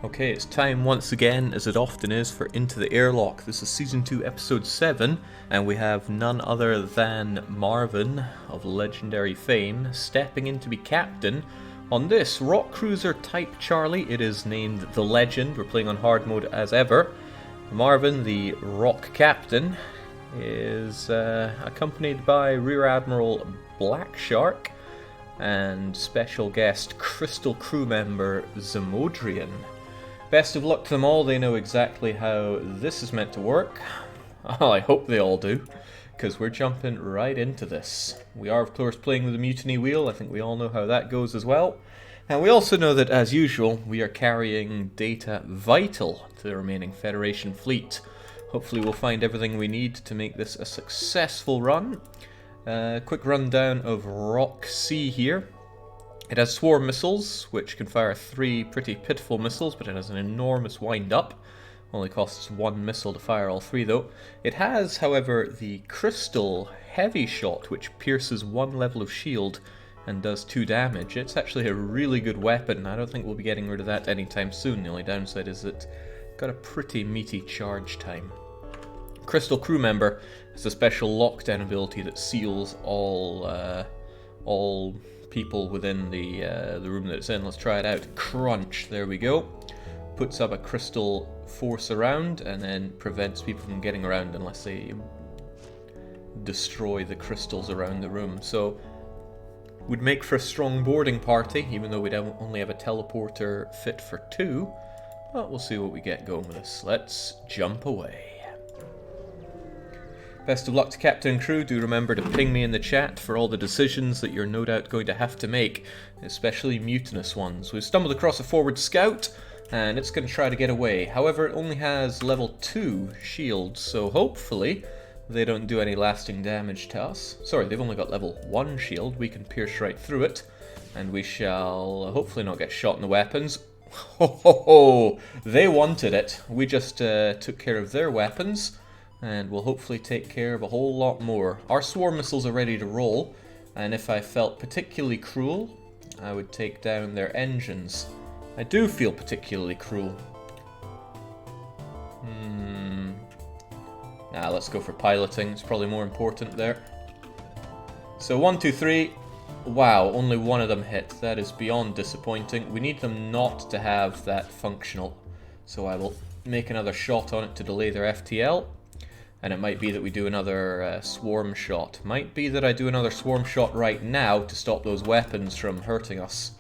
Okay, it's time once again, as it often is, for Into the Airlock. This is Season 2, Episode 7, and we have none other than Marvin, of legendary fame, stepping in to be captain on this rock cruiser Type Charlie. It is named The Legend. We're playing on hard mode as ever. Marvin, the rock captain, is accompanied by Rear Admiral Black Shark and special guest Crystal crew member Zamodrian. Best of luck to them all. They know exactly how this is meant to work. I hope they all do, because we're jumping right into this. We are, of course, playing with the mutiny wheel. I think we all know how that goes as well. And we also know that, as usual, we are carrying data vital to the remaining Federation fleet. Hopefully we'll find everything we need to make this a successful run. Quick rundown of Rock C here. It has swarm missiles, which can fire 3 pretty pitiful missiles, but it has an enormous wind-up. Only costs 1 missile to fire all 3, though. It has, however, the Crystal Heavy Shot, which pierces 1 level of shield and does 2 damage. It's actually a really good weapon. I don't think we'll be getting rid of that anytime soon. The only downside is it's got a pretty meaty charge time. Crystal crew member has a special lockdown ability that seals all people within the room that it's in. Let's try it out. Crunch. There we go. Puts up a crystal force around and then prevents people from getting around unless they destroy the crystals around the room. So would make for a strong boarding party, even though we'd only have a teleporter fit for 2. But we'll see what we get going with this. Let's jump away. Best of luck to Captain and crew. Do remember to ping me in the chat for all the decisions that you're no doubt going to have to make, especially mutinous ones. We've stumbled across a forward scout, and it's going to try to get away. However, it only has level 2 shields, so hopefully they don't do any lasting damage to us. Sorry, they've only got level 1 shield. We can pierce right through it, and we shall hopefully not get shot in the weapons. Ho ho ho! They wanted it. We just took care of their weapons, and we'll hopefully take care of a whole lot more. Our swarm missiles are ready to roll, and if I felt particularly cruel, I would take down their engines. I do feel particularly cruel. Nah, let's go for piloting. It's probably more important there. So 1, 2, 3. Wow, only one of them hit. That is beyond disappointing. We need them not to have that functional. So I will make another shot on it to delay their FTL. And it might be that we do another swarm shot. Might be that I do another swarm shot right now to stop those weapons from hurting us.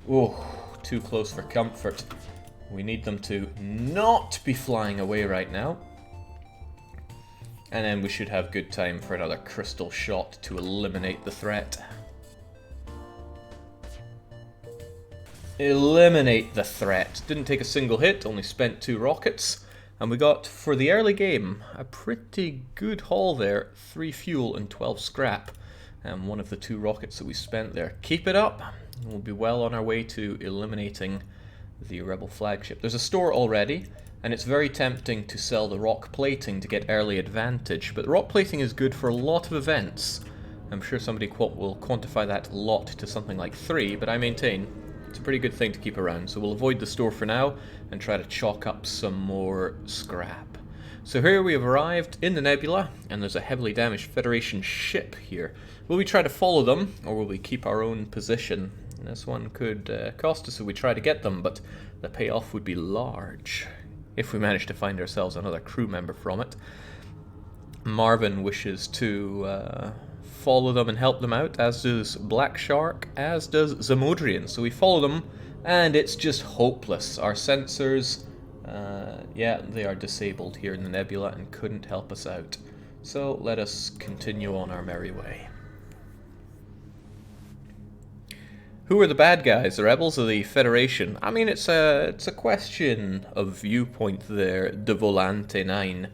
Oh, too close for comfort. We need them to not be flying away right now. And then we should have good time for another crystal shot to eliminate the threat. Eliminate the threat. Didn't take a single hit, only spent 2 rockets. And we got, for the early game, a pretty good haul there. 3 fuel and 12 scrap. And one of the 2 rockets that we spent there. Keep it up. We'll be well on our way to eliminating the Rebel flagship. There's a store already, and it's very tempting to sell the rock plating to get early advantage. But rock plating is good for a lot of events. I'm sure somebody will quantify that lot to something like 3, but I maintain it's a pretty good thing to keep around, so we'll avoid the store for now and try to chalk up some more scrap. So here we have arrived in the nebula, and there's a heavily damaged Federation ship here. Will we try to follow them, or will we keep our own position? This one could cost us if we try to get them, but the payoff would be large if we manage to find ourselves another crew member from it. Marvin wishes to follow them and help them out, as does Black Shark, as does Zamodrian. So we follow them, and it's just hopeless. Our sensors, yeah, they are disabled here in the nebula and couldn't help us out. So let us continue on our merry way. Who are the bad guys, the rebels or the Federation? I mean, it's a question of viewpoint there, De Volante 9.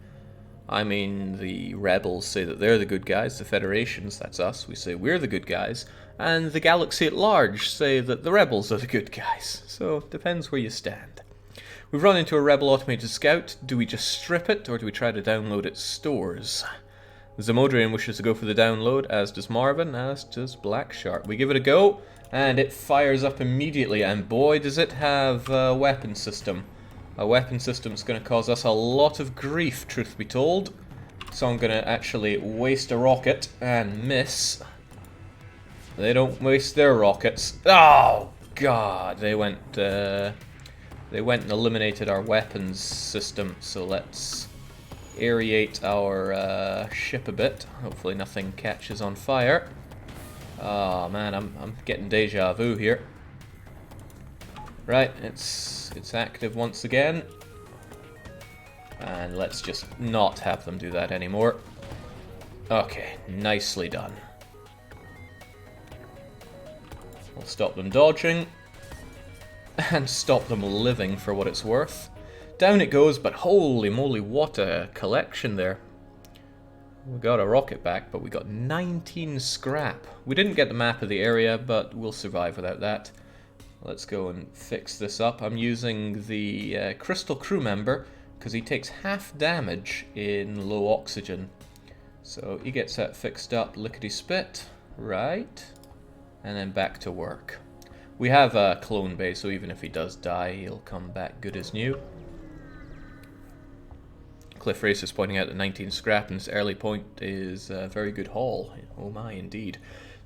I mean, the rebels say that they're the good guys, the Federations, that's us, we say we're the good guys, and the galaxy at large say that the rebels are the good guys. So, depends where you stand. We've run into a rebel automated scout. Do we just strip it, or do we try to download its stores? Zamodrian wishes to go for the download, as does Marvin, as does Black Shark. We give it a go, And it fires up immediately, and boy does it have a weapon system. A weapon system is going to cause us a lot of grief, truth be told. So I'm going to actually waste a rocket and miss. They don't waste their rockets. Oh god, they went and eliminated our weapons system. So let's aerate our ship a bit. Hopefully nothing catches on fire. Oh man, I'm getting deja vu here. Right, it's active once again. And let's just not have them do that anymore. Okay, nicely done. We'll stop them dodging. And stop them living for what it's worth. Down it goes, but holy moly, what a collection there. We got a rocket back, but we got 19 scrap. We didn't get the map of the area, but we'll survive without that. Let's go and fix this up. I'm using the Crystal crew member, because he takes half damage in low oxygen. So he gets that fixed up, lickety-spit, right, and then back to work. We have a clone base, so even if he does die, he'll come back good as new. Cliff Race is pointing out that 19 scrap in this early point is a very good haul. Oh my, indeed.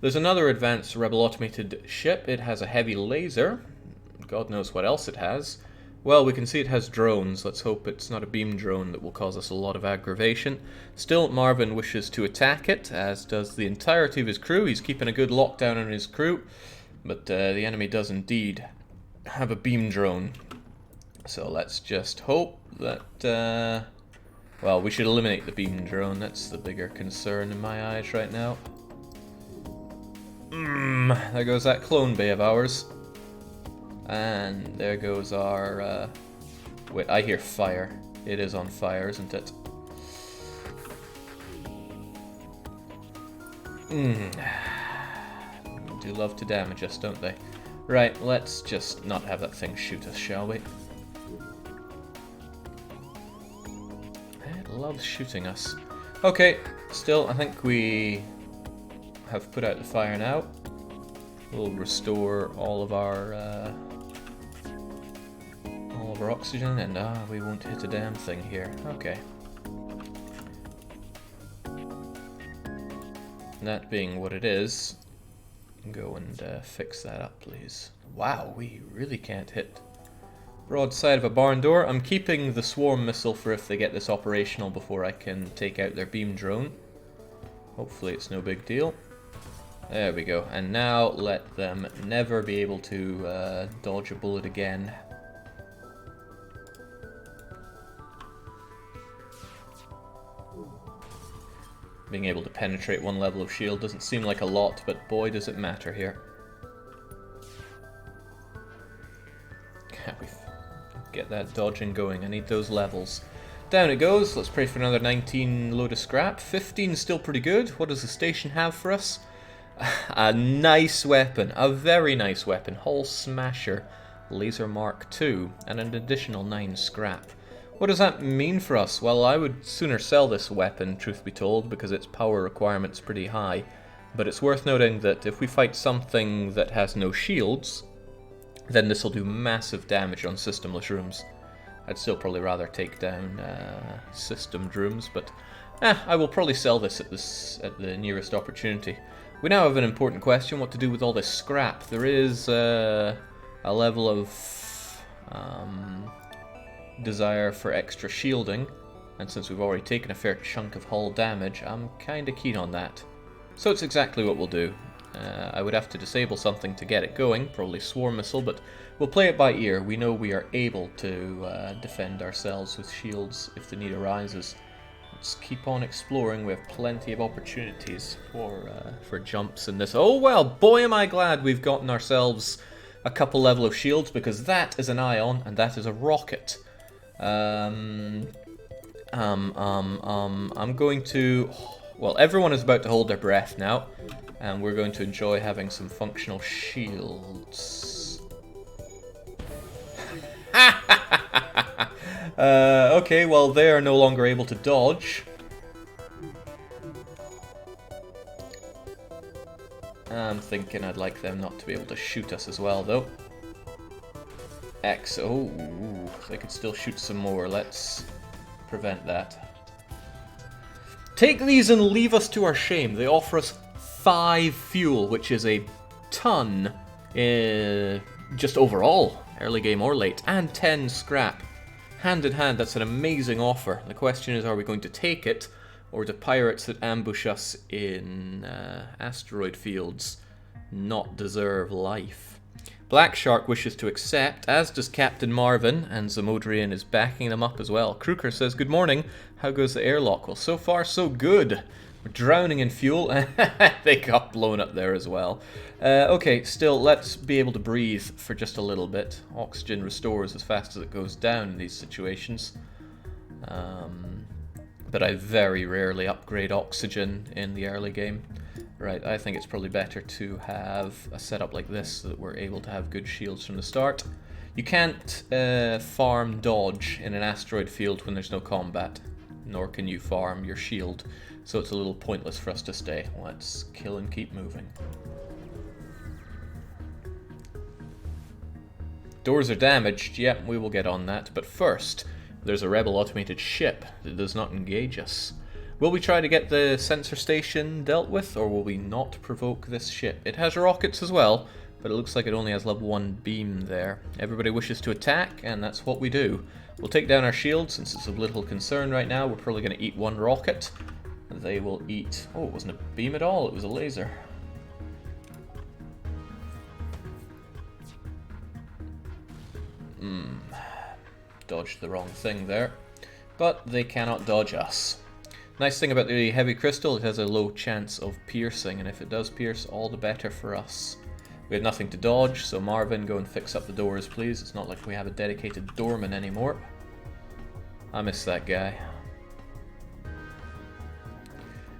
There's another advanced Rebel automated ship. It has a heavy laser. God knows what else it has. Well, we can see it has drones. Let's hope it's not a beam drone that will cause us a lot of aggravation. Still, Marvin wishes to attack it, as does the entirety of his crew. He's keeping a good lockdown on his crew. But the enemy does indeed have a beam drone. So let's just hope that... well, we should eliminate the beam drone. That's the bigger concern in my eyes right now. There goes that clone bay of ours. And there goes our... wait, I hear fire. It is on fire, isn't it? Do love to damage us, don't they? Right, let's just not have that thing shoot us, shall we? It loves shooting us. Okay, still, I think we have put out the fire now. We'll restore all of our oxygen, and we won't hit a damn thing here. Okay. That being what it is, go and fix that up, please. Wow, we really can't hit. Broadside of a barn door. I'm keeping the swarm missile for if they get this operational before I can take out their beam drone. Hopefully it's no big deal. There we go. And now let them never be able to dodge a bullet again. Being able to penetrate one level of shield doesn't seem like a lot, but boy does it matter here. Can we get that dodging going? I need those levels. Down it goes. Let's pray for another 19 load of scrap. 15 still pretty good. What does the station have for us? A nice weapon. A very nice weapon. Hull Smasher. Laser Mark II. And an additional 9 scrap. What does that mean for us? Well, I would sooner sell this weapon, truth be told, because its power requirement's pretty high. But it's worth noting that if we fight something that has no shields, then this will do massive damage on systemless rooms. I'd still probably rather take down systemed rooms, but I will probably sell this at the nearest opportunity. We now have an important question: what to do with all this scrap? There is a level of desire for extra shielding, and since we've already taken a fair chunk of hull damage, I'm kinda keen on that. So it's exactly what we'll do. I would have to disable something to get it going, probably Swarm Missile, but we'll play it by ear. We know we are able to defend ourselves with shields if the need arises. Let's keep on exploring. We have plenty of opportunities for jumps in this. Oh well, boy am I glad we've gotten ourselves a couple level of shields, because that is an ion and that is a rocket. I'm going to... Well, everyone is about to hold their breath now, and we're going to enjoy having some functional shields. Okay, well, they are no longer able to dodge. I'm thinking I'd like them not to be able to shoot us as well, though. Oh, they could still shoot some more. Let's prevent that. Take these and leave us to our shame. They offer us 5 fuel, which is a ton, just overall, early game or late, and 10 scrap. Hand in hand, that's an amazing offer. The question is, are we going to take it, or do pirates that ambush us in asteroid fields not deserve life? Black Shark wishes to accept, as does Captain Marvin, and Zamodrian is backing them up as well. Kruker says, good morning, how goes the airlock? Well, so far so good. We're drowning in fuel, they got blown up there as well. Okay, still, let's be able to breathe for just a little bit. Oxygen restores as fast as it goes down in these situations. But I very rarely upgrade oxygen in the early game. Right, I think it's probably better to have a setup like this so that we're able to have good shields from the start. You can't farm dodge in an asteroid field when there's no combat, nor can you farm your shield, so it's a little pointless for us to stay. Let's kill and keep moving. Doors are damaged, yep, we will get on that, but first, there's a rebel automated ship that does not engage us. Will we try to get the sensor station dealt with, or will we not provoke this ship? It has rockets as well, but it looks like it only has level 1 beam there. Everybody wishes to attack, and that's what we do. We'll take down our shield, since it's of little concern right now. We're probably going to eat 1 rocket. They will eat... Oh, it wasn't a beam at all, it was a laser. Dodged the wrong thing there. But they cannot dodge us. Nice thing about the heavy crystal, it has a low chance of piercing, and if it does pierce, all the better for us. We have nothing to dodge, so Marvin, go and fix up the doors, please. It's not like we have a dedicated doorman anymore. I miss that guy.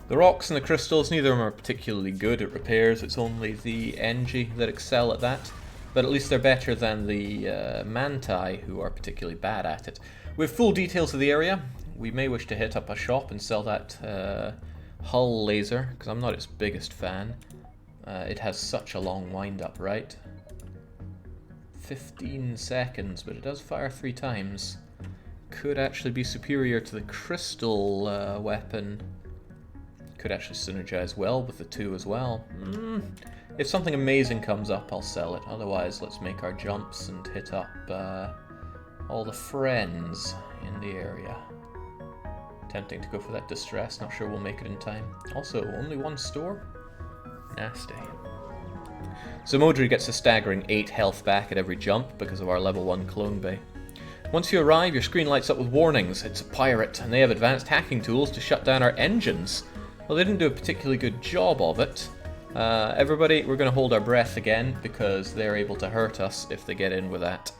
The rocks and the crystals, neither of them are particularly good at repairs. It's only the Engi that excel at that. But at least they're better than the Manti, who are particularly bad at it. We have full details of the area. We may wish to hit up a shop and sell that hull laser, because I'm not its biggest fan. It has such a long wind-up, right? 15 seconds, but it does fire 3 times. Could actually be superior to the crystal weapon. Could actually synergize well with the 2 as well. If something amazing comes up, I'll sell it. Otherwise, let's make our jumps and hit up all the friends in the area. Tempting to go for that distress, not sure we'll make it in time. Also, only 1 store? Nasty. Zamodri gets a staggering 8 health back at every jump because of our level 1 clone bay. Once you arrive, your screen lights up with warnings. It's a pirate, and they have advanced hacking tools to shut down our engines. Well, they didn't do a particularly good job of it. Everybody, we're going to hold our breath again because they're able to hurt us if they get in with that.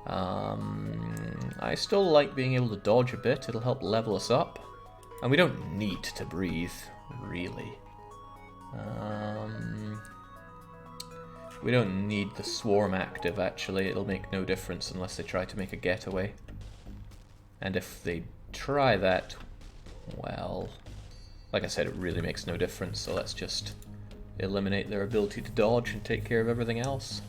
I still like being able to dodge a bit. It'll help level us up. And we don't need to breathe, really. We don't need the swarm active, actually. It'll make no difference unless they try to make a getaway. And if they try that, well, like I said, it really makes no difference. So let's just eliminate their ability to dodge and take care of everything else.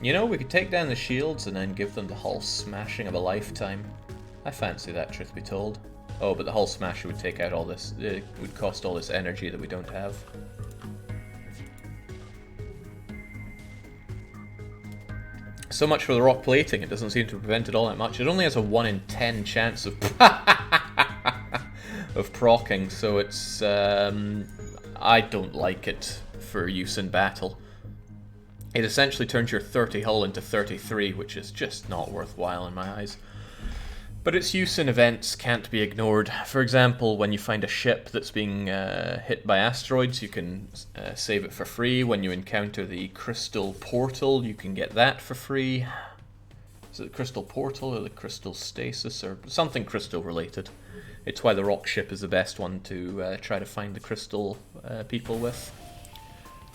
You know, we could take down the shields and then give them the hull smashing of a lifetime. I fancy that, truth be told. Oh, but the hull smasher would take out all this, it would cost all this energy that we don't have. So much for the rock plating, it doesn't seem to prevent it all that much. It only has a 1 in 10 chance of of proccing, so it's I don't like it for use in battle. It essentially turns your 30 hull into 33, which is just not worthwhile in my eyes. But its use in events can't be ignored. For example, when you find a ship that's being hit by asteroids, you can save it for free. When you encounter the crystal portal, you can get that for free. Is it the crystal portal or the crystal stasis or something crystal related? It's why the rock ship is the best one to try to find the crystal people with.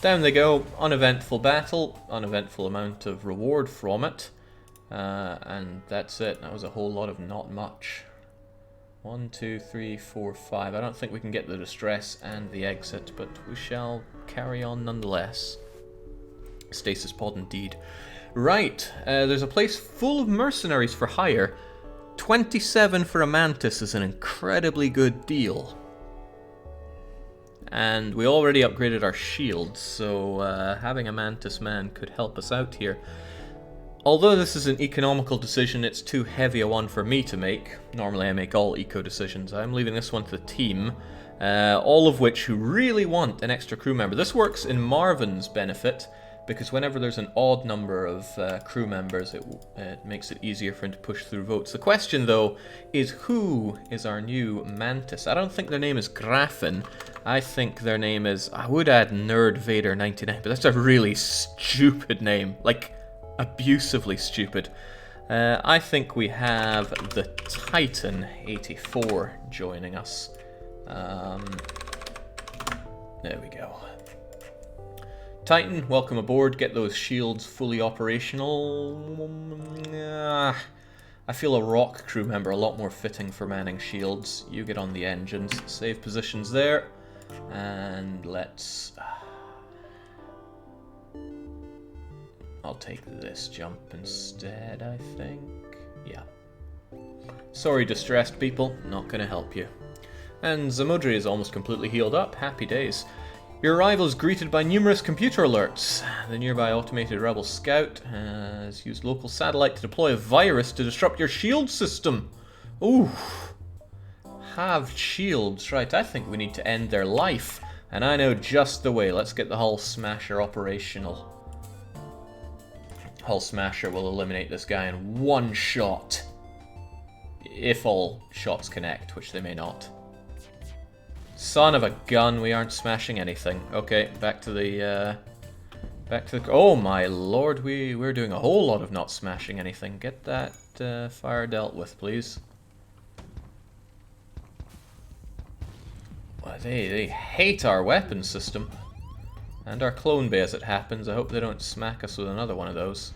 Down they go, uneventful battle, uneventful amount of reward from it. And that's it. That was a whole lot of not much. 1, 2, 3, 4, 5. I don't think we can get the distress and the exit, but we shall carry on nonetheless. Stasis pod indeed. Right, there's a place full of mercenaries for hire. 27 for a mantis is an incredibly good deal. And we already upgraded our shields, so having a mantis man could help us out here. Although this is an economical decision, it's too heavy a one for me to make. Normally I make all eco decisions. I'm leaving this one to the team, all of which who really want an extra crew member. This works in Marvin's benefit, because whenever there's an odd number of crew members, it makes it easier for him to push through votes. The question, though, is who is our new mantis? I don't think their name is Graffin. I think their name is... I would add Nerd Vader 99, but that's a really stupid name. Like, abusively stupid. I think we have the Titan 84 joining us. There we go. Titan, welcome aboard. Get those shields fully operational. I feel a rock crew member a lot more fitting for manning shields. You get on the engines, save positions there, and let's... I'll take this jump instead, I think. Yeah. Sorry, distressed people, not gonna help you. And Zamudri is almost completely healed up. Happy days. Your arrival is greeted by numerous computer alerts. The nearby automated rebel scout has used local satellite to deploy a virus to disrupt your shield system. Ooh. Have shields. Right, I think we need to end their life. And I know just the way. Let's get the Hull Smasher operational. Hull Smasher will eliminate this guy in one shot. If all shots connect, which they may not. Son of a gun, we aren't smashing anything. Okay, back to the... Oh my lord, we're doing a whole lot of not smashing anything. Get that fire dealt with, please. Well, they hate our weapon system. And our clone bay as it happens. I hope they don't smack us with another one of those.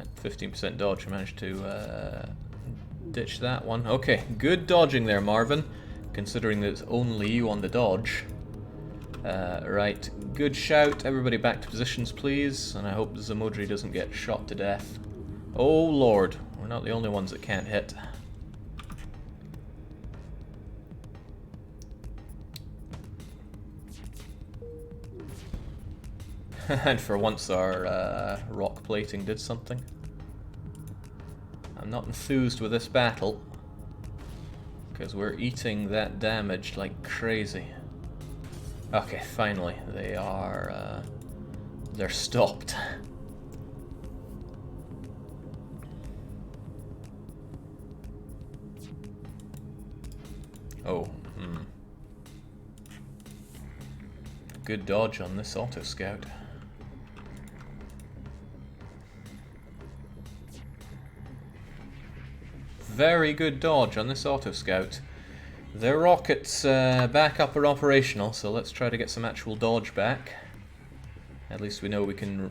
At 15% dodge, we managed to ditch that one. Okay, good dodging there, Marvin. Considering that it's only you on the dodge. Right, good shout. Everybody back to positions, please. And I hope Zamudri doesn't get shot to death. Oh lord, we're not the only ones that can't hit. And for once our rock plating did something. I'm not enthused with this battle. Because we're eating that damage like crazy. Okay, finally, they are, they're stopped. Oh, Good dodge on this auto scout. Very good dodge on this auto scout. Their rockets back up are operational, so let's try to get some actual dodge back. At least we know we can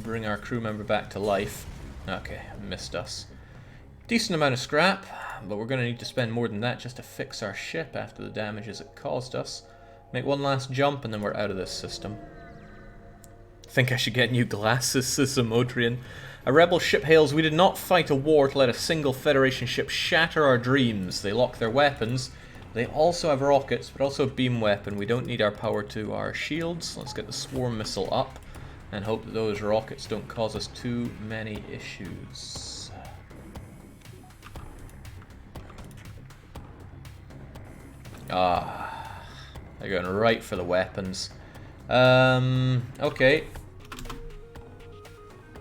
bring our crew member back to life. Okay, missed us. Decent amount of scrap, but we're going to need to spend more than that just to fix our ship after the damages it caused us. Make one last jump and then we're out of this system. Think I should get new glasses, says Zamodrian. A rebel ship hails, we did not fight a war to let a single Federation ship shatter our dreams. They lock their weapons. They also have rockets, but also a beam weapon. We don't need our power to our shields. Let's get the swarm missile up and hope that those rockets don't cause us too many issues. Ah, they're going right for the weapons. Okay.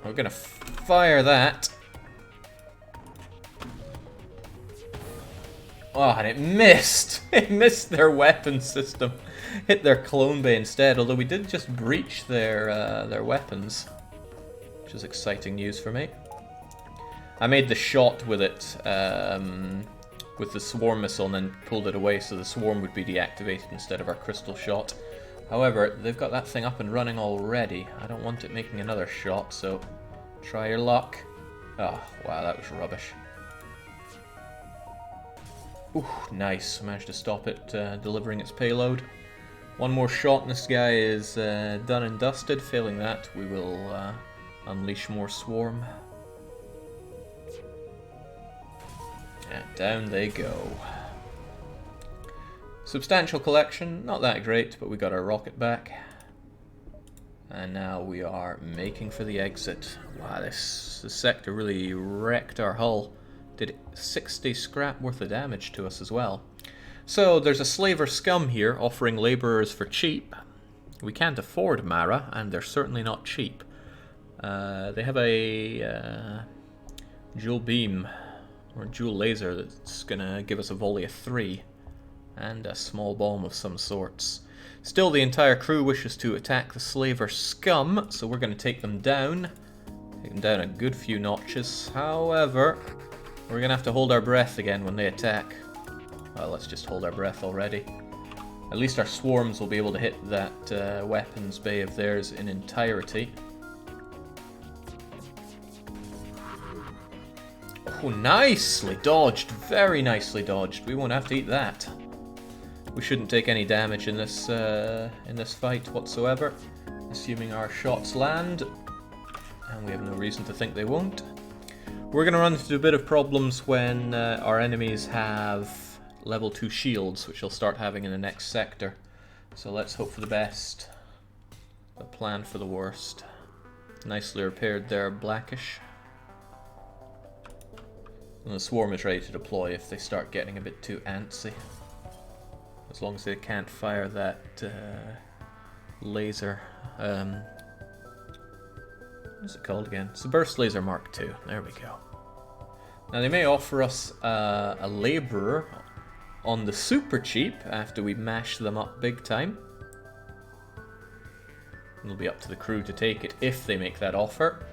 We're gonna fire that. Oh, and it missed! It missed their weapon system. Hit their clone bay instead, although we did just breach their weapons. Which is exciting news for me. I made the shot with it, with the swarm missile and then pulled it away so the swarm would be deactivated instead of our crystal shot. However, they've got that thing up and running already. I don't want it making another shot, so try your luck. Oh, wow, that was rubbish. Ooh, nice. Managed to stop it delivering its payload. One more shot and this guy is done and dusted. Failing that, we will unleash more swarm. And down they go. Substantial collection, not that great, but we got our rocket back. And now we are making for the exit. Wow, this sector really wrecked our hull. Did 60 scrap worth of damage to us as well. So there's a slaver scum here offering laborers for cheap. We can't afford Mara, and they're certainly not cheap. They have a dual beam or dual laser that's gonna give us a volley of 3 and a small bomb of some sorts. Still, the entire crew wishes to attack the slaver scum, so we're going to take them down. Take them down a good few notches. However, we're going to have to hold our breath again when they attack. Well, let's just hold our breath already. At least our swarms will be able to hit that weapons bay of theirs in entirety. Oh, nicely dodged. Very nicely dodged. We won't have to eat that. We shouldn't take any damage in this fight whatsoever, assuming our shots land, and we have no reason to think they won't. We're going to run into a bit of problems when our enemies have level 2 shields, which they'll start having in the next sector. So let's hope for the best, but plan for the worst. Nicely repaired there, Blackish. And the swarm is ready to deploy if they start getting a bit too antsy. As long as they can't fire that laser. What's it called again? It's the Burst Laser Mark II. There we go. Now they may offer us a laborer on the super cheap after we mash them up big time. It'll be up to the crew to take it if they make that offer.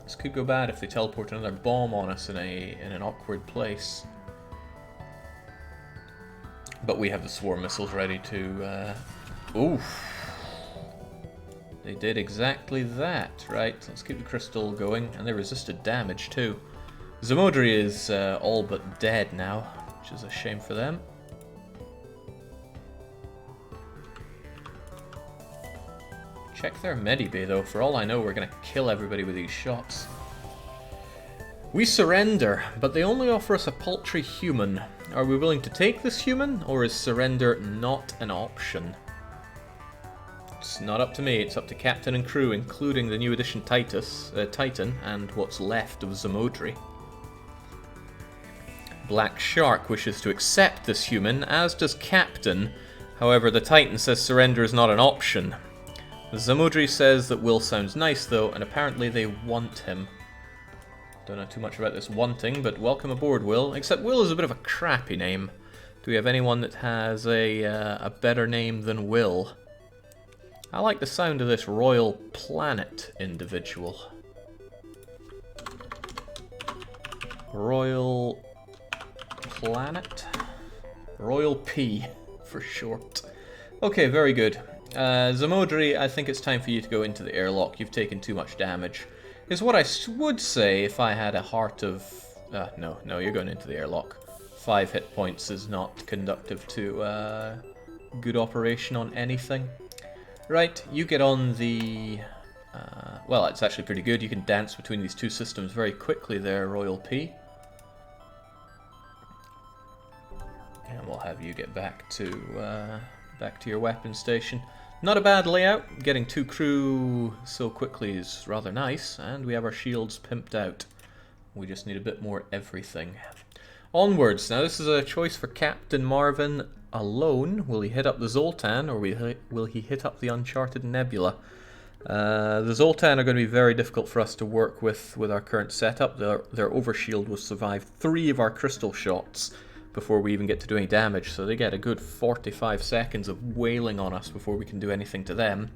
This could go bad if they teleport another bomb on us in an awkward place. But we have the swarm missiles ready to... Oof. They did exactly that, right? Let's keep the crystal going, and they resisted damage too. Zamodri is all but dead now, which is a shame for them. Check their medibay though, for all I know we're gonna kill everybody with these shots. We surrender, but they only offer us a paltry human. Are we willing to take this human, or is surrender not an option? It's not up to me, it's up to captain and crew, including the new addition Titan, and what's left of Zamodri. Black Shark wishes to accept this human, as does Captain. However, the Titan says surrender is not an option. Zamodri says that Will sounds nice though, and apparently they want him. Don't know too much about this wanting, but welcome aboard, Will. Except Will is a bit of a crappy name. Do we have anyone that has a better name than Will? I like the sound of this Royal Planet individual. Royal Planet? Royal P, for short. Okay, very good. Zamodri, I think it's time for you to go into the airlock. You've taken too much damage. Is what I would say if I had a heart of... no, you're going into the airlock. 5 hit points is not conductive to good operation on anything. Right, you get on the... well, it's actually pretty good. You can dance between these two systems very quickly there, Royal P. And we'll have you get back to your weapon station. Not a bad layout. Getting 2 crew so quickly is rather nice, and we have our shields pimped out. We just need a bit more everything. Onwards. Now this is a choice for Captain Marvin alone. Will he hit up the Zoltan, or will he hit up the Uncharted Nebula? The Zoltan are going to be very difficult for us to work with our current setup. Their overshield will survive 3 of our crystal shots before we even get to doing damage, so they get a good 45 seconds of wailing on us before we can do anything to them.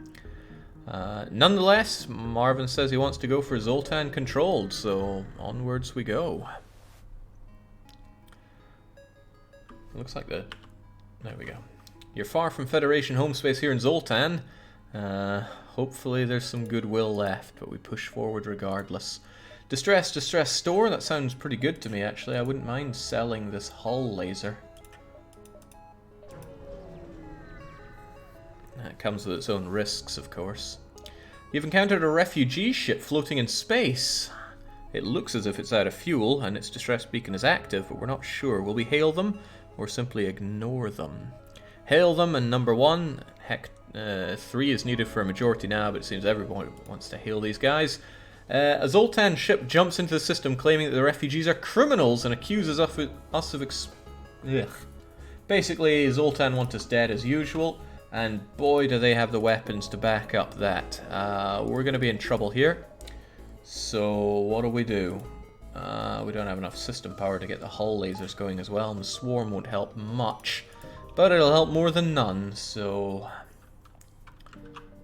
Nonetheless, Marvin says he wants to go for Zoltan controlled, so onwards we go. Looks like there we go. You're far from Federation home space here in Zoltan. Hopefully there's some goodwill left, but we push forward regardless. Distress store. That sounds pretty good to me, actually. I wouldn't mind selling this hull laser. That comes with its own risks, of course. You've encountered a refugee ship floating in space. It looks as if it's out of fuel, and its distress beacon is active, but we're not sure. Will we hail them, or simply ignore them? Hail them, and number 1, heck, 3 is needed for a majority now, but it seems everyone wants to hail these guys. A Zoltan ship jumps into the system claiming that the refugees are criminals and accuses us of Basically, Zoltan want us dead as usual, and boy do they have the weapons to back up that. We're going to be in trouble here. So what do? We don't have enough system power to get the hull lasers going as well, and the swarm won't help much, but it'll help more than none, so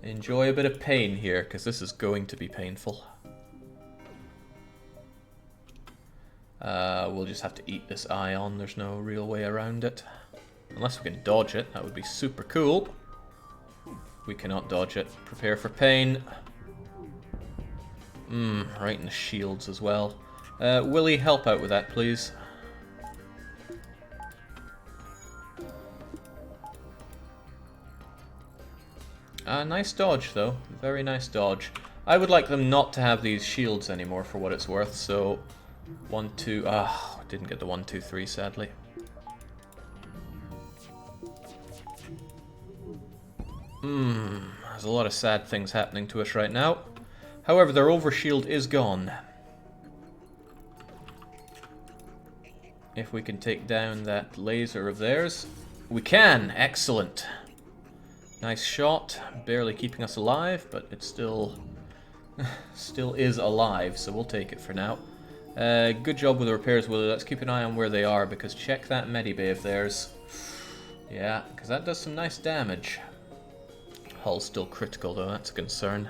enjoy a bit of pain here, because this is going to be painful. We'll just have to eat this ion. There's no real way around it. Unless we can dodge it, that would be super cool. We cannot dodge it. Prepare for pain. Right in the shields as well. Willie, help out with that, please. Nice dodge, though. Very nice dodge. I would like them not to have these shields anymore, for what it's worth, so 1, 2... didn't get the 1, 2, 3, sadly. There's a lot of sad things happening to us right now. However, their overshield is gone. If we can take down that laser of theirs. We can! Excellent! Nice shot. Barely keeping us alive, but it still is alive, so we'll take it for now. Good job with the repairs, Willie. Let's keep an eye on where they are, because check that medibay of theirs. Yeah, because that does some nice damage. Hull's still critical, though. That's a concern.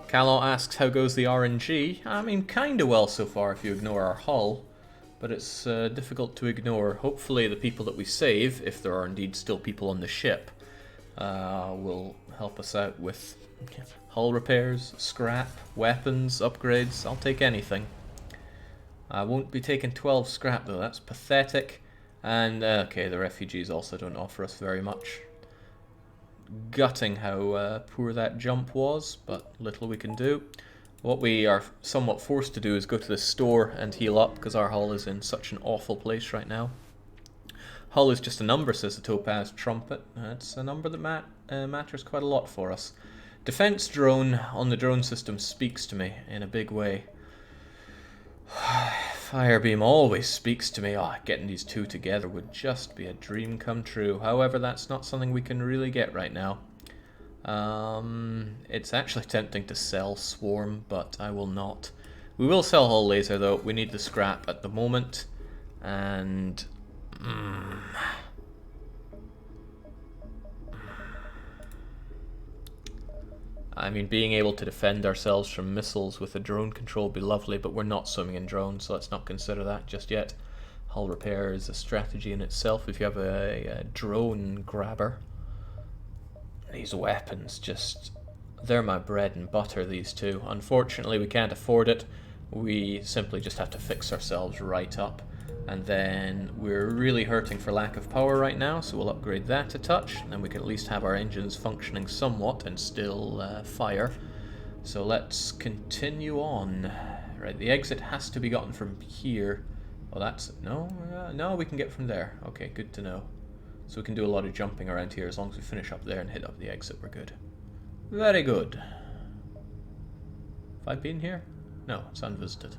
Calot asks, how goes the RNG? I mean, kinda well so far if you ignore our hull, but it's difficult to ignore. Hopefully the people that we save, if there are indeed still people on the ship, will help us out with hull repairs, scrap, weapons, upgrades. I'll take anything. I won't be taking 12 scrap, though. That's pathetic. And, okay, the refugees also don't offer us very much. Gutting how poor that jump was, but little we can do. What we are somewhat forced to do is go to the store and heal up, because our hull is in such an awful place right now. Hull is just a number, says the Topaz Trumpet. It's a number that matters quite a lot for us. Defense drone on the drone system speaks to me in a big way. Firebeam always speaks to me. Getting these two together would just be a dream come true. However, that's not something we can really get right now. It's actually tempting to sell Swarm, but I will not. We will sell Hull Laser, though. We need the scrap at the moment. And... I mean, being able to defend ourselves from missiles with a drone control would be lovely, but we're not swimming in drones, so let's not consider that just yet. Hull repair is a strategy in itself if you have a drone grabber. These weapons just... they're my bread and butter, these two. Unfortunately, we can't afford it. We simply just have to fix ourselves right up. And then we're really hurting for lack of power right now, so we'll upgrade that a touch, and then we can at least have our engines functioning somewhat and still fire. So let's continue on. Right, the exit has to be gotten from here. Oh, that's... no, we can get from there. Okay, good to know. So we can do a lot of jumping around here. As long as we finish up there and hit up the exit, we're good. Very good. Have I been here? No, it's unvisited.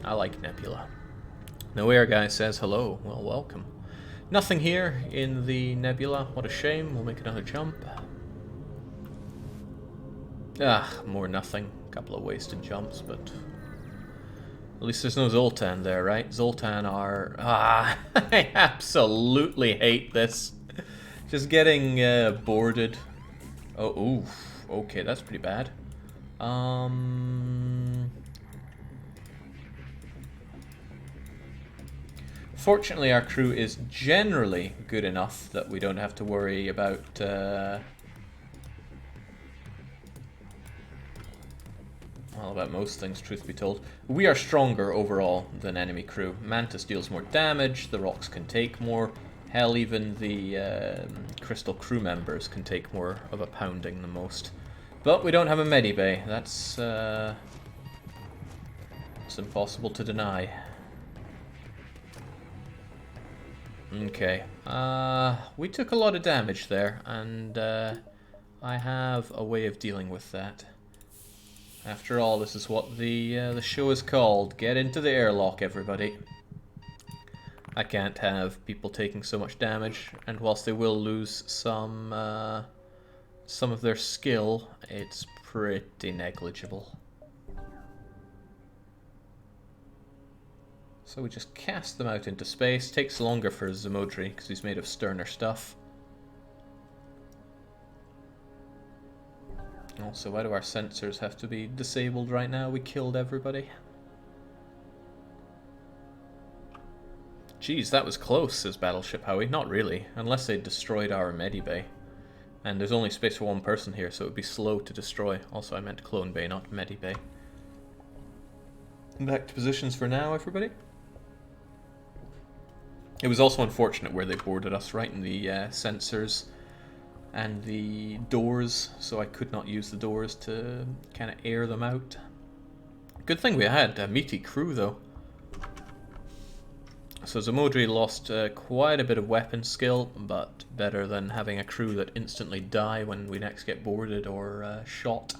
I like Nebula. No Air Guy says hello. Well, welcome. Nothing here in the Nebula. What a shame. We'll make another jump. More nothing. A couple of wasted jumps, but... at least there's no Zoltan there, right? Zoltan are... I absolutely hate this. Just getting boarded. Oh, oof. Okay, that's pretty bad. Fortunately, our crew is generally good enough that we don't have to worry about... well, Well, about most things, truth be told. We are stronger overall than enemy crew. Mantis deals more damage, the rocks can take more. Hell, even the crystal crew members can take more of a pounding than most. But we don't have a medibay. That's it's impossible to deny. Okay. We took a lot of damage there, and I have a way of dealing with that. After all, this is what the show is called. Get into the airlock, everybody. I can't have people taking so much damage, and whilst they will lose some of their skill, it's pretty negligible. So we just cast them out into space. Takes longer for Zamodri because he's made of sterner stuff. Also, why do our sensors have to be disabled right now? We killed everybody. Geez, that was close, says Battleship Howie. Not really, unless they destroyed our medibay. And there's only space for one person here, so it would be slow to destroy. Also, I meant Clone Bay, not medibay. Back to positions for now, everybody. It was also unfortunate where they boarded us, right in the sensors and the doors, so I could not use the doors to kind of air them out. Good thing we had a meaty crew, though. So Zamodri lost quite a bit of weapon skill, but better than having a crew that instantly die when we next get boarded or shot.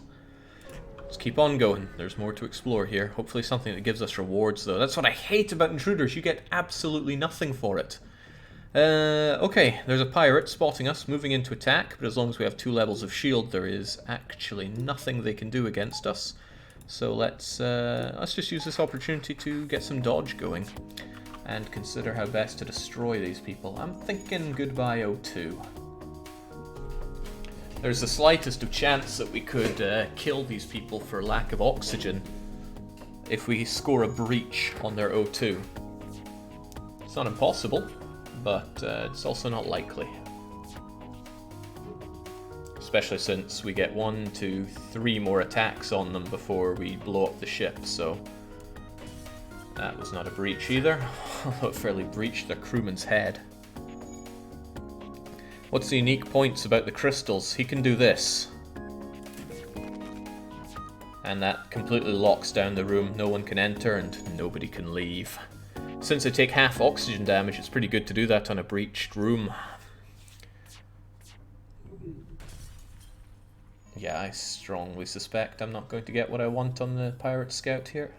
Let's keep on going. There's more to explore here. Hopefully something that gives us rewards, though. That's what I hate about intruders. You get absolutely nothing for it. Okay, there's a pirate spotting us, moving in to attack, but as long as we have 2 levels of shield, there is actually nothing they can do against us. So let's just use this opportunity to get some dodge going and consider how best to destroy these people. I'm thinking goodbye O2. There's the slightest of chance that we could kill these people for lack of oxygen if we score a breach on their O2. It's not impossible, but it's also not likely. Especially since we get 1, 2, 3 more attacks on them before we blow up the ship, so that was not a breach either, although it fairly breached their crewman's head. What's the unique points about the crystals? He can do this. And that completely locks down the room. No one can enter and nobody can leave. Since they take half oxygen damage, it's pretty good to do that on a breached room. Yeah, I strongly suspect I'm not going to get what I want on the pirate scout here.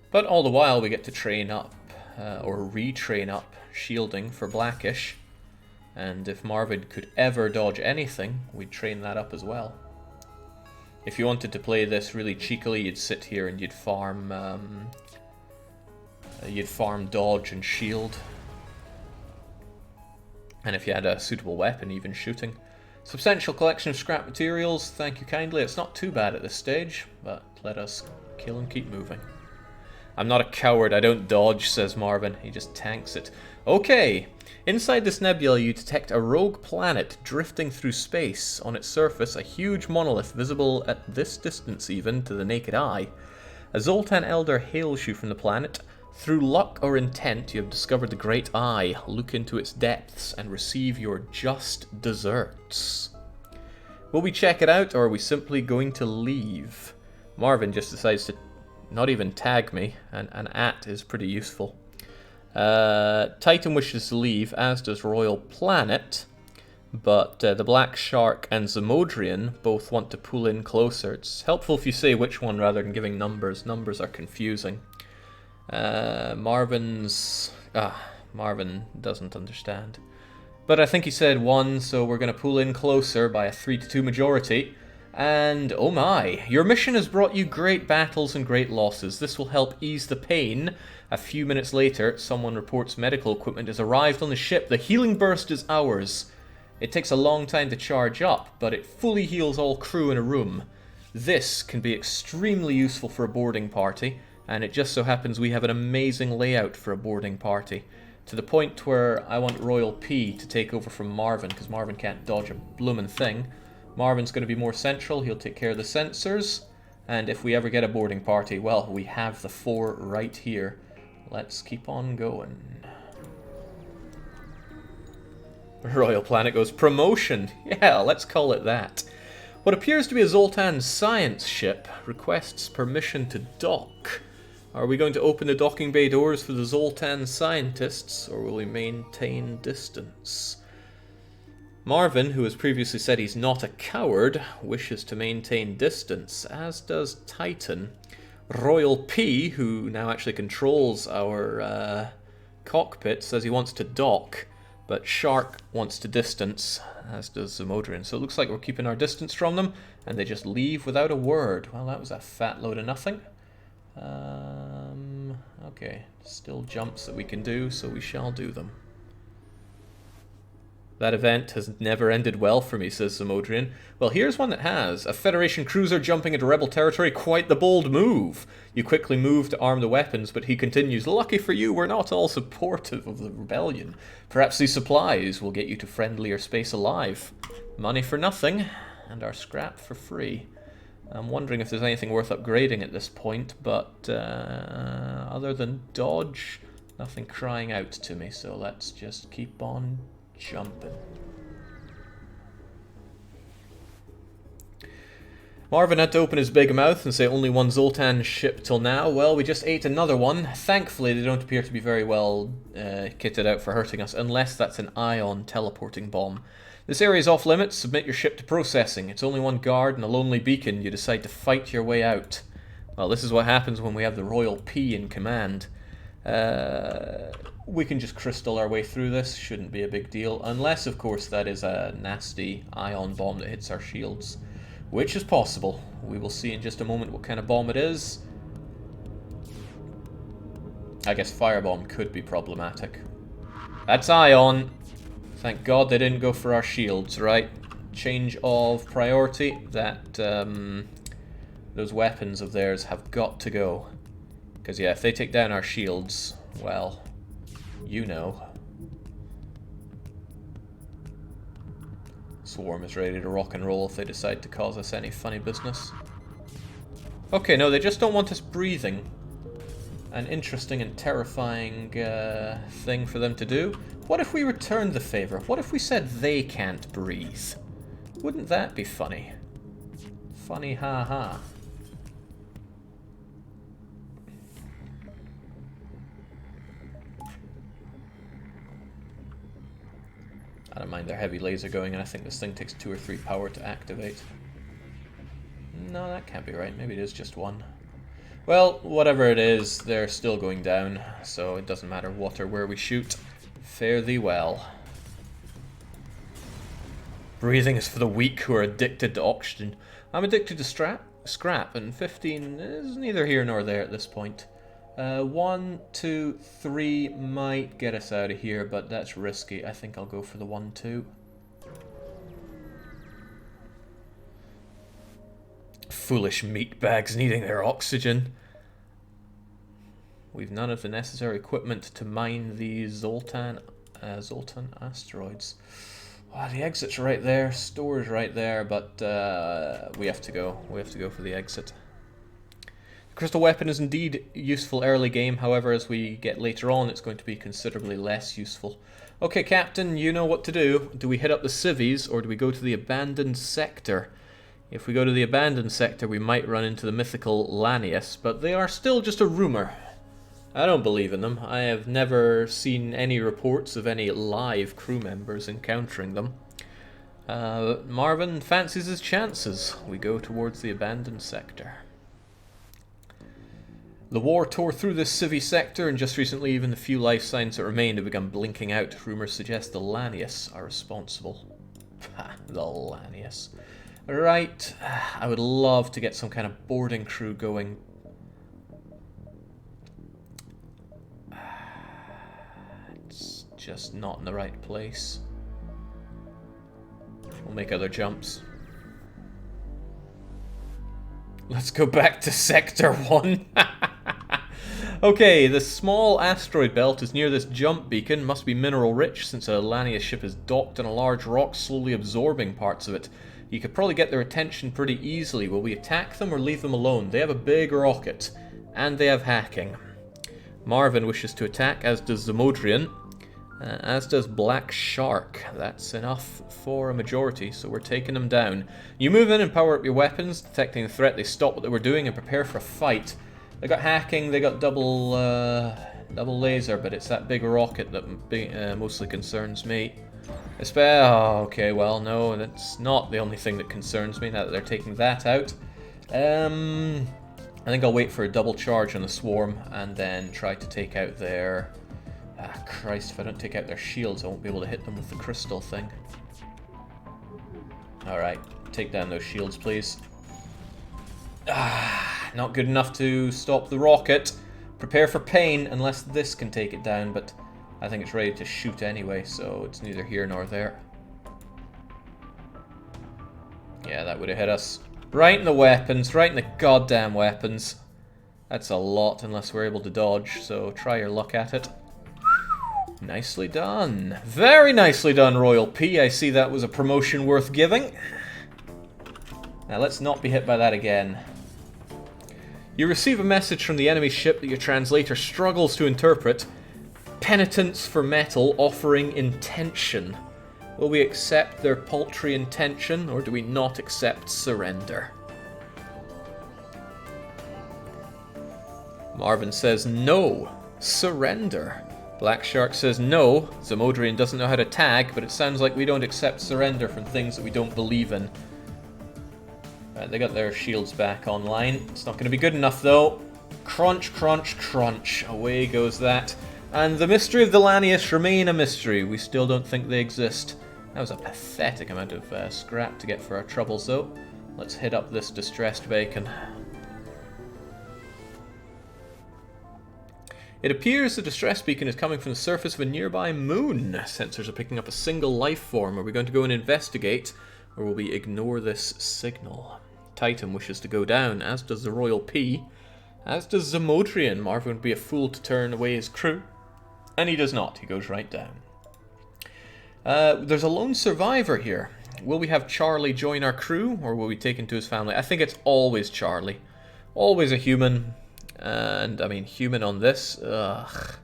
But all the while we get to train up, or retrain up, shielding for Blackish. And if Marvin could ever dodge anything, we'd train that up as well. If you wanted to play this really cheekily, you'd sit here and you'd farm dodge and shield. And if you had a suitable weapon, even shooting. Substantial collection of scrap materials, thank you kindly. It's not too bad at this stage, but let us kill and keep moving. I'm not a coward, I don't dodge, says Marvin. He just tanks it. Okay, inside this nebula you detect a rogue planet drifting through space. On its surface, a huge monolith visible at this distance even to the naked eye. A Zoltan Elder hails you from the planet. Through luck or intent, you have discovered the Great Eye. Look into its depths and receive your just desserts. Will we check it out, or are we simply going to leave? Marvin just decides to not even tag me, and an @ is pretty useful. Titan wishes to leave, as does Royal Planet, but the Black Shark and Zamodrian both want to pull in closer. It's helpful if you say which one rather than giving numbers. Numbers are confusing. Marvin doesn't understand. But I think he said 1, so we're going to pull in closer by a 3-2 majority. And, oh my, your mission has brought you great battles and great losses. This will help ease the pain. A few minutes later, someone reports medical equipment has arrived on the ship. The healing burst is ours. It takes a long time to charge up, but it fully heals all crew in a room. This can be extremely useful for a boarding party, and it just so happens we have an amazing layout for a boarding party. To the point where I want Royal P to take over from Marvin, because Marvin can't dodge a bloomin' thing. Marvin's going to be more central, he'll take care of the sensors. And if we ever get a boarding party, well, we have the 4 right here. Let's keep on going. Royal Planet goes, promotion! Yeah, let's call it that. What appears to be a Zoltan science ship requests permission to dock. Are we going to open the docking bay doors for the Zoltan scientists, or will we maintain distance? Marvin, who has previously said he's not a coward, wishes to maintain distance, as does Titan. Royal P, who now actually controls our cockpit, says he wants to dock, but Shark wants to distance, as does Zamodrian. So it looks like we're keeping our distance from them, and they just leave without a word. Well, that was a fat load of nothing. Okay, still jumps that we can do, so we shall do them. That event has never ended well for me, says Zamodrian. Well, here's one that has. A Federation cruiser jumping into Rebel territory, quite the bold move. You quickly move to arm the weapons, but he continues, lucky for you, we're not all supportive of the rebellion. Perhaps these supplies will get you to friendlier space alive. Money for nothing, and our scrap for free. I'm wondering if there's anything worth upgrading at this point, but other than dodge, nothing crying out to me, so let's just keep on jumping. Marvin had to open his big mouth and say only one Zoltan ship till now. Well, we just ate another one. Thankfully, they don't appear to be very well kitted out for hurting us, unless that's an ion teleporting bomb. This area is off limits. Submit your ship to processing. It's only one guard and a lonely beacon. You decide to fight your way out. Well, this is what happens when we have the Royal P in command. We can just crystal our way through this. Shouldn't be a big deal. Unless, of course, that is a nasty ion bomb that hits our shields. Which is possible. We will see in just a moment what kind of bomb it is. I guess firebomb could be problematic. That's ion. Thank God they didn't go for our shields, right? Change of priority. That those weapons of theirs have got to go. Because yeah, if they take down our shields, well, you know. Swarm is ready to rock and roll if they decide to cause us any funny business. Okay, no, they just don't want us breathing. An interesting and terrifying thing for them to do. What if we returned the favor? What if we said they can't breathe? Wouldn't that be funny? Funny ha ha. I don't mind their heavy laser going, and I think this thing takes 2 or 3 power to activate. No, that can't be right. Maybe it is just 1. Well, whatever it is, they're still going down, so it doesn't matter what or where we shoot. Fare thee well. Breathing is for the weak who are addicted to oxygen. I'm addicted to scrap, and 15 is neither here nor there at this point. 1, 2, 3 might get us out of here, but that's risky. I think I'll go for the 1, 2. Foolish meatbags needing their oxygen. We've none of the necessary equipment to mine these Zoltan asteroids. Oh, the exit's right there, store's right there, but we have to go. We have to go for the exit. Crystal weapon is indeed useful early game, however, as we get later on, it's going to be considerably less useful. Okay, Captain, you know what to do. Do we hit up the civvies, or do we go to the abandoned sector? If we go to the abandoned sector, we might run into the mythical Lanius, but they are still just a rumor. I don't believe in them. I have never seen any reports of any live crew members encountering them. Marvin fancies his chances. We go towards the abandoned sector. The war tore through this civvy sector, and just recently even the few life signs that remained have begun blinking out. Rumors suggest the Lanius are responsible. Ha, the Lanius. Right, I would love to get some kind of boarding crew going. It's just not in the right place. We'll make other jumps. Let's go back to Sector 1. Okay, the small asteroid belt is near this jump beacon. Must be mineral rich since a Lanius ship is docked on a large rock, slowly absorbing parts of it. You could probably get their attention pretty easily. Will we attack them or leave them alone? They have a big rocket, and they have hacking. Marvin wishes to attack, as does Zamodrian, as does Black Shark. That's enough for a majority, so we're taking them down. You move in and power up your weapons. Detecting the threat, they stop what they were doing and prepare for a fight. They got hacking, they got double laser, but it's that big rocket that mostly concerns me. Oh, okay, well, no, that's not the only thing that concerns me now that they're taking that out. I think I'll wait for a double charge on the swarm and then try to take out their... Ah, Christ, if I don't take out their shields, I won't be able to hit them with the crystal thing. Alright, take down those shields, please. Ah, not good enough to stop the rocket. Prepare for pain, unless this can take it down, but I think it's ready to shoot anyway, so it's neither here nor there. Yeah, that would have hit us. Right in the weapons, right in the goddamn weapons. That's a lot, unless we're able to dodge, so try your luck at it. Nicely done. Very nicely done, Royal P. I see that was a promotion worth giving. Now let's not be hit by that again. You receive a message from the enemy ship that your translator struggles to interpret. Penitence for metal offering intention. Will we accept their paltry intention, or do we not accept surrender? Marvin says no. Surrender. Black Shark says no. Zamodrian doesn't know how to tag, but it sounds like we don't accept surrender from things that we don't believe in. Right, they got their shields back online. It's not going to be good enough, though. Crunch, crunch, crunch. Away goes that. And the mystery of the Lanius remain a mystery. We still don't think they exist. That was a pathetic amount of scrap to get for our troubles, though. Let's hit up this distressed bacon. It appears the distress beacon is coming from the surface of a nearby moon. Sensors are picking up a single life form. Are we going to go and investigate, or will we ignore this signal? Titan wishes to go down, as does the Royal P, as does Zamodrian. Marvin would be a fool to turn away his crew, and he does not. He goes right down. There's a lone survivor here. Will we have Charlie join our crew, or will we take him to his family? I think it's always Charlie. Always a human. And, I mean, human on this, ugh.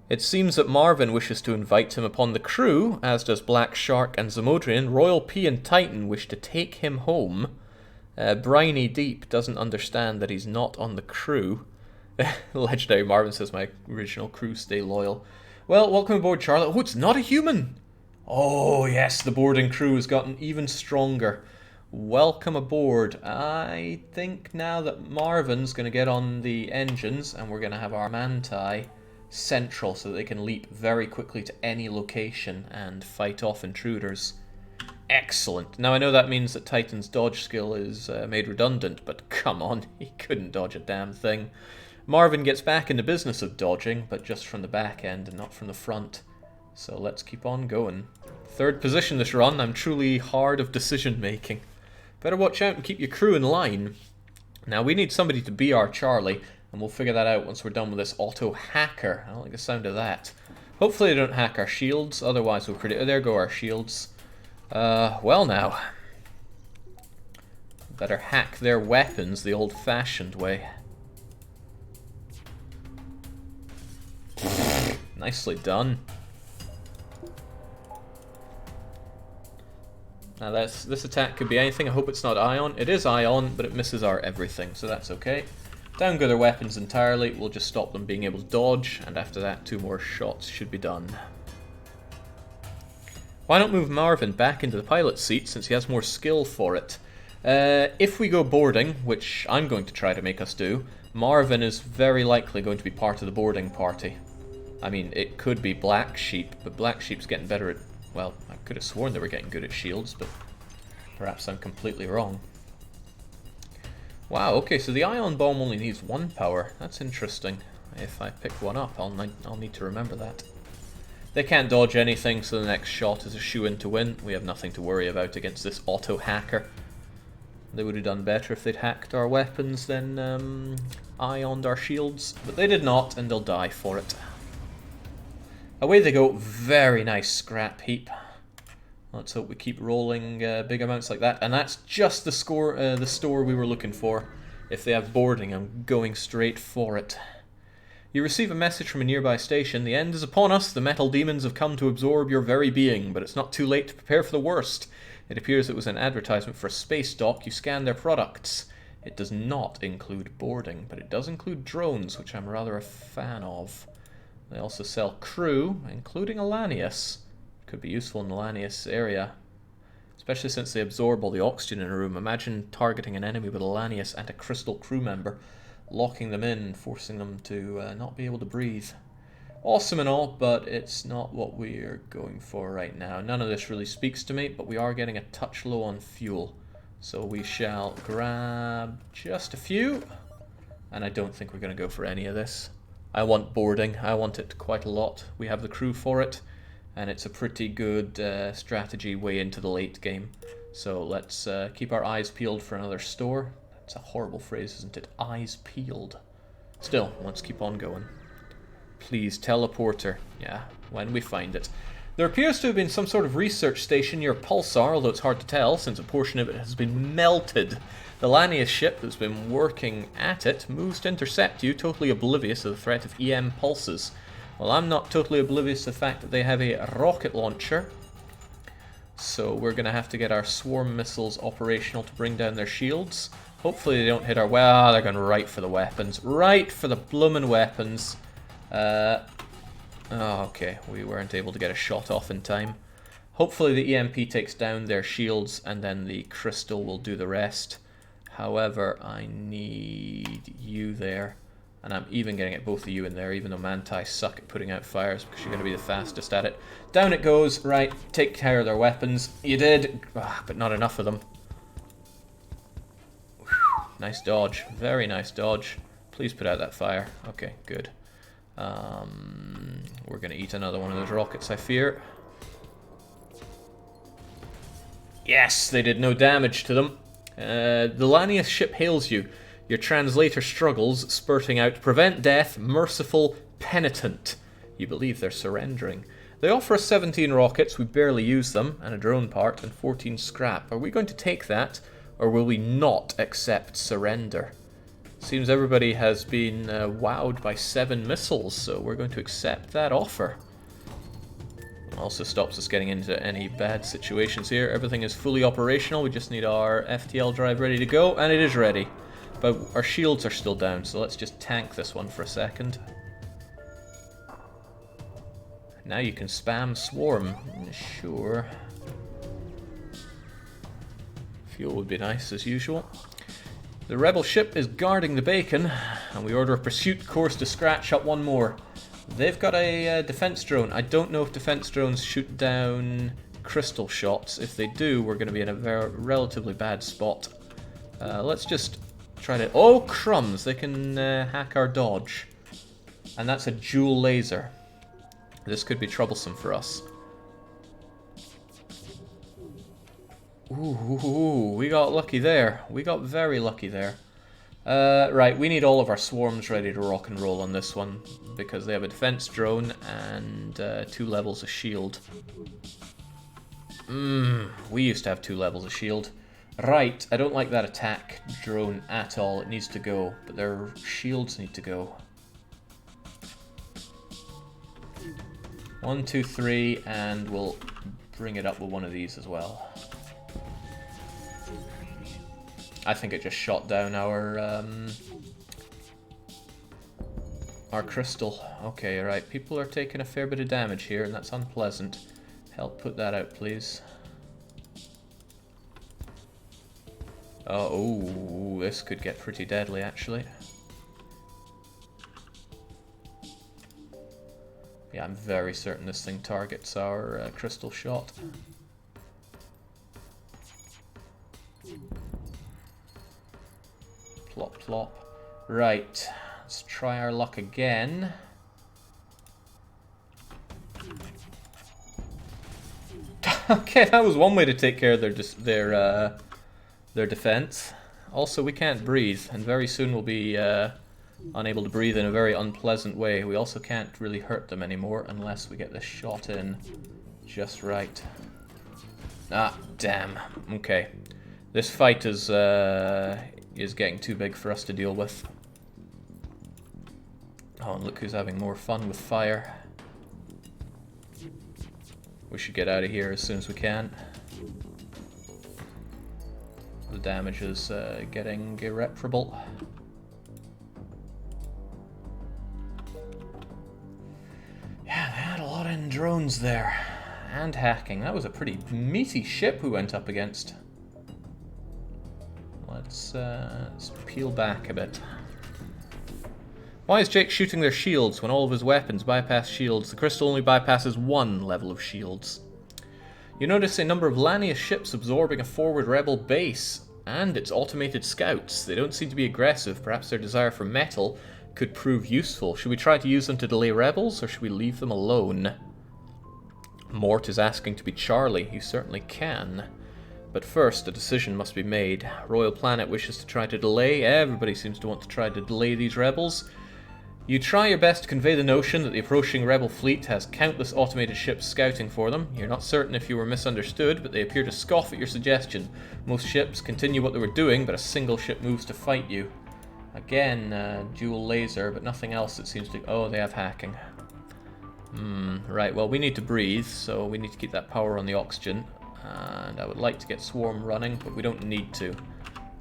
It seems that Marvin wishes to invite him upon the crew, as does Black Shark and Zamodrian. Royal P and Titan wish to take him home. Briny Deep doesn't understand that he's not on the crew. Legendary Marvin says, my original crew stay loyal. Well, welcome aboard, Charlotte. Oh, it's not a human! Oh, yes, the boarding crew has gotten even stronger. Welcome aboard. I think now that Marvin's going to get on the engines and we're going to have our Manti central so that they can leap very quickly to any location and fight off intruders. Excellent. Now I know that means that Titan's dodge skill is made redundant, but come on, he couldn't dodge a damn thing. Marvin gets back in the business of dodging, but just from the back end and not from the front. So let's keep on going. Third position this run. I'm truly hard of decision making. Better watch out and keep your crew in line. Now we need somebody to be our Charlie, and we'll figure that out once we're done with this auto-hacker. I don't like the sound of that. Hopefully they don't hack our shields, otherwise we'll credit... Oh, there go our shields. Well now. Better hack their weapons the old-fashioned way. Nicely done. Now this attack could be anything. I hope it's not Ion. It is Ion, but it misses our everything, so that's okay. Down go their weapons entirely. We'll just stop them being able to dodge, and after that 2 more shots should be done. Why not move Marvin back into the pilot seat since he has more skill for it? If we go boarding, which I'm going to try to make us do, Marvin is very likely going to be part of the boarding party. I mean, it could be Black Sheep, but Black Sheep's getting better at... Well, I could have sworn they were getting good at shields, but perhaps I'm completely wrong. Wow, okay, so the Ion Bomb only needs 1 power. That's interesting. If I pick one up, I'll need to remember that. They can't dodge anything, so the next shot is a shoo-in to win. We have nothing to worry about against this auto-hacker. They would have done better if they'd hacked our weapons than Ioned our shields, but they did not, and they'll die for it. Away they go. Very nice scrap heap. Let's hope we keep rolling big amounts like that. And that's just the store we were looking for. If they have boarding, I'm going straight for it. You receive a message from a nearby station. The end is upon us. The metal demons have come to absorb your very being, but it's not too late to prepare for the worst. It appears it was an advertisement for a space dock. You scan their products. It does not include boarding, but it does include drones, which I'm rather a fan of. They also sell crew, including Alanius. Could be useful in the Alanius area, especially since they absorb all the oxygen in a room. Imagine targeting an enemy with Alanius and a crystal crew member, locking them in, forcing them to not be able to breathe. Awesome and all, but it's not what we're going for right now. None of this really speaks to me, but we are getting a touch low on fuel. So we shall grab just a few, and I don't think we're going to go for any of this. I want boarding. I want it quite a lot. We have the crew for it, and it's a pretty good strategy way into the late game. So let's keep our eyes peeled for another store. That's a horrible phrase, isn't it? Eyes peeled. Still, let's keep on going. Please, teleporter. Yeah, when we find it. There appears to have been some sort of research station near Pulsar, although it's hard to tell since a portion of it has been melted. The Lanius ship that's been working at it moves to intercept you, totally oblivious of the threat of EM pulses. Well, I'm not totally oblivious to the fact that they have a rocket launcher. So we're going to have to get our swarm missiles operational to bring down their shields. Hopefully they don't hit our... Well, they're going right for the weapons. Right for the bloomin' weapons. Oh, okay. We weren't able to get a shot off in time. Hopefully the EMP takes down their shields and then the crystal will do the rest. However, I need you there. And I'm even getting at both of you in there, even though Manti suck at putting out fires because you're going to be the fastest at it. Down it goes. Right, take care of their weapons. You did, but not enough of them. Whew. Nice dodge. Very nice dodge. Please put out that fire. Okay, good. We're going to eat another one of those rockets, I fear. Yes, they did no damage to them. The Lanius ship hails you. Your translator struggles, spurting out, prevent death, merciful, penitent. You believe they're surrendering. They offer us 17 rockets, we barely use them, and a drone part, and 14 scrap. Are we going to take that, or will we not accept surrender? Seems everybody has been wowed by 7 missiles, so we're going to accept that offer. Also stops us getting into any bad situations here. Everything is fully operational, we just need our FTL drive ready to go, and it is ready. But our shields are still down, so let's just tank this one for a second. Now you can spam swarm. Sure. Fuel would be nice as usual. The rebel ship is guarding the beacon, and we order a pursuit course to scratch up one more. They've got a defense drone. I don't know if defense drones shoot down crystal shots. If they do, we're going to be in a relatively bad spot. Let's just try to... Oh, crumbs! They can hack our dodge. And that's a dual laser. This could be troublesome for us. Ooh, we got lucky there. We got very lucky there. Right, we need all of our swarms ready to rock and roll on this one, because they have a defense drone and 2 levels of shield. We used to have 2 levels of shield. Right, I don't like that attack drone at all. It needs to go, but their shields need to go. 1, 2, 3, and we'll bring it up with one of these as well. I think it just shot down our crystal. Okay, right. People are taking a fair bit of damage here, and that's unpleasant. Help put that out, please. Oh, this could get pretty deadly, actually. Yeah, I'm very certain this thing targets our crystal shot. Plop, plop. Right, let's try our luck again. Okay, that was one way to take care of their defense. Also, we can't breathe, and very soon we'll be unable to breathe in a very unpleasant way. We also can't really hurt them anymore unless we get this shot in just right. Ah, damn. Okay. This fight is getting too big for us to deal with. Oh, and look who's having more fun with fire. We should get out of here as soon as we can. The damage is getting irreparable. Yeah, they had a lot in drones there. And hacking. That was a pretty meaty ship we went up against. Let's peel back a bit. Why is Jake shooting their shields when all of his weapons bypass shields? The crystal only bypasses one level of shields. You notice a number of Lania ships absorbing a forward rebel base and its automated scouts. They don't seem to be aggressive. Perhaps their desire for metal could prove useful. Should we try to use them to delay rebels, or should we leave them alone? Mort is asking to be Charlie. You certainly can. But first, a decision must be made. Royal Planet wishes to try to delay. Everybody seems to want to try to delay these rebels. You try your best to convey the notion that the approaching rebel fleet has countless automated ships scouting for them. You're not certain if you were misunderstood, but they appear to scoff at your suggestion. Most ships continue what they were doing, but a single ship moves to fight you. Again, dual laser, but nothing else that seems to... Oh, they have hacking. Right, well, we need to breathe, so we need to keep that power on the oxygen. And I would like to get Swarm running, but we don't need to.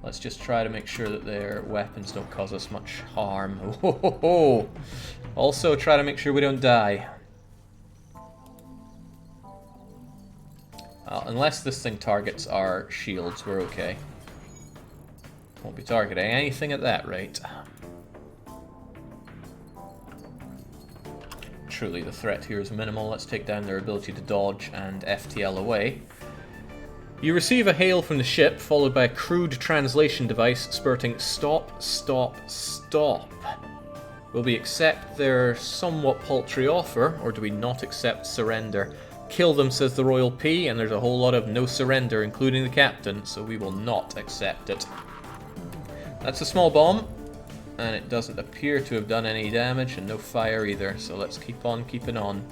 Let's just try to make sure that their weapons don't cause us much harm. Oh. Also, try to make sure we don't die. Unless this thing targets our shields, we're okay. Won't be targeting anything at that rate. Truly, the threat here is minimal. Let's take down their ability to dodge and FTL away. You receive a hail from the ship, followed by a crude translation device spurting "Stop, stop, stop." Will we accept their somewhat paltry offer, or do we not accept surrender? Kill them, says the Royal P, and there's a whole lot of no surrender, including the captain, so we will not accept it. That's a small bomb, and it doesn't appear to have done any damage, and no fire either, so let's keep on keeping on.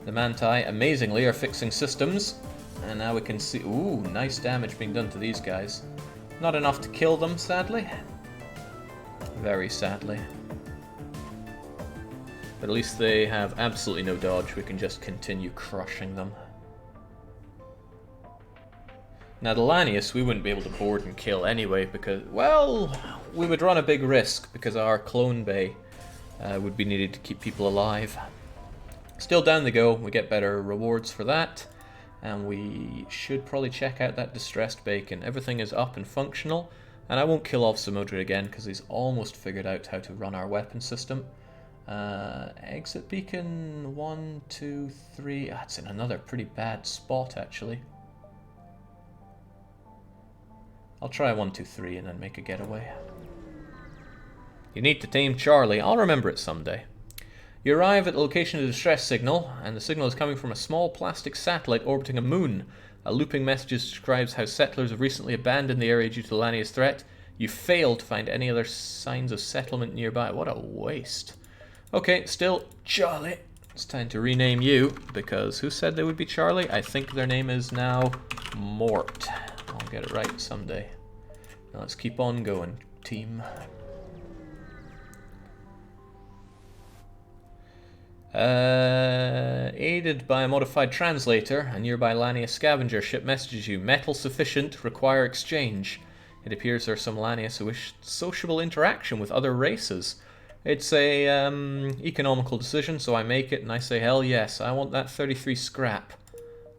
The Manti, amazingly, are fixing systems. And now we can see... Ooh, nice damage being done to these guys. Not enough to kill them, sadly. Very sadly. But at least they have absolutely no dodge. We can just continue crushing them. Now the Lanius we wouldn't be able to board and kill anyway because... Well, we would run a big risk because our clone bay would be needed to keep people alive. Still down they go. We get better rewards for that. And we should probably check out that distressed bacon. Everything is up and functional. And I won't kill off Samudra again because he's almost figured out how to run our weapon system. Exit beacon 1, 2, 3. It's in another pretty bad spot actually. I'll try 1, 2, 3 and then make a getaway. You need to tame Charlie. I'll remember it someday. You arrive at the location of the distress signal, and the signal is coming from a small plastic satellite orbiting a moon. A looping message describes how settlers have recently abandoned the area due to Lania's threat. You fail to find any other signs of settlement nearby. What a waste. Okay, still Charlie. It's time to rename you, because who said they would be Charlie? I think their name is now Mort. I'll get it right someday. Now let's keep on going, team. Aided by a modified translator, a nearby Lania scavenger ship messages you. Metal sufficient, require exchange. It appears there are some Lanias who wish sociable interaction with other races. It's a economical decision, so I make it and I say, hell yes, I want that 33 scrap.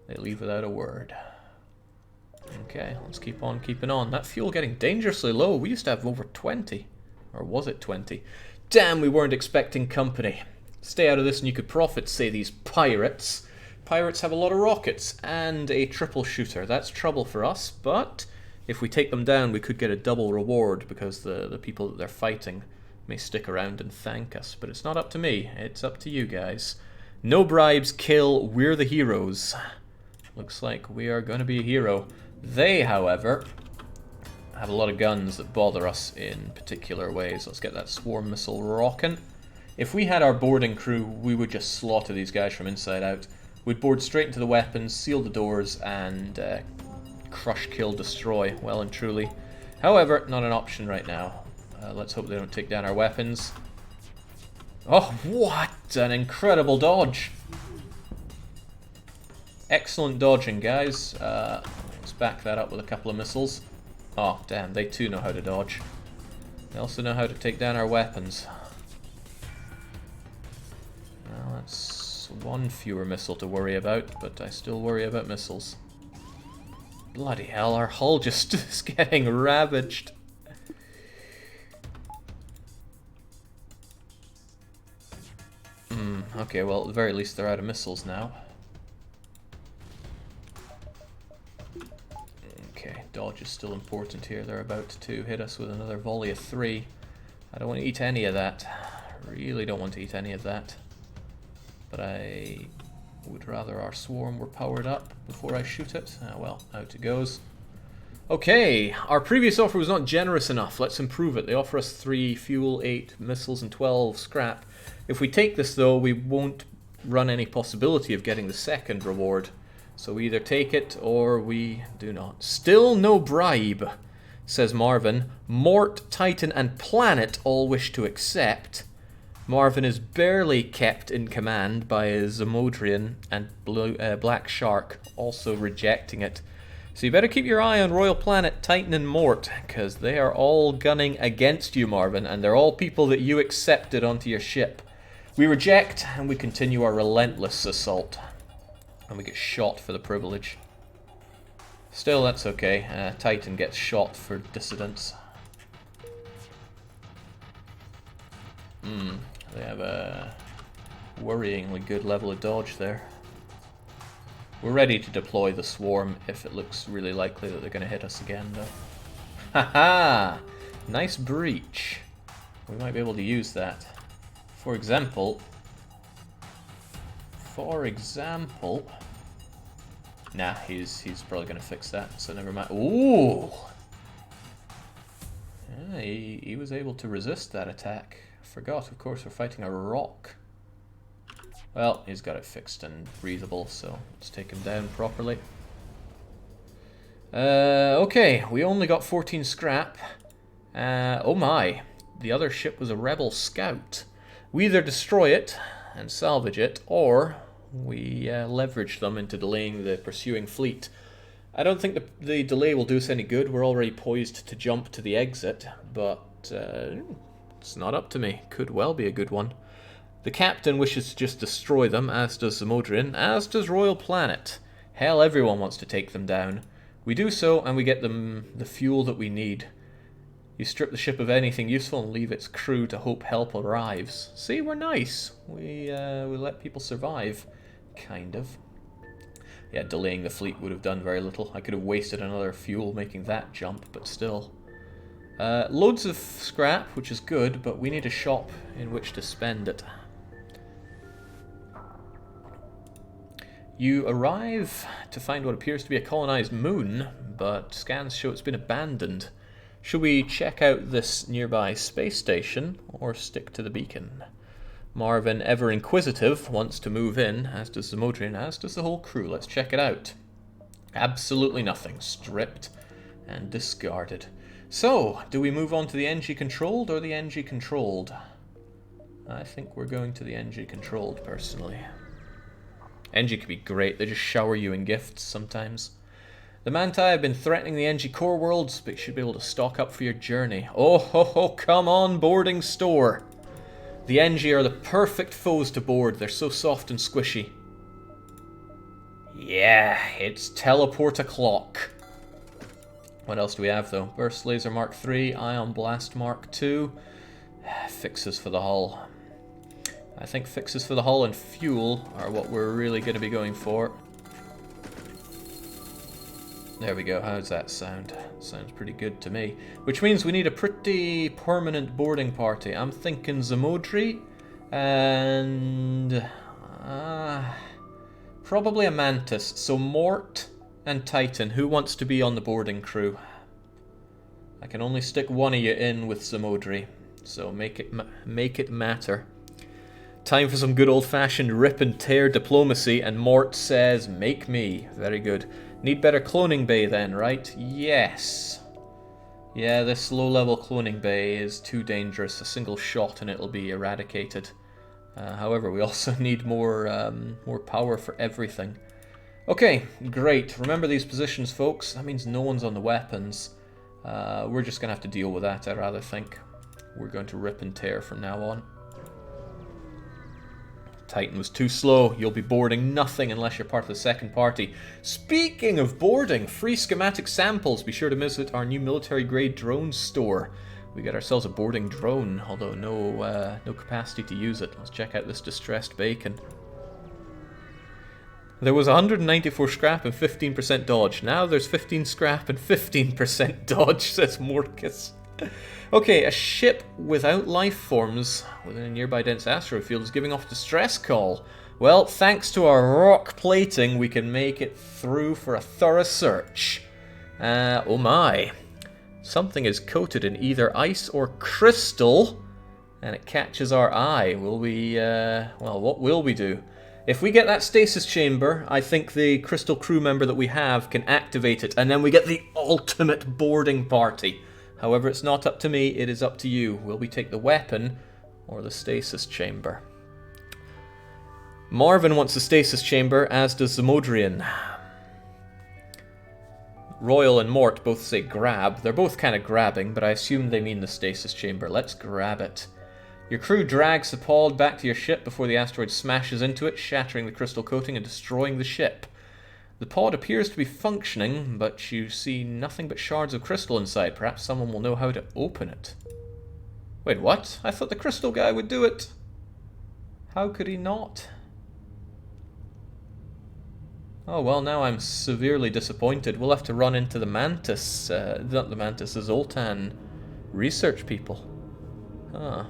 They leave without a word. Okay, let's keep on keeping on. That fuel getting dangerously low. We used to have over 20. Or was it 20? Damn, we weren't expecting company. Stay out of this and you could profit, say these pirates. Pirates have a lot of rockets and a triple shooter. That's trouble for us, but if we take them down we could get a double reward because the people that they're fighting may stick around and thank us. But it's not up to me, it's up to you guys. No bribes, kill, we're the heroes. Looks like we are going to be a hero. They, however, have a lot of guns that bother us in particular ways. Let's get that swarm missile rocking. If we had our boarding crew, we would just slaughter these guys from inside out. we'd board straight into the weapons, seal the doors, and crush, kill, destroy, well and truly. However, not an option right now. Let's hope they don't take down our weapons. Oh, what an incredible dodge! Excellent dodging, guys. Let's back that up with a couple of missiles. Oh, damn, they too know how to dodge. They also know how to take down our weapons. Well, that's one fewer missile to worry about, but I still worry about missiles. Bloody hell, our hull just is getting ravaged. Okay, well, at the very least they're out of missiles now. Okay, dodge is still important here. They're about to hit us with another volley of 3. I don't want to eat any of that. Really don't want to eat any of that. But I would rather our swarm were powered up before I shoot it. Well, out it goes. Okay, our previous offer was not generous enough. Let's improve it. They offer us 3 fuel, 8 missiles, and 12 scrap. If we take this, though, we won't run any possibility of getting the second reward. So we either take it or we do not. Still no bribe, says Marvin. Mort, Titan, and Planet all wish to accept. Marvin is barely kept in command by Zamodrian and Black Shark, also rejecting it. So you better keep your eye on Royal Planet, Titan, and Mort, because they are all gunning against you, Marvin, and they're all people that you accepted onto your ship. We reject, and we continue our relentless assault. And we get shot for the privilege. Still, that's okay. Titan gets shot for dissidence. They have a worryingly good level of dodge there. We're ready to deploy the swarm if it looks really likely that they're going to hit us again, though. Haha! Nice breach. We might be able to use that. For example... Nah, he's probably going to fix that, so never mind. Ooh! Yeah, he was able to resist that attack. Forgot, of course, we're fighting a rock. Well, he's got it fixed and breathable, so let's take him down properly. Okay, we only got 14 scrap. Oh my, the other ship was a rebel scout. We either destroy it and salvage it, or we leverage them into delaying the pursuing fleet. I don't think the delay will do us any good. We're already poised to jump to the exit, but it's not up to me. Could well be a good one. The captain wishes to just destroy them, as does Zamodrian, as does Royal Planet. Hell, everyone wants to take them down. We do so, and we get them the fuel that we need. You strip the ship of anything useful and leave its crew to hope help arrives. See, we're nice. We let people survive. Kind of. Yeah, delaying the fleet would have done very little. I could have wasted another fuel making that jump, but still. Loads of scrap, which is good, but we need a shop in which to spend it. You arrive to find what appears to be a colonized moon, but scans show it's been abandoned. Should we check out this nearby space station, or stick to the beacon? Marvin, ever inquisitive, wants to move in, as does Zamodrian, as does the whole crew. Let's check it out. Absolutely nothing. Stripped and discarded. So, do we move on to the NG-controlled or the NG-controlled? I think we're going to the NG-controlled, personally. NG could be great. They just shower you in gifts sometimes. The Manti have been threatening the NG core worlds, but you should be able to stock up for your journey. Oh ho ho, come on, boarding store. The NG are the perfect foes to board. They're so soft and squishy. Yeah, it's teleport o'clock. What else do we have, though? Burst Laser Mark III, Ion Blast Mark II. Fixes for the hull. I think fixes for the hull and fuel are what we're really going to be going for. There we go. How does that sound? Sounds pretty good to me. Which means we need a pretty permanent boarding party. I'm thinking Zamodri and probably a Mantis. So Mort and Titan. Who wants to be on the boarding crew? I can only stick one of you in with Zamodri, so make it matter. Time for some good old-fashioned rip and tear diplomacy, and Mort says, make me. Very good. Need better cloning bay then, right? Yes. Yeah, this low-level cloning bay is too dangerous. A single shot and it'll be eradicated. However, we also need more power for everything. Okay, great. Remember these positions, folks. That means no one's on the weapons. We're just going to have to deal with that, I rather think. We're going to rip and tear from now on. Titan was too slow. You'll be boarding nothing unless you're part of the second party. Speaking of boarding, free schematic samples. Be sure to visit our new military-grade drone store. We got ourselves a boarding drone, although no capacity to use it. Let's check out this distressed bacon. There was 194 scrap and 15% dodge. Now there's 15 scrap and 15% dodge, says Morcus. Okay, a ship without life forms within a nearby dense asteroid field is giving off a distress call. Well, thanks to our rock plating, we can make it through for a thorough search. Oh my. Something is coated in either ice or crystal, and it catches our eye. Will we, well, what will we do? If we get that stasis chamber, I think the crystal crew member that we have can activate it, and then we get the ultimate boarding party. However, it's not up to me, it is up to you. Will we take the weapon or the stasis chamber? Marvin wants the stasis chamber, as does Zamodrian. Royal and Mort both say grab. They're both kind of grabbing, but I assume they mean the stasis chamber. Let's grab it. Your crew drags the pod back to your ship before the asteroid smashes into it, shattering the crystal coating and destroying the ship. The pod appears to be functioning, but you see nothing but shards of crystal inside. Perhaps someone will know how to open it. Wait, what? I thought the crystal guy would do it. How could he not? Oh, well, now I'm severely disappointed. We'll have to run into the Mantis, not the Mantis, the Zoltan research people. Huh.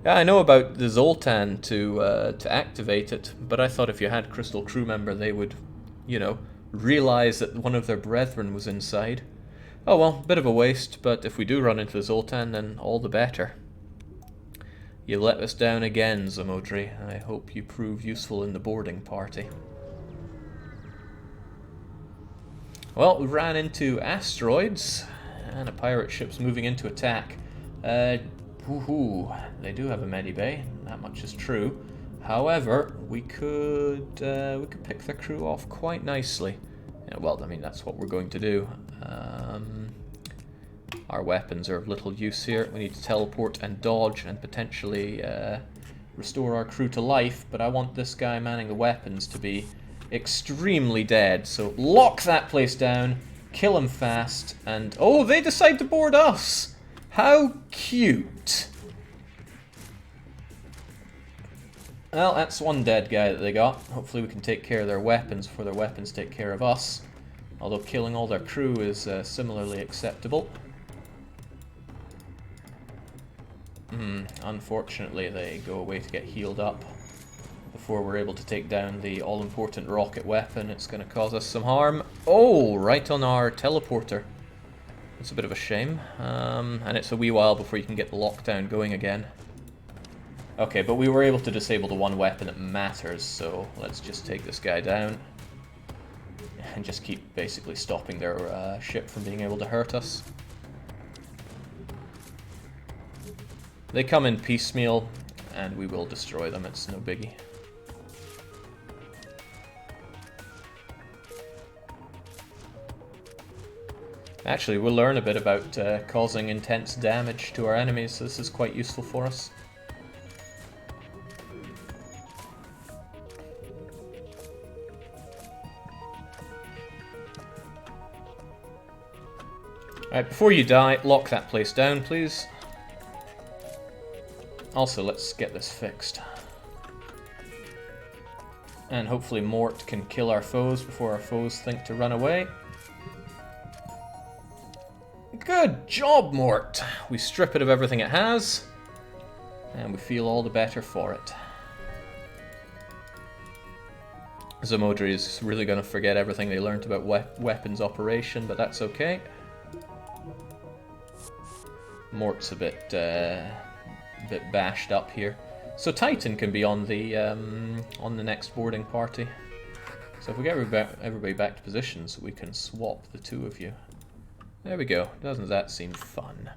Yeah, I know about the Zoltan to activate it, but I thought if you had Crystal crew member, they would, you know, realize that one of their brethren was inside. Oh well, bit of a waste, but if we do run into the Zoltan, then all the better. You let us down again, Zamodri. I hope you prove useful in the boarding party. Well, we ran into asteroids, and a pirate ship's moving into attack. They do have a medibay, that much is true. However, we could pick their crew off quite nicely. Yeah, well, I mean, that's what we're going to do. Our weapons are of little use here. We need to teleport and dodge and potentially restore our crew to life, but I want this guy manning the weapons to be extremely dead. So lock that place down, kill him fast, and... oh, they decide to board us! How cute! Well, that's one dead guy that they got. Hopefully we can take care of their weapons before their weapons take care of us. Although killing all their crew is similarly acceptable. Unfortunately, they go away to get healed up before we're able to take down the all-important rocket weapon. It's going to cause us some harm. Oh, right on our teleporter. It's a bit of a shame. And it's a wee while before you can get the lockdown going again. Okay, but we were able to disable the one weapon that matters, so let's just take this guy down. And just keep basically stopping their ship from being able to hurt us. They come in piecemeal, and we will destroy them, it's no biggie. Actually, we'll learn a bit about causing intense damage to our enemies, so this is quite useful for us. Alright, before you die, lock that place down, please. Also, let's get this fixed. And hopefully Mort can kill our foes before our foes think to run away. Good job, Mort! We strip it of everything it has, and we feel all the better for it. Zamodri is really going to forget everything they learned about weapons operation, but that's okay. Mort's a bit bashed up here. So Titan can be on the next boarding party. So if we get everybody back to positions, we can swap the two of you. There we go. Doesn't that seem fun?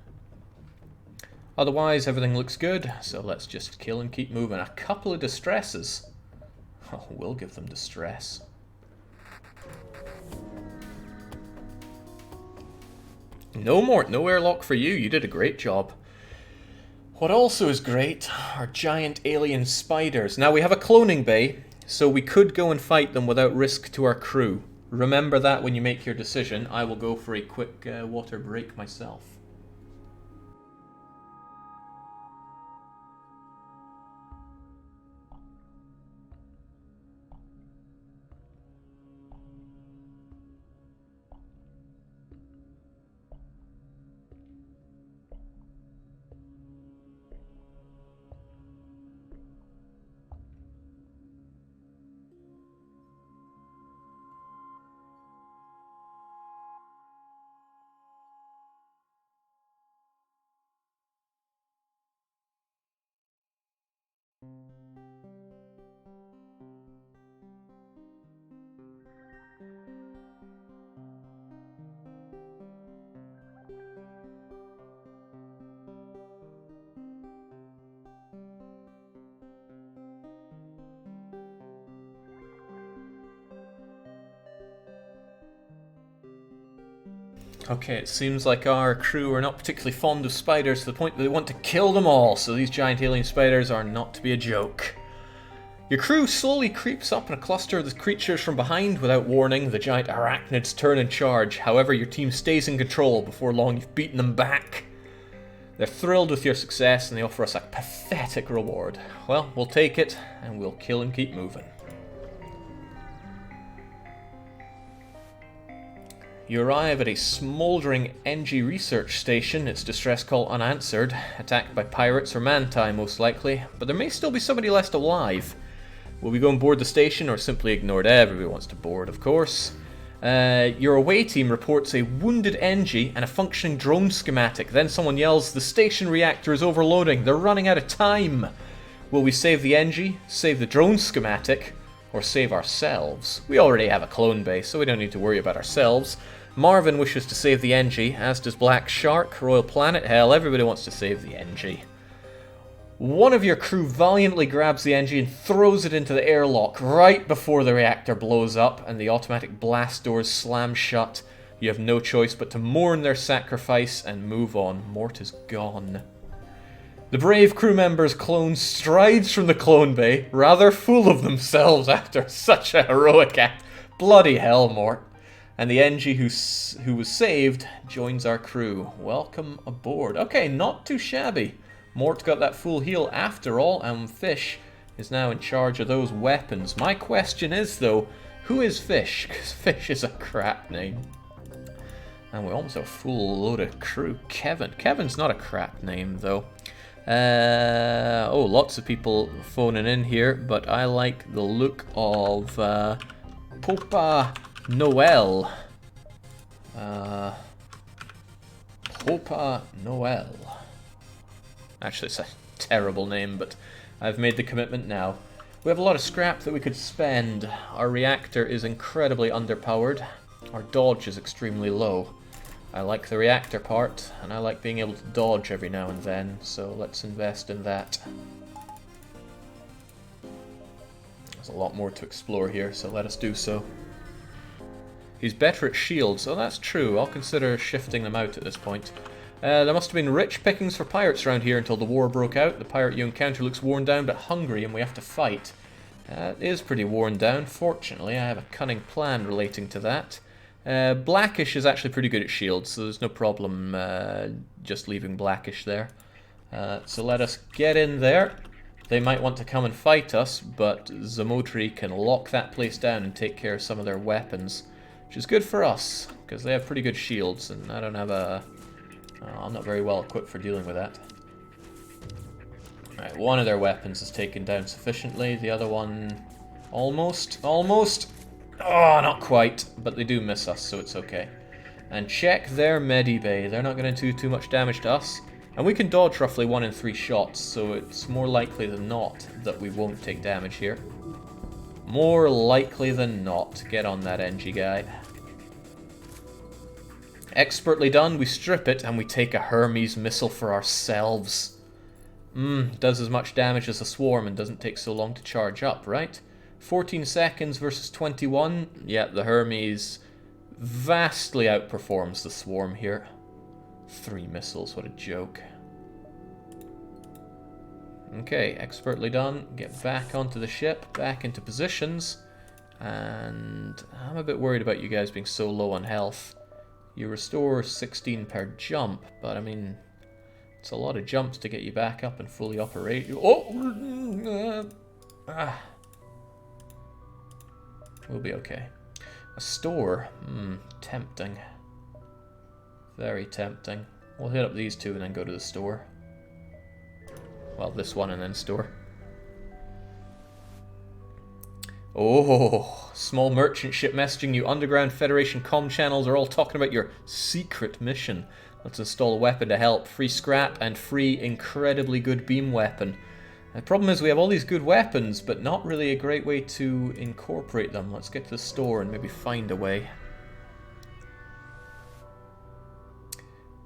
Otherwise, everything looks good, so let's just kill and keep moving. A couple of distresses. Oh, we'll give them distress. No airlock for you. You did a great job. What also is great are giant alien spiders. Now, we have a cloning bay, so we could go and fight them without risk to our crew. Remember that when you make your decision. I will go for a quick water break myself. Okay, it seems like our crew are not particularly fond of spiders to the point that they want to kill them all, so these giant alien spiders are not to be a joke. Your crew slowly creeps up in a cluster of the creatures from behind without warning. The giant arachnids turn and charge. However, your team stays in control. Before long, you've beaten them back. They're thrilled with your success and they offer us a pathetic reward. Well, we'll take it and we'll kill and keep moving. You arrive at a smouldering NG research station, its distress call unanswered, attacked by pirates or Manti most likely, but there may still be somebody left alive. Will we go and board the station or simply ignore it? Everybody wants to board, of course. Your away team reports a wounded NG and a functioning drone schematic. Then someone yells, the station reactor is overloading, they're running out of time. Will we save the NG, save the drone schematic, or save ourselves? We already have a clone base, so we don't need to worry about ourselves. Marvin wishes to save the NG, as does Black Shark, Royal Planet. Hell, everybody wants to save the NG. One of your crew valiantly grabs the NG and throws it into the airlock right before the reactor blows up and the automatic blast doors slam shut. You have no choice but to mourn their sacrifice and move on. Mort is gone. The brave crew member's clone strides from the clone bay, rather full of themselves after such a heroic act. Bloody hell, Mort. And the NG who was saved joins our crew. Welcome aboard. Okay, not too shabby. Mort got that full heal after all, and Fish is now in charge of those weapons. My question is, though, who is Fish? Because Fish is a crap name. And we almost have a full load of crew. Kevin. Kevin's not a crap name, though. Oh, lots of people phoning in here, but I like the look of Popa Noel. Popa Noel. Actually, it's a terrible name, but I've made the commitment now. We have a lot of scrap that we could spend. Our reactor is incredibly underpowered. Our dodge is extremely low. I like the reactor part, and I like being able to dodge every now and then, so let's invest in that. There's a lot more to explore here, so let us do so. He's better at shields. Oh, that's true. I'll consider shifting them out at this point. There must have been rich pickings for pirates around here until the war broke out. The pirate you encounter looks worn down but hungry, and we have to fight. It is pretty worn down. Fortunately, I have a cunning plan relating to that. Blackish is actually pretty good at shields, so there's no problem just leaving Blackish there. So let us get in there. They might want to come and fight us, but Zamotri can lock that place down and take care of some of their weapons, which is good for us, because they have pretty good shields, and I don't have a... I'm not very well equipped for dealing with that. Alright, one of their weapons is taken down sufficiently, the other one... almost? Oh, not quite, but they do miss us, so it's okay. And check their medibay. They're not going to do too much damage to us. And we can dodge roughly 1 in 3 shots, so it's more likely than not that we won't take damage here. More likely than not. Get on that NG guy. Expertly done, we strip it and we take a Hermes missile for ourselves. Does as much damage as a swarm and doesn't take so long to charge up, right? 14 seconds versus 21. Yeah, the Hermes vastly outperforms the swarm here. 3 missiles, what a joke. Okay, expertly done. Get back onto the ship, back into positions. And I'm a bit worried about you guys being so low on health. You restore 16 per jump, but I mean, it's a lot of jumps to get you back up and fully operational. Oh! We'll be okay. A store. Tempting. Very tempting. We'll hit up these two and then go to the store. Well, this one and then store. Oh, small merchant ship messaging you. Underground Federation comm channels are all talking about your secret mission. Let's install a weapon to help. Free scrap and free incredibly good beam weapon. The problem is we have all these good weapons, but not really a great way to incorporate them. Let's get to the store and maybe find a way.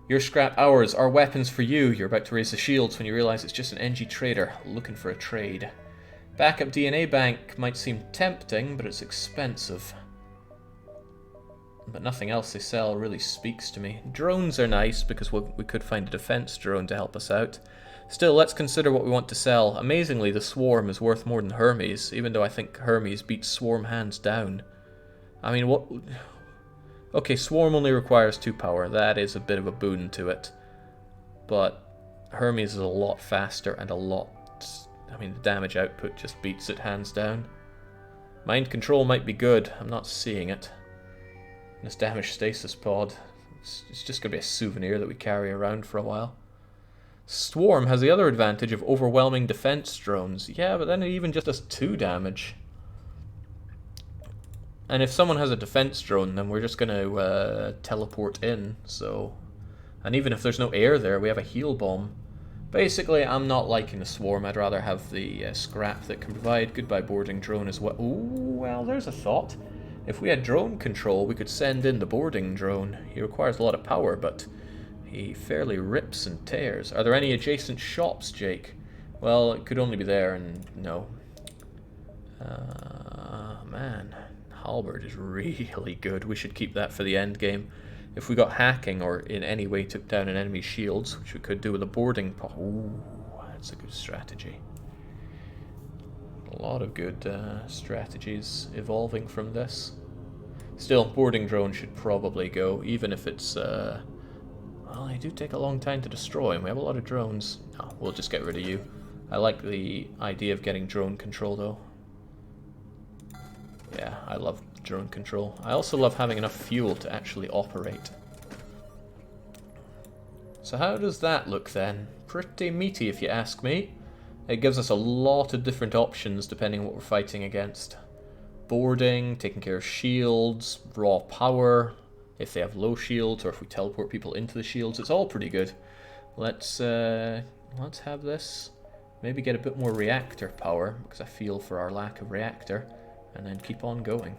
Your scrap ours, our weapons for you. You're about to raise the shields when you realize it's just an NG trader looking for a trade. Backup DNA bank might seem tempting, but it's expensive. But nothing else they sell really speaks to me. Drones are nice because we could find a defense drone to help us out. Still, let's consider what we want to sell. Amazingly, the Swarm is worth more than Hermes, even though I think Hermes beats Swarm hands down. I mean, what... Okay, Swarm only requires 2 power. That is a bit of a boon to it. But Hermes is a lot faster and a lot... I mean, the damage output just beats it hands down. Mind control might be good. I'm not seeing it. This damage stasis pod. It's just going to be a souvenir that we carry around for a while. Swarm has the other advantage of overwhelming defense drones. Yeah, but then it even just does 2 damage. And if someone has a defense drone, then we're just going to teleport in, so... And even if there's no air there, we have a heal bomb. Basically, I'm not liking the Swarm. I'd rather have the scrap that can provide. Goodbye boarding drone as well. Ooh, well, there's a thought. If we had drone control, we could send in the boarding drone. He requires a lot of power, but he fairly rips and tears. Are there any adjacent shops, Jake? Well, it could only be there, and no. Man. Halberd is really good. We should keep that for the end game. If we got hacking or in any way took down an enemy's shields, which we could do with a boarding pod. Ooh, that's a good strategy. A lot of good strategies evolving from this. Still, boarding drone should probably go, even if it's... well, they do take a long time to destroy, and we have a lot of drones. No, we'll just get rid of you. I like the idea of getting drone control, though. Yeah, I love drone control. I also love having enough fuel to actually operate. So how does that look then? Pretty meaty if you ask me. It gives us a lot of different options depending on what we're fighting against. Boarding, taking care of shields, raw power, if they have low shields or if we teleport people into the shields. It's all pretty good. Let's have this. Maybe get a bit more reactor power, because I feel for our lack of reactor. And then keep on going.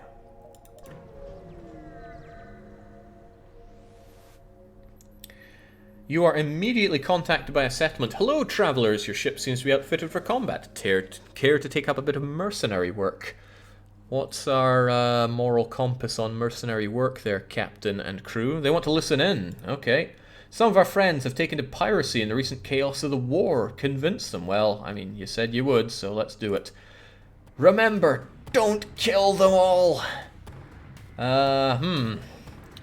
You are immediately contacted by a settlement. Hello, travelers. Your ship seems to be outfitted for combat. Care to take up a bit of mercenary work? What's our moral compass on mercenary work there, Captain and crew? They want to listen in. Okay. Some of our friends have taken to piracy in the recent chaos of the war. Convince them. Well, I mean, you said you would, so let's do it. Remember, don't kill them all.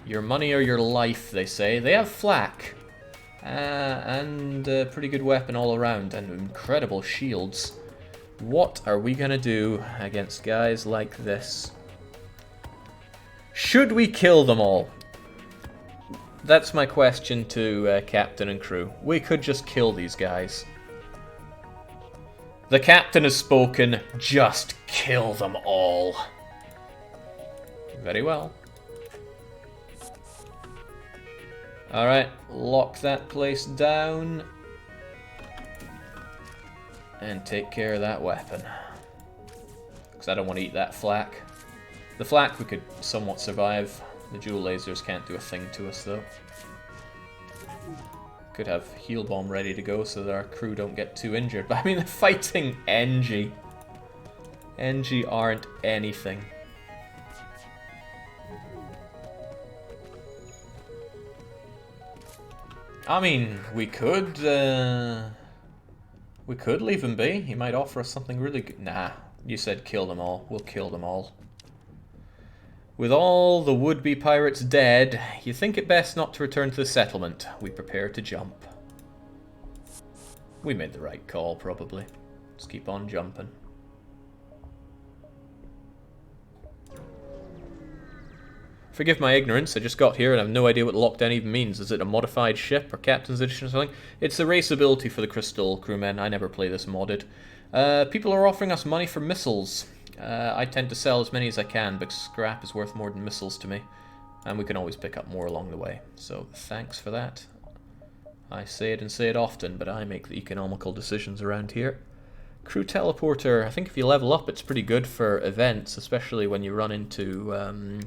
Your money or your life, they say. They have flak. And a pretty good weapon all around, and incredible shields. What are we gonna do against guys like this? Should we kill them all? That's my question to Captain and crew. We could just kill these guys. The captain has spoken. Just kill them all. Very well. Alright, lock that place down. And take care of that weapon. Because I don't want to eat that flak. The flak we could somewhat survive. The dual lasers can't do a thing to us though. Could have heal bomb ready to go so that our crew don't get too injured. But I mean, they're fighting NG. NG aren't anything. I mean, we could leave him be. He might offer us something really good. Nah, you said kill them all. We'll kill them all. With all the would-be pirates dead, you think it best not to return to the settlement. We prepare to jump. We made the right call, probably. Let's keep on jumping. Forgive my ignorance, I just got here and I have no idea what lockdown even means. Is it a modified ship or Captain's Edition or something? It's the race ability for the Crystal crewmen. I never play this modded. People are offering us money for missiles. I tend to sell as many as I can, but scrap is worth more than missiles to me. And we can always pick up more along the way. So thanks for that. I say it and say it often, but I make the economical decisions around here. Crew teleporter, I think if you level up it's pretty good for events, especially when you run into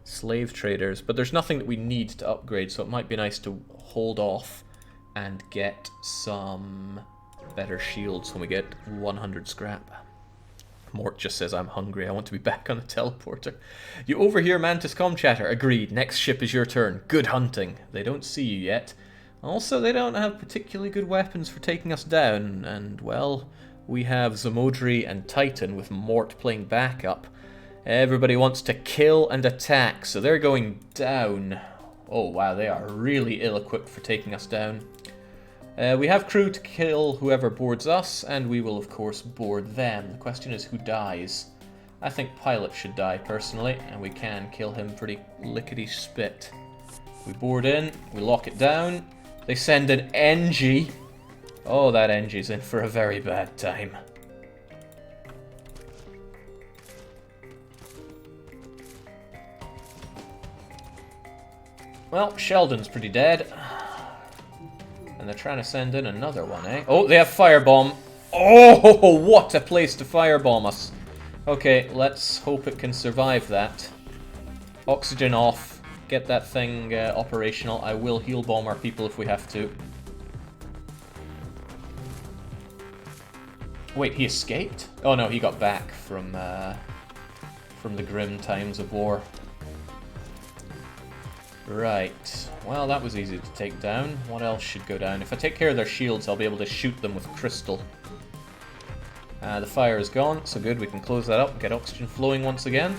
slave traders, but there's nothing that we need to upgrade, so it might be nice to hold off and get some better shields when we get 100 scrap. Mort just says, I'm hungry, I want to be back on the teleporter. You overhear Mantis comm chatter. Agreed, next ship is your turn. Good hunting. They don't see you yet. Also, they don't have particularly good weapons for taking us down, and, well, we have Zamodri and Titan with Mort playing backup. Everybody wants to kill and attack, so they're going down. Oh wow, they are really ill-equipped for taking us down. We have crew to kill whoever boards us, and we will of course board them. The question is who dies. I think Pilot should die personally, and we can kill him pretty lickety-spit. We board in, we lock it down. They send an NG. Oh, that NG's in for a very bad time. Well, Sheldon's pretty dead. And they're trying to send in another one, eh? Oh, they have firebomb. Oh, what a place to firebomb us. Okay, let's hope it can survive that. Oxygen off. Get that thing operational. I will heal bomb our people if we have to. Wait, he escaped? Oh no, he got back from the grim times of war. Right, well that was easy to take down. What else should go down? If I take care of their shields, I'll be able to shoot them with crystal. The fire is gone, so good, we can close that up and get oxygen flowing once again.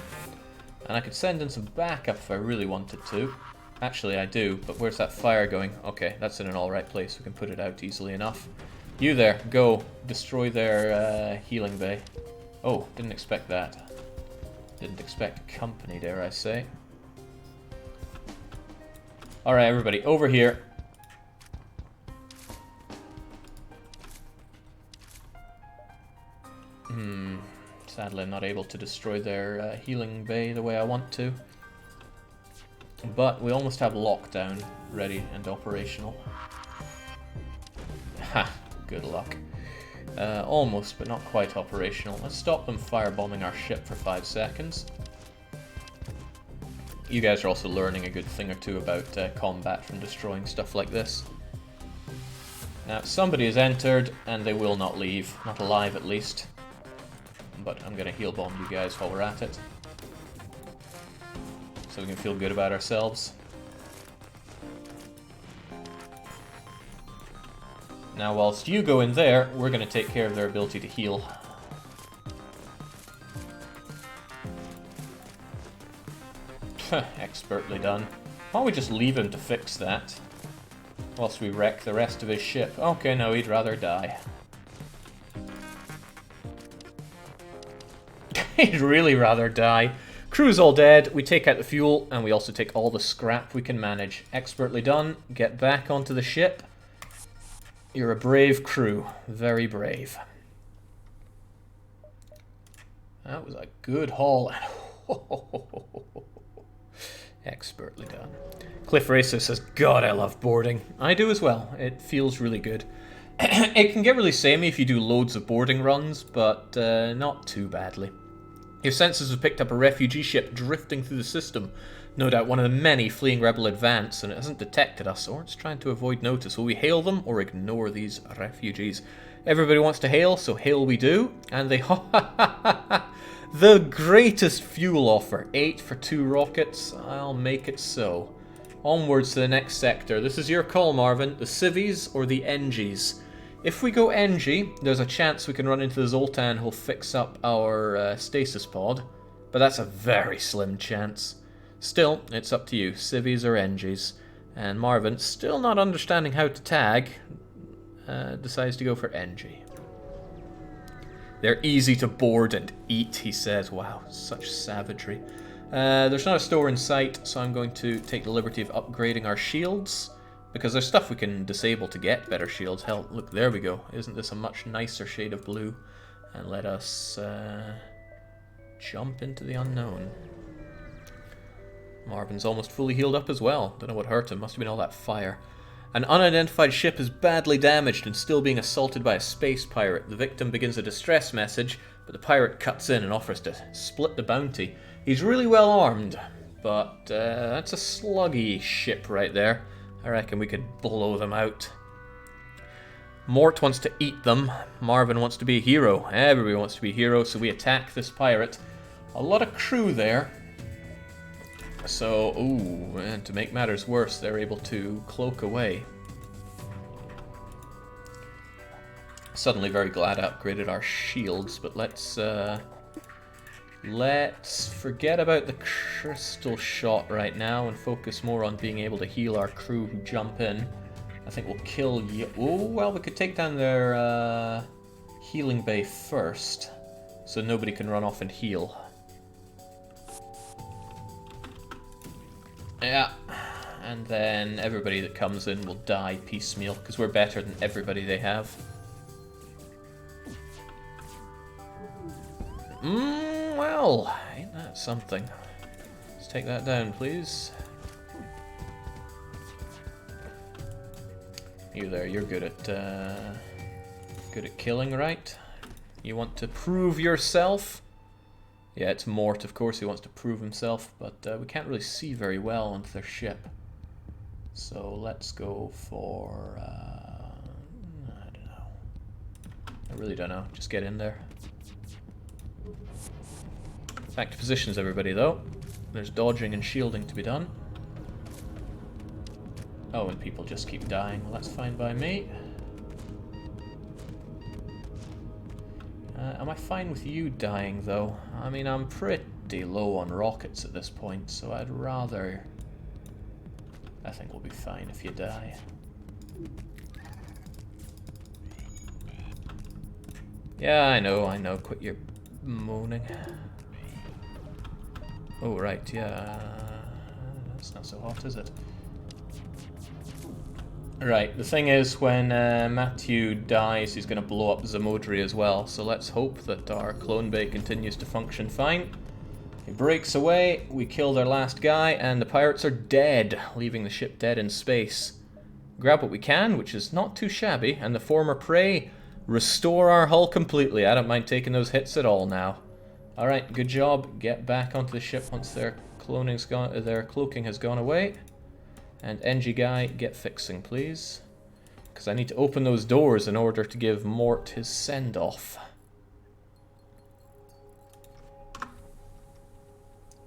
And I could send in some backup if I really wanted to. Actually, I do, but where's that fire going? Okay, that's in an alright place, we can put it out easily enough. You there, go. Destroy their healing bay. Oh, didn't expect that. Didn't expect company, dare I say. Alright, everybody, over here. Sadly, I'm not able to destroy their healing bay the way I want to. But we almost have lockdown ready and operational. Ha! Good luck. Almost, but not quite operational. Let's stop them firebombing our ship for 5 seconds. You guys are also learning a good thing or two about combat from destroying stuff like this. Now, somebody has entered, and they will not leave. Not alive, at least. But I'm going to heal bomb you guys while we're at it. So we can feel good about ourselves. Now, whilst you go in there, we're going to take care of their ability to heal. Expertly done. Why don't we just leave him to fix that? Whilst we wreck the rest of his ship. Okay, no, he'd rather die. He'd really rather die. Crew's all dead, we take out the fuel, and we also take all the scrap we can manage. Expertly done. Get back onto the ship. You're a brave crew. Very brave. That was a good haul. Expertly done. Cliff Racer says, God, I love boarding. I do as well. It feels really good. It can get really samey if you do loads of boarding runs, but not too badly. Your sensors have picked up a refugee ship drifting through the system. No doubt one of the many fleeing rebel advance, and it hasn't detected us, or it's trying to avoid notice. Will we hail them, or ignore these refugees? Everybody wants to hail, so hail we do. And they... The greatest fuel offer. 8 for 2 rockets. I'll make it so. Onwards to the next sector. This is your call, Marvin. The Civies or the Engies? If we go Engie, there's a chance we can run into the Zoltan who'll fix up our stasis pod. But that's a very slim chance. Still, it's up to you. Civies or Engies. And Marvin, still not understanding how to tag, decides to go for Engie. They're easy to board and eat, he says. Wow, such savagery. There's not a store in sight, so I'm going to take the liberty of upgrading our shields. Because there's stuff we can disable to get better shields. Hell, look, there we go. Isn't this a much nicer shade of blue? And let us jump into the unknown. Marvin's almost fully healed up as well. Don't know what hurt him. Must have been all that fire. An unidentified ship is badly damaged and still being assaulted by a space pirate. The victim begins a distress message, but the pirate cuts in and offers to split the bounty. He's really well armed, but that's a sluggy ship right there. I reckon we could blow them out. Mort wants to eat them. Marvin wants to be a hero. Everybody wants to be a hero, so we attack this pirate. A lot of crew there. So, ooh, and to make matters worse, they're able to cloak away. Suddenly very glad I upgraded our shields, but let's forget about the crystal shot right now and focus more on being able to heal our crew who jump in. I think we'll kill you. Oh, well, we could take down their healing bay first, so nobody can run off and heal. Yeah, and then everybody that comes in will die piecemeal, because we're better than everybody they have. Well, ain't that something. Let's take that down, please. You there, you're good at killing, right? You want to prove yourself? Yeah, it's Mort, of course, who wants to prove himself, but we can't really see very well onto their ship. So let's go for... I don't know. I really don't know. Just get in there. Back to positions, everybody, though. There's dodging and shielding to be done. Oh, and people just keep dying. Well, that's fine by me. Am I fine with you dying, though? I mean, I'm pretty low on rockets at this point, so I'd rather... I think we'll be fine if you die. Yeah, I know. Quit your moaning. Oh, right, yeah. That's not so hot, is it? Right, the thing is, when Matthew dies, he's going to blow up Zamodri as well, so let's hope that our clone bay continues to function fine. He breaks away, we kill their last guy, and the pirates are dead, leaving the ship dead in space. Grab what we can, which is not too shabby, and the former prey, restore our hull completely. I don't mind taking those hits at all now. Alright, good job. Get back onto the ship once their cloaking has gone away. And Engie guy, get fixing, please. Because I need to open those doors in order to give Mort his send-off.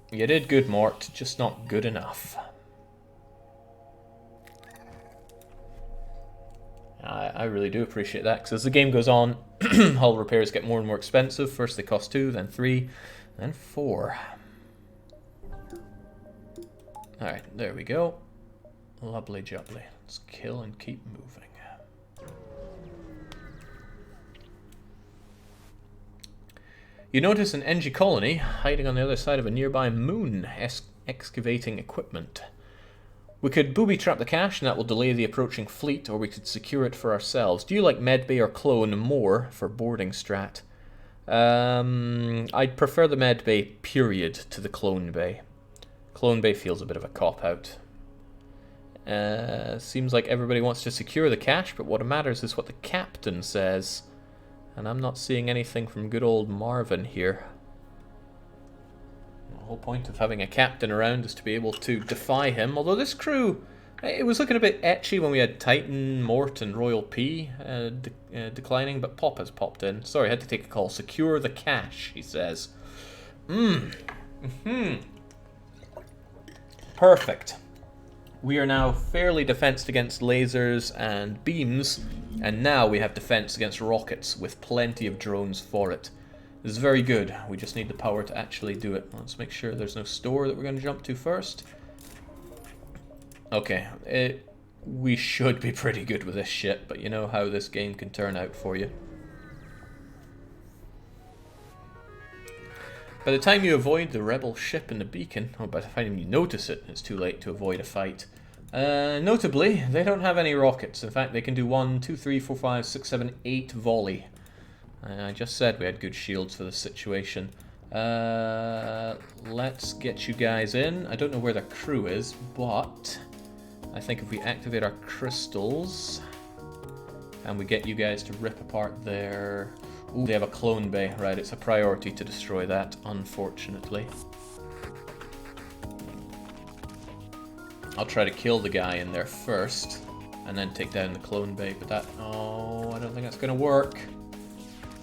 You did good, Mort, just not good enough. I really do appreciate that, because as the game goes on, hull repairs get more and more expensive. First they cost 2, then 3, then 4. Alright, there we go. Lovely jubbly. Let's kill and keep moving. You notice an Engie colony hiding on the other side of a nearby moon, excavating equipment. We could booby-trap the cache and that will delay the approaching fleet, or we could secure it for ourselves. Do you like medbay or clone more for boarding strat? I'd prefer the medbay period to the clone bay. Clone Bay feels a bit of a cop-out. Seems like everybody wants to secure the cache, but what matters is what the captain says. And I'm not seeing anything from good old Marvin here. The whole point of having a captain around is to be able to defy him. Although this crew, it was looking a bit etchy when we had Titan, Mort, and Royal P declining, but Pop has popped in. Sorry, I had to take a call. Secure the cache, he says. Perfect. We are now fairly defensed against lasers and beams, and now we have defense against rockets with plenty of drones for it. This is very good. We just need the power to actually do it. Let's make sure there's no store that we're going to jump to first. Okay, we should be pretty good with this shit, but you know how this game can turn out for you. By the time you avoid the rebel ship and the beacon, or by the time you notice it, it's too late to avoid a fight. Notably, they don't have any rockets. In fact, they can do 1, 2, 3, 4, 5, 6, 7, 8 volley. I just said we had good shields for this situation. Let's get you guys in. I don't know where the crew is, but I think if we activate our crystals and we get you guys to rip apart their... Ooh, they have a clone bay. Right, it's a priority to destroy that, unfortunately. I'll try to kill the guy in there first, and then take down the clone bay, but that... Oh, I don't think that's going to work.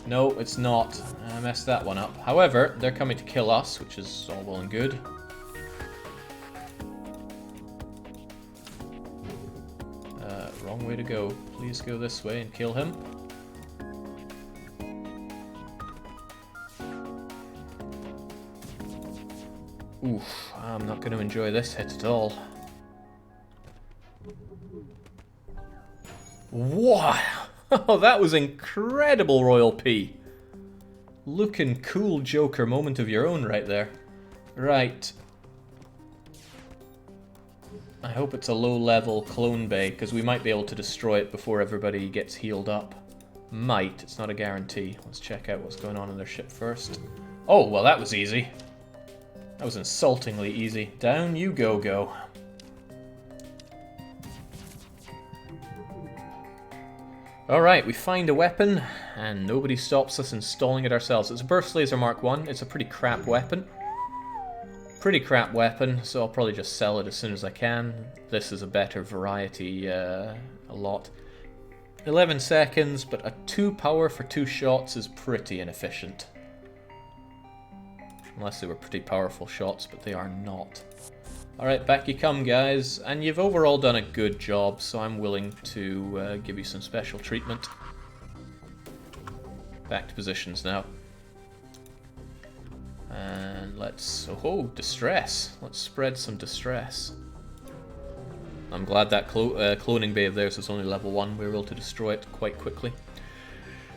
No, it's not. I messed that one up. However, they're coming to kill us, which is all well and good. Wrong way to go. Please go this way and kill him. Oof, I'm not going to enjoy this hit at all. Wow! Oh, that was incredible, Royal P. Looking cool, Joker moment of your own right there. Right. I hope it's a low-level clone bay, because we might be able to destroy it before everybody gets healed up. Might, it's not a guarantee. Let's check out what's going on in their ship first. Oh, well that was easy. That was insultingly easy. Down you go. Alright, we find a weapon, and nobody stops us installing it ourselves. It's a Burst Laser Mark 1. It's a pretty crap weapon. So I'll probably just sell it as soon as I can. This is a better variety, a lot. 11 seconds, but a 2 power for 2 shots is pretty inefficient. Unless they were pretty powerful shots, but they are not. Alright, back you come, guys. And you've overall done a good job, so I'm willing to give you some special treatment. Back to positions now. And let's... Oh, distress. Let's spread some distress. I'm glad that cloning bay of theirs was only level 1. We were able to destroy it quite quickly.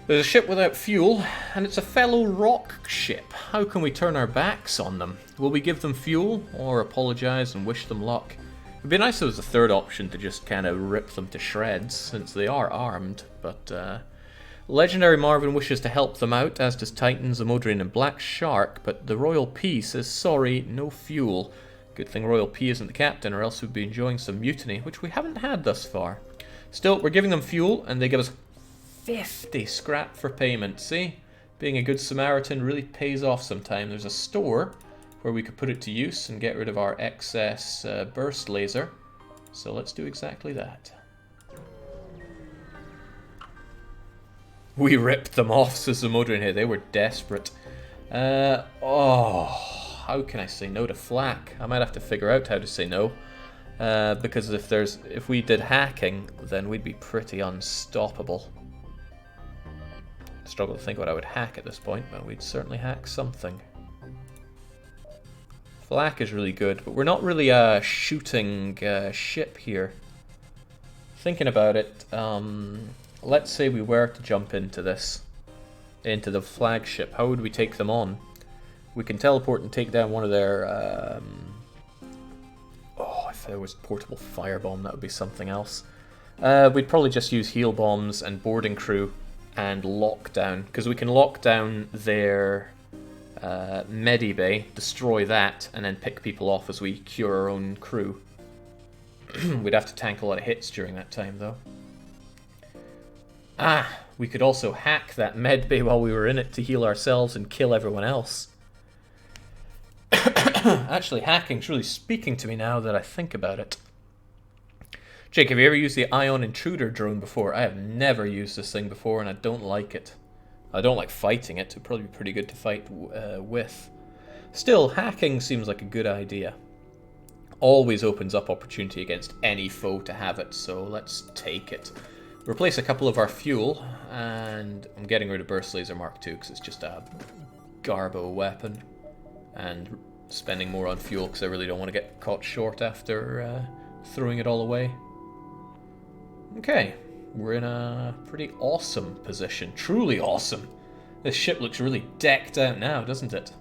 There's a ship without fuel, and it's a fellow rock ship. How can we turn our backs on them? Will we give them fuel, or apologize and wish them luck? It'd be nice if there was a third option to just kind of rip them to shreds, since they are armed, but Legendary Marvin wishes to help them out, as does Titan, Zamodrian, and Black Shark, but the Royal P says, sorry, no fuel. Good thing Royal P isn't the captain, or else we'd be enjoying some mutiny, which we haven't had thus far. Still, we're giving them fuel, and they give us 50 scrap for payment. See? Being a good Samaritan really pays off sometime. There's a store where we could put it to use and get rid of our excess burst laser. So let's do exactly that. We ripped them off, says Zamodrian here. They were desperate. Oh, how can I say no to flak? I might have to figure out how to say no. Because if we did hacking, then we'd be pretty unstoppable. Struggle to think what I would hack at this point, but we'd certainly hack something. Flak is really good, but we're not really a shooting ship here. Thinking about it, let's say we were to jump into the flagship. How would we take them on? We can teleport and take down one of their... Oh, if there was portable firebomb, that would be something else. We'd probably just use heal bombs and boarding crew and lockdown, because we can lock down their Medibay, destroy that, and then pick people off as we cure our own crew. We'd have to tank a lot of hits during that time, though. Ah, we could also hack that medbay while we were in it to heal ourselves and kill everyone else. Actually, hacking's really speaking to me now that I think about it. Jake, have you ever used the Ion Intruder drone before? I have never used this thing before, and I don't like it. I don't like fighting it. It'd probably be pretty good to fight with. Still, hacking seems like a good idea. Always opens up opportunity against any foe to have it, so let's take it. Replace a couple of our fuel, and I'm getting rid of Burst Laser Mark II because it's just a garbo weapon. And spending more on fuel because I really don't want to get caught short after throwing it all away. Okay, we're in a pretty awesome position. Truly awesome. This ship looks really decked out now, doesn't it?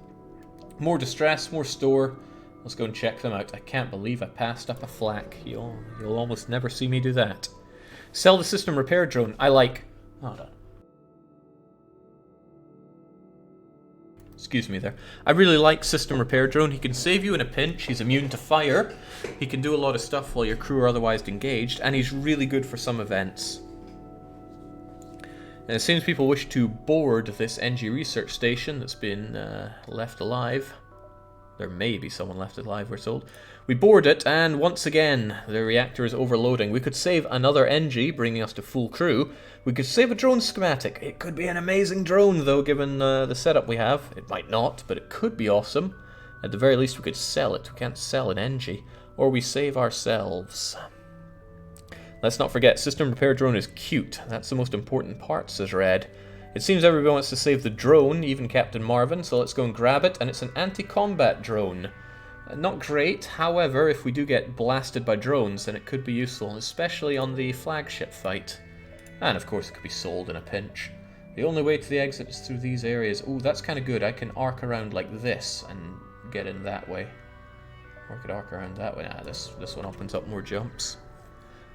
More distress, more store. Let's go and check them out. I can't believe I passed up a flak. You'll almost never see me do that. Sell the system repair drone. I like... Hold on. Excuse me there. I really like System Repair Drone. He can save you in a pinch. He's immune to fire. He can do a lot of stuff while your crew are otherwise engaged. And he's really good for some events. And it seems people wish to board this NG research station that's been left alive. There may be someone left alive, we're told. We board it, and once again, the reactor is overloading. We could save another NG, bringing us to full crew. We could save a drone schematic. It could be an amazing drone, though, given the setup we have. It might not, but it could be awesome. At the very least, we could sell it. We can't sell an NG. Or we save ourselves. Let's not forget, System Repair Drone is cute. That's the most important part, says Red. It seems everyone wants to save the drone, even Captain Marvin, so let's go and grab it, and it's an anti-combat drone. Not great, however, if we do get blasted by drones, then it could be useful, especially on the flagship fight. And of course it could be sold in a pinch. The only way to the exit is through these areas. Ooh, that's kind of good. I can arc around like this and get in that way. Or I could arc around that way. Ah, this one opens up more jumps.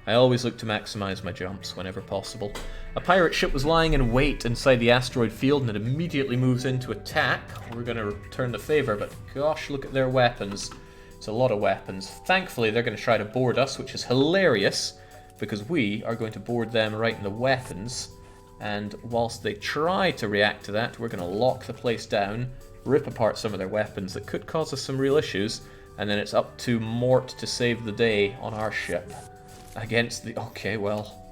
I always look to maximize my jumps whenever possible. A pirate ship was lying in wait inside the asteroid field and it immediately moves in to attack. We're going to return the favor, but gosh, look at their weapons. It's a lot of weapons. Thankfully, they're going to try to board us, which is hilarious, because we are going to board them right in the weapons. And whilst they try to react to that, we're going to lock the place down, rip apart some of their weapons that could cause us some real issues, and then it's up to Mort to save the day on our ship. Against the... Okay, well...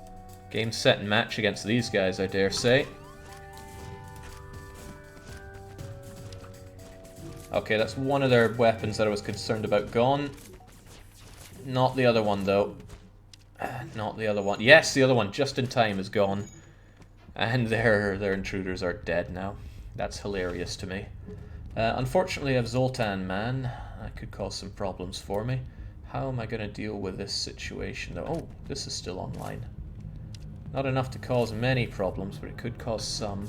Game, set, and match against these guys, I dare say. Okay, that's one of their weapons that I was concerned about gone. Not the other one, though. Not the other one. Yes, the other one, just in time, is gone. And their intruders are dead now. That's hilarious to me. Unfortunately, I have Zoltan, man. That could cause some problems for me. How am I going to deal with this situation, though? Oh, this is still online. Not enough to cause many problems, but it could cause some.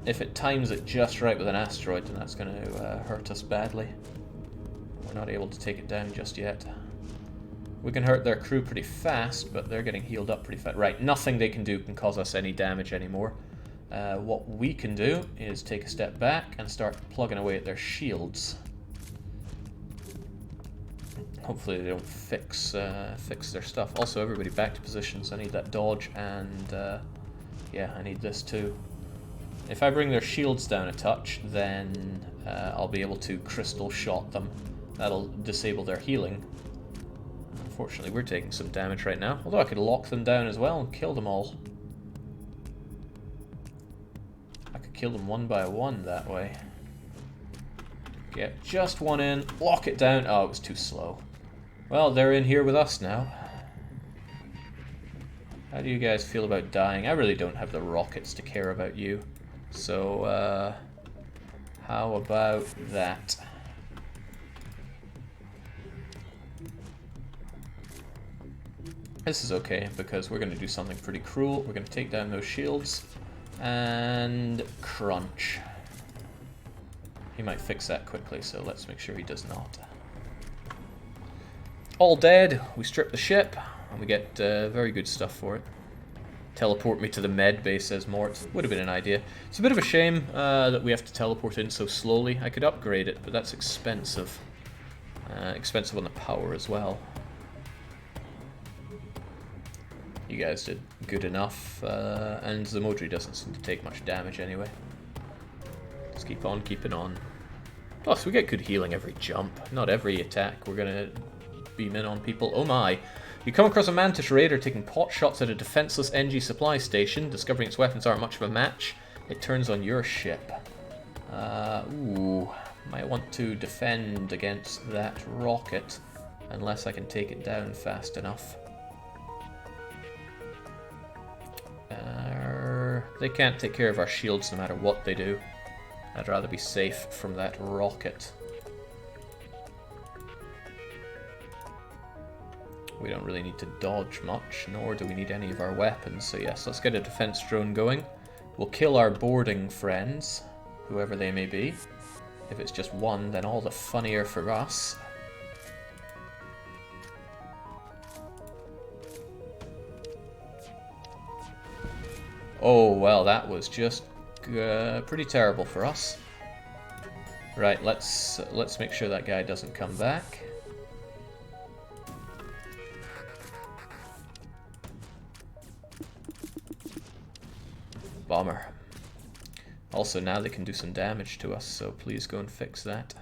If it times it just right with an asteroid, then that's going to hurt us badly. We're not able to take it down just yet. We can hurt their crew pretty fast, but they're getting healed up pretty fast. Right, nothing they can do can cause us any damage anymore. What we can do is take a step back and start plugging away at their shields. Hopefully they don't fix their stuff. Also, everybody back to positions. I need that dodge, and yeah, I need this too. If I bring their shields down a touch, then I'll be able to crystal shot them. That'll disable their healing. Unfortunately, we're taking some damage right now. Although I could lock them down as well and kill them all. I could kill them one by one that way. Get just one in, lock it down. Oh, it was too slow. Well, they're in here with us now. How do you guys feel about dying? I really don't have the rockets to care about you. So, how about that? This is okay, because we're going to do something pretty cruel. We're going to take down those shields. And crunch. He might fix that quickly, so let's make sure he does not. All dead. We strip the ship, and we get very good stuff for it. Teleport me to the med bay, says Mort. Would have been an idea. It's a bit of a shame that we have to teleport in so slowly. I could upgrade it, but that's expensive. Expensive on the power as well. You guys did good enough, and Zamodri doesn't seem to take much damage anyway. Just keep on keeping on. Plus, we get good healing every jump. Not every attack we're gonna beam in on people. Oh my. You come across a Mantis Raider taking pot shots at a defenseless NG supply station. Discovering its weapons aren't much of a match. It turns on your ship. Ooh. Might want to defend against that rocket. Unless I can take it down fast enough. They can't take care of our shields no matter what they do. I'd rather be safe from that rocket. We don't really need to dodge much, nor do we need any of our weapons. So yes, let's get a defense drone going. We'll kill our boarding friends, whoever they may be. If it's just one, then all the funnier for us. Oh, well, that was just pretty terrible for us. Right, let's make sure that guy doesn't come back. Bomber. Also, now they can do some damage to us, so please go and fix that.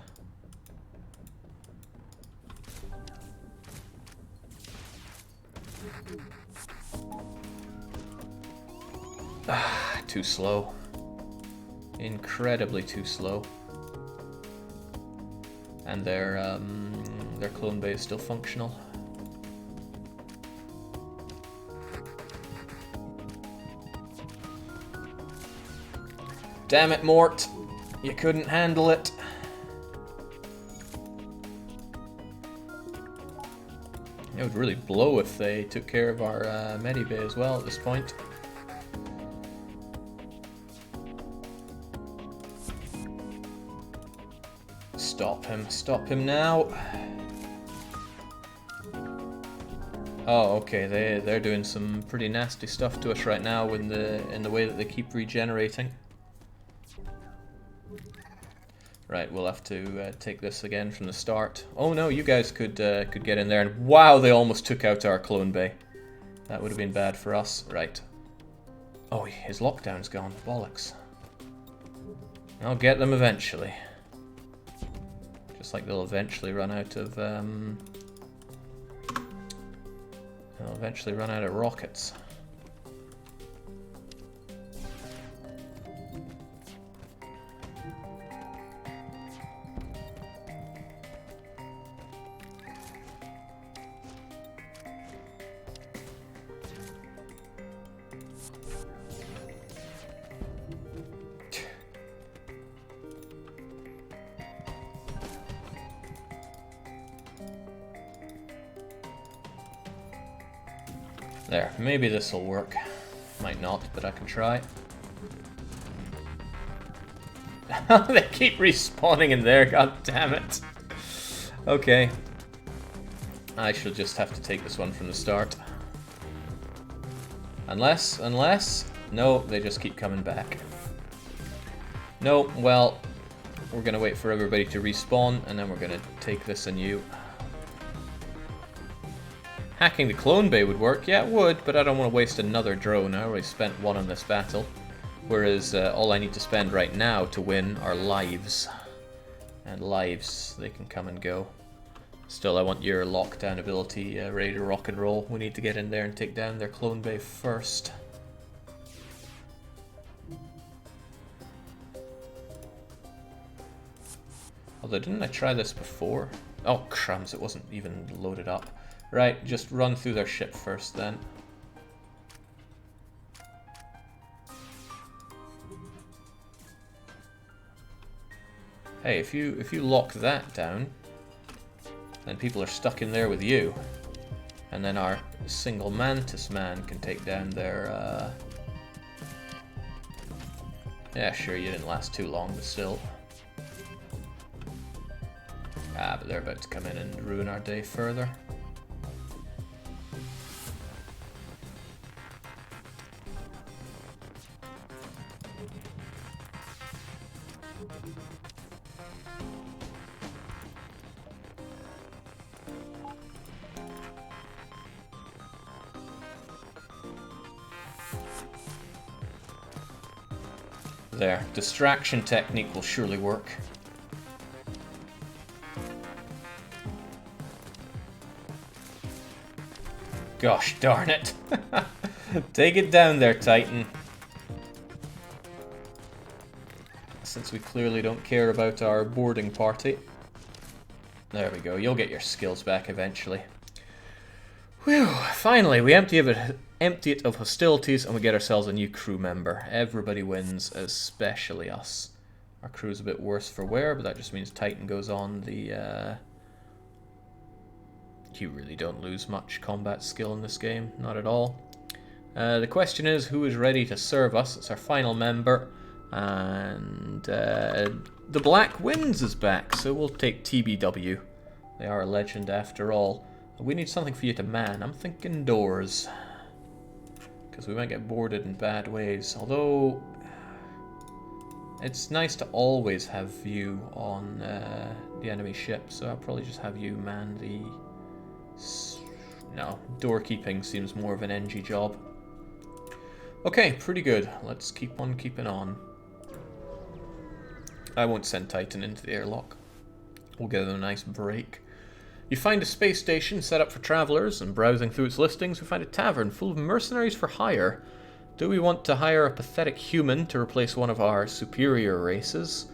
Ah, too slow. Incredibly too slow. And their clone bay is still functional. Damn it, Mort! You couldn't handle it. It would really blow if they took care of our medibay as well at this point. Stop him now. Oh, okay, they're doing some pretty nasty stuff to us right now in the way that they keep regenerating. Right, we'll have to take this again from the start. Oh no, you guys could get in there, and wow, they almost took out our clone bay. That would have been bad for us. Right. Oh, his lockdown's gone. Bollocks. I'll get them eventually. Just like they'll eventually run out of rockets. There, maybe this will work. Might not, but I can try. They keep respawning in there, god damn it. Okay. I shall just have to take this one from the start. Unless... No, they just keep coming back. No, well, we're gonna wait for everybody to respawn, and then we're gonna take this anew. Hacking the clone bay would work, yeah it would, but I don't want to waste another drone. I already spent one on this battle. Whereas all I need to spend right now to win are lives. And lives, they can come and go. Still, I want your lockdown ability ready to rock and roll. We need to get in there and take down their clone bay first. Although, didn't I try this before? Oh, crumbs, it wasn't even loaded up. Right, just run through their ship first then. Hey, if you lock that down, then people are stuck in there with you. And then our single Mantis man can take down their yeah, sure, you didn't last too long, but still. Ah, but they're about to come in and ruin our day further. There, distraction technique will surely work. Gosh darn it. Take it down there, Titan. Since we clearly don't care about our boarding party. There we go, you'll get your skills back eventually. Whew, finally, we empty it of hostilities and we get ourselves a new crew member. Everybody wins, especially us. Our crew's a bit worse for wear, but that just means Titan goes on the... You really don't lose much combat skill in this game, not at all. The question is, who is ready to serve us? It's our final member, and the Black Winds is back, so we'll take TBW. They are a legend after all. We need something for you to man. I'm thinking doors, because we might get boarded in bad ways. Although, it's nice to always have view on the enemy ship, so I'll probably just have you man the... No, doorkeeping seems more of an NG job. Okay, pretty good. Let's keep on keeping on. I won't send Titan into the airlock. We'll give them a nice break. You find a space station set up for travelers, and browsing through its listings, we find a tavern full of mercenaries for hire. Do we want to hire a pathetic human to replace one of our superior races?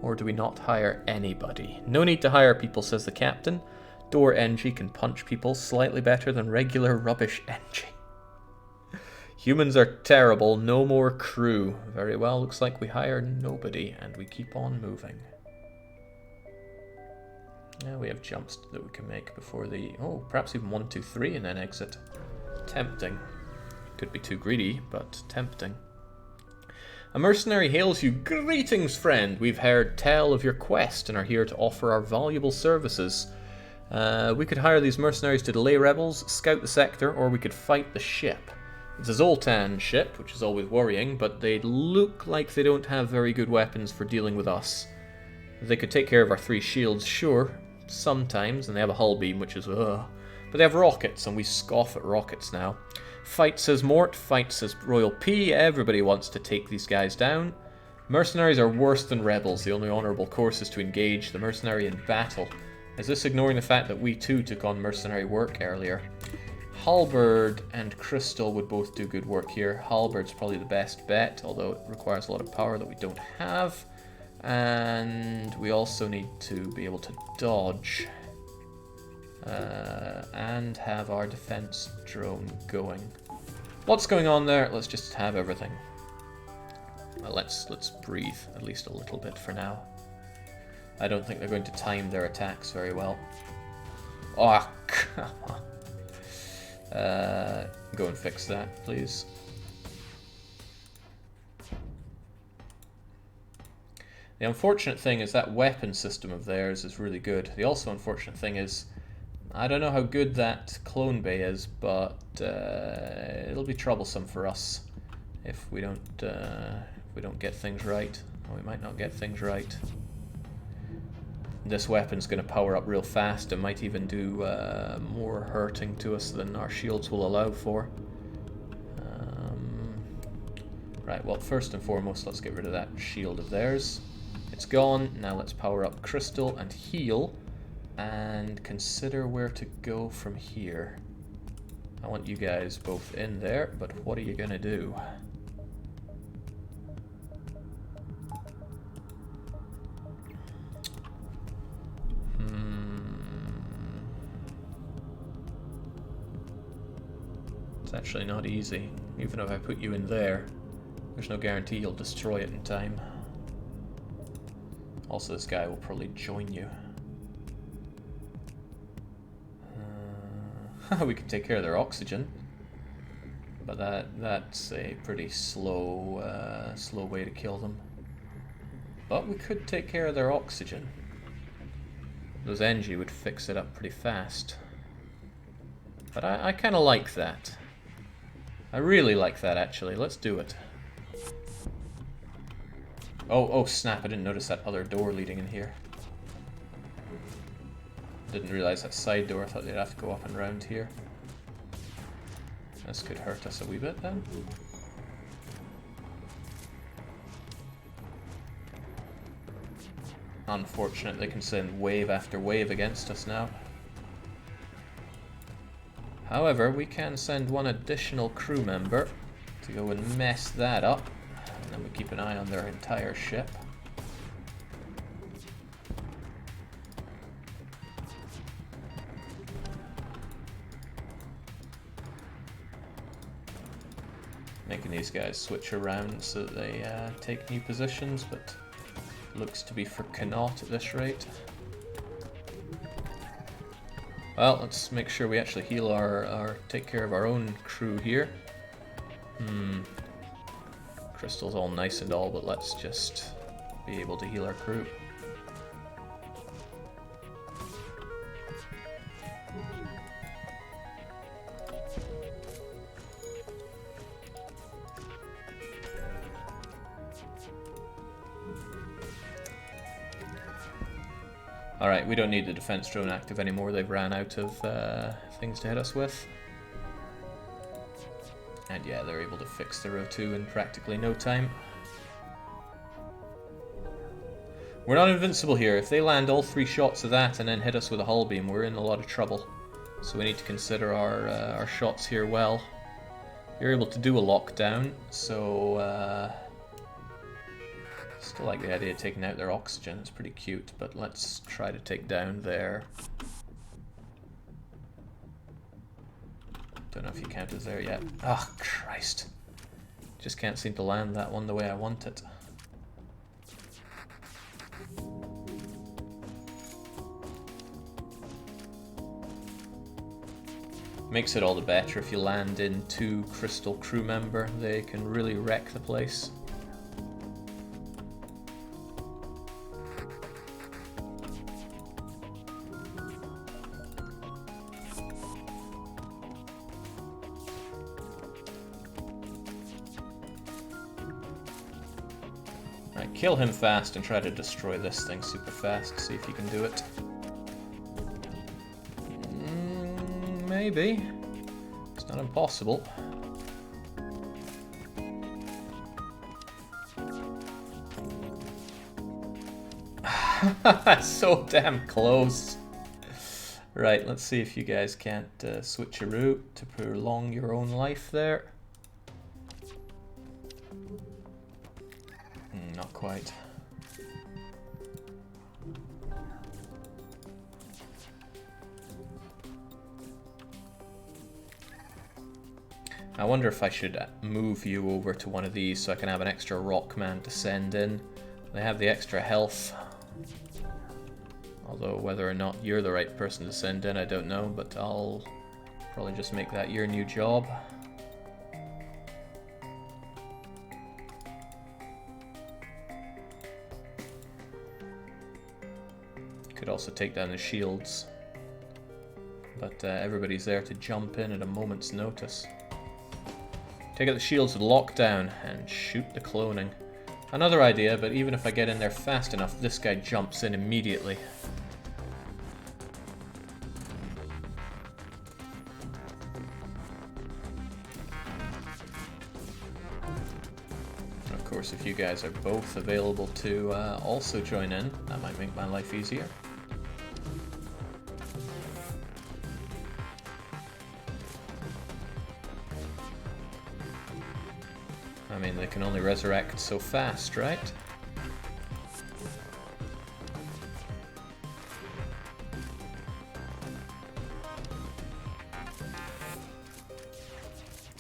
Or do we not hire anybody? No need to hire people, says the captain. Door NG can punch people slightly better than regular rubbish NG. Humans are terrible, no more crew. Very well, looks like we hire nobody, and we keep on moving. Now we have jumps that we can make before the... Oh, perhaps even 1, 2, 3 and then exit. Tempting. Could be too greedy, but tempting. A mercenary hails you. Greetings, friend. We've heard tell of your quest and are here to offer our valuable services. We could hire these mercenaries to delay rebels, scout the sector, or we could fight the ship. It's a Zoltan ship, which is always worrying, but they look like they don't have very good weapons for dealing with us. They could take care of our 3 shields, sure, sometimes, and they have a hull beam, which is ugh. But they have rockets, and we scoff at rockets now. Fight, says Mort, fight, says Royal P. Everybody wants to take these guys down. Mercenaries are worse than rebels. The only honourable course is to engage the mercenary in battle. Is this ignoring the fact that we too took on mercenary work earlier? Halberd and Crystal would both do good work here. Halberd's probably the best bet, although it requires a lot of power that we don't have. And we also need to be able to dodge. And have our defense drone going. What's going on there? Let's just have everything. Well, let's breathe at least a little bit for now. I don't think they're going to time their attacks very well. Oh, come on. Go and fix that, please. The unfortunate thing is that weapon system of theirs is really good. The also unfortunate thing is, I don't know how good that clone bay is, but it'll be troublesome for us if we don't get things right. Or we might not get things right. This weapon's going to power up real fast and might even do more hurting to us than our shields will allow for. Right, well, first and foremost, let's get rid of that shield of theirs. It's gone. Now let's power up Crystal and heal and consider where to go from here. I want you guys both in there, but what are you going to do? It's actually not easy. Even if I put you in there, there's no guarantee you'll destroy it in time. Also, this guy will probably join you. We can take care of their oxygen, but that's a pretty slow way to kill them. But we could take care of their oxygen. Those NG would fix it up pretty fast. But I kind of like that. I really like that, actually. Let's do it. Oh snap, I didn't notice that other door leading in here. Didn't realize that side door, I thought they'd have to go up and round here. This could hurt us a wee bit then. Unfortunate, they can send wave after wave against us now. However, we can send one additional crew member to go and mess that up. And then we keep an eye on their entire ship. Making these guys switch around so that they take new positions, but looks to be for Connaught at this rate. Well, let's make sure we actually heal take care of our own crew here. Crystal's all nice and all, but let's just be able to heal our crew. Alright, we don't need the defense drone active anymore. They've ran out of things to hit us with. And yeah, they're able to fix the row 2 in practically no time. We're not invincible here. If they land all 3 shots of that and then hit us with a hull beam, we're in a lot of trouble. So we need to consider our shots here well. You're able to do a lockdown, so still like the idea of taking out their oxygen. It's pretty cute, but let's try to take down their... Don't know if you count as there yet. Oh, Christ. Just can't seem to land that one the way I want it. Makes it all the better if you land into Crystal crew member. They can really wreck the place. Right, kill him fast and try to destroy this thing super fast. See if you can do it. Maybe. It's not impossible. So damn close. Right, let's see if you guys can't switch a route to prolong your own life there. Not quite. I wonder if I should move you over to one of these so I can have an extra rock man to send in. They have the extra health. Although whether or not you're the right person to send in, I don't know, but I'll probably just make that your new job. Could also take down the shields. But everybody's there to jump in at a moment's notice. Take out the shields with lockdown and shoot the cloning. Another idea, but even if I get in there fast enough, this guy jumps in immediately. And of course, if you guys are both available to also join in, that might make my life easier. I mean, they can only resurrect so fast, right?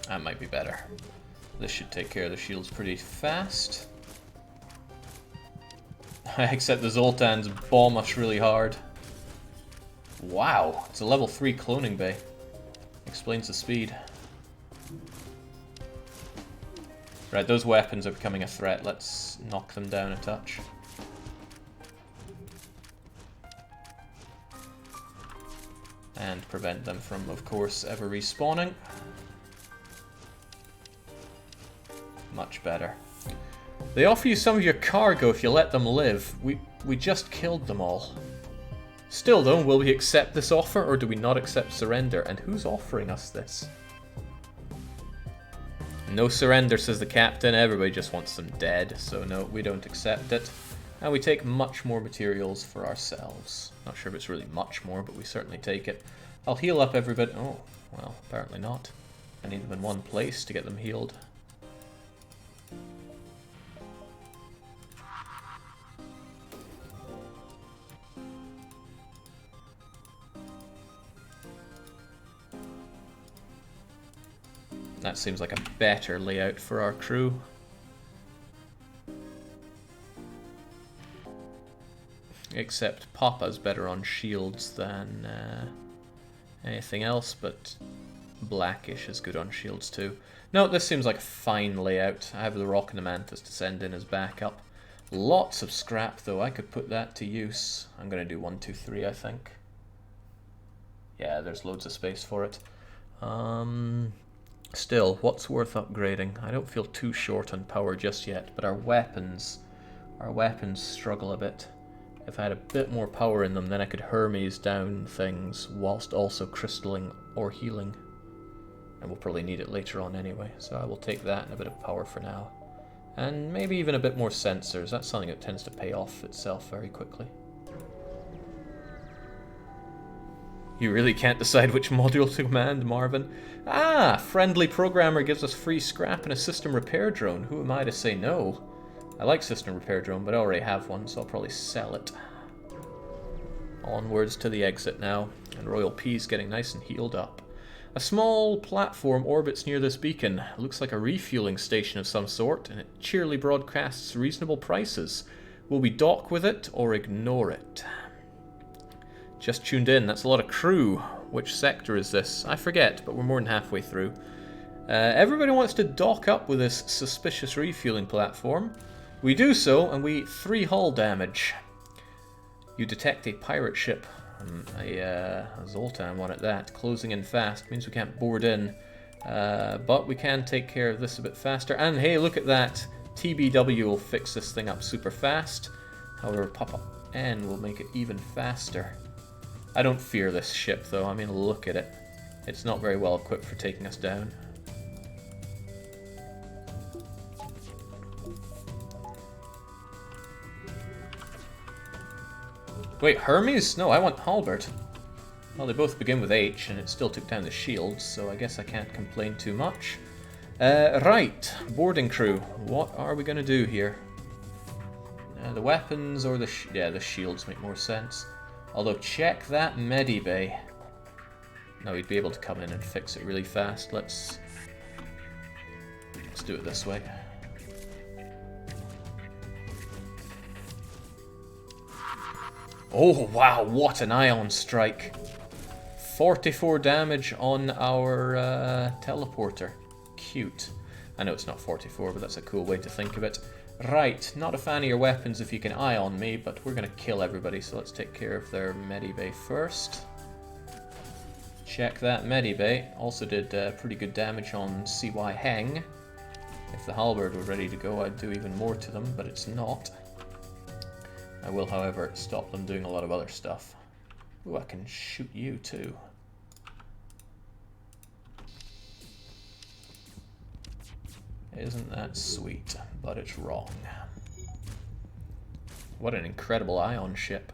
That might be better. This should take care of the shields pretty fast. Except the Zoltans bomb us really hard. Wow, it's a level 3 cloning bay. Explains the speed. Right, those weapons are becoming a threat. Let's knock them down a touch. And prevent them from, of course, ever respawning. Much better. They offer you some of your cargo if you let them live. We just killed them all. Still though, will we accept this offer or do we not accept surrender? And who's offering us this? No surrender, says the captain. Everybody just wants them dead, so no, we don't accept it. And we take much more materials for ourselves. Not sure if it's really much more, but we certainly take it. I'll heal up everybody. Oh, well, apparently not. I need them in one place to get them healed. That seems like a better layout for our crew. Except Papa's better on shields than anything else, but Blackish is good on shields too. No, this seems like a fine layout. I have the Rock and the Mantis to send in as backup. Lots of scrap though, I could put that to use. I'm going to do 1, 2, 3 I think. Yeah, there's loads of space for it. Still, what's worth upgrading? I don't feel too short on power just yet, but our weapons struggle a bit. If I had a bit more power in them, then I could Hermes down things whilst also crystalling or healing. And we'll probably need it later on anyway, so I will take that and a bit of power for now. And maybe even a bit more sensors. That's something that tends to pay off itself very quickly. You really can't decide which module to command, Marvin. Ah, friendly programmer gives us free scrap and a system repair drone. Who am I to say no? I like system repair drone, but I already have one, so I'll probably sell it. Onwards to the exit now, and Royal P's getting nice and healed up. A small platform orbits near this beacon. It looks like a refueling station of some sort, and it cheerily broadcasts reasonable prices. Will we dock with it or ignore it? Just tuned in, that's a lot of crew. Which sector is this? I forget, but we're more than halfway through. Everybody wants to dock up with this suspicious refueling platform. We do so, and we 3 hull damage. You detect a pirate ship. A Zoltan one at that. Closing in fast means we can't board in. But we can take care of this a bit faster. And hey, look at that. TBW will fix this thing up super fast. However, Papa N will make it even faster. I don't fear this ship, though. I mean, look at it. It's not very well equipped for taking us down. Wait, Hermes? No, I want Halbert. Well, they both begin with H, and it still took down the shields, so I guess I can't complain too much. Right, boarding crew. What are we going to do here? The weapons or the shields make more sense. Although, check that medibay. No, he'd be able to come in and fix it really fast. Let's do it this way. Oh, wow, what an ion strike. 44 damage on our teleporter. Cute. I know it's not 44, but that's a cool way to think of it. Right, not a fan of your weapons if you can ion me, but we're going to kill everybody, so let's take care of their medibay first. Check that medibay. Also did pretty good damage on CY Heng. If the halberd were ready to go, I'd do even more to them, but it's not. I will, however, stop them doing a lot of other stuff. Ooh, I can shoot you too. Isn't that sweet? But it's wrong. What an incredible ion ship.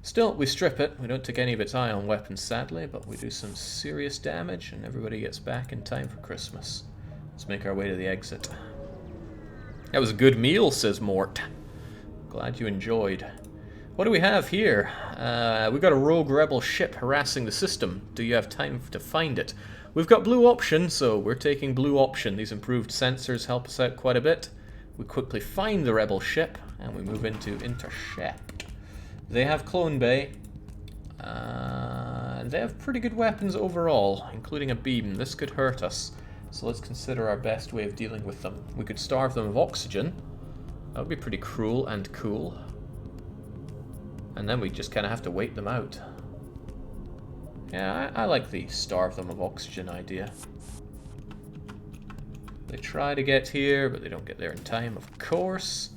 Still, we strip it. We don't take any of its ion weapons, sadly, but we do some serious damage, and everybody gets back in time for Christmas. Let's make our way to the exit. That was a good meal, says Mort. Glad you enjoyed. What do we have here? We've got a rogue rebel ship harassing the system. Do you have time to find it? We've got blue option, so we're taking blue option. These improved sensors help us out quite a bit. We quickly find the rebel ship, and we move into intercept. They have clone bay. They have pretty good weapons overall, including a beam. This could hurt us, so let's consider our best way of dealing with them. We could starve them of oxygen. That would be pretty cruel and cool. And then we just kind of have to wait them out. Yeah, I like the starve them of oxygen idea. They try to get here, but they don't get there in time, of course.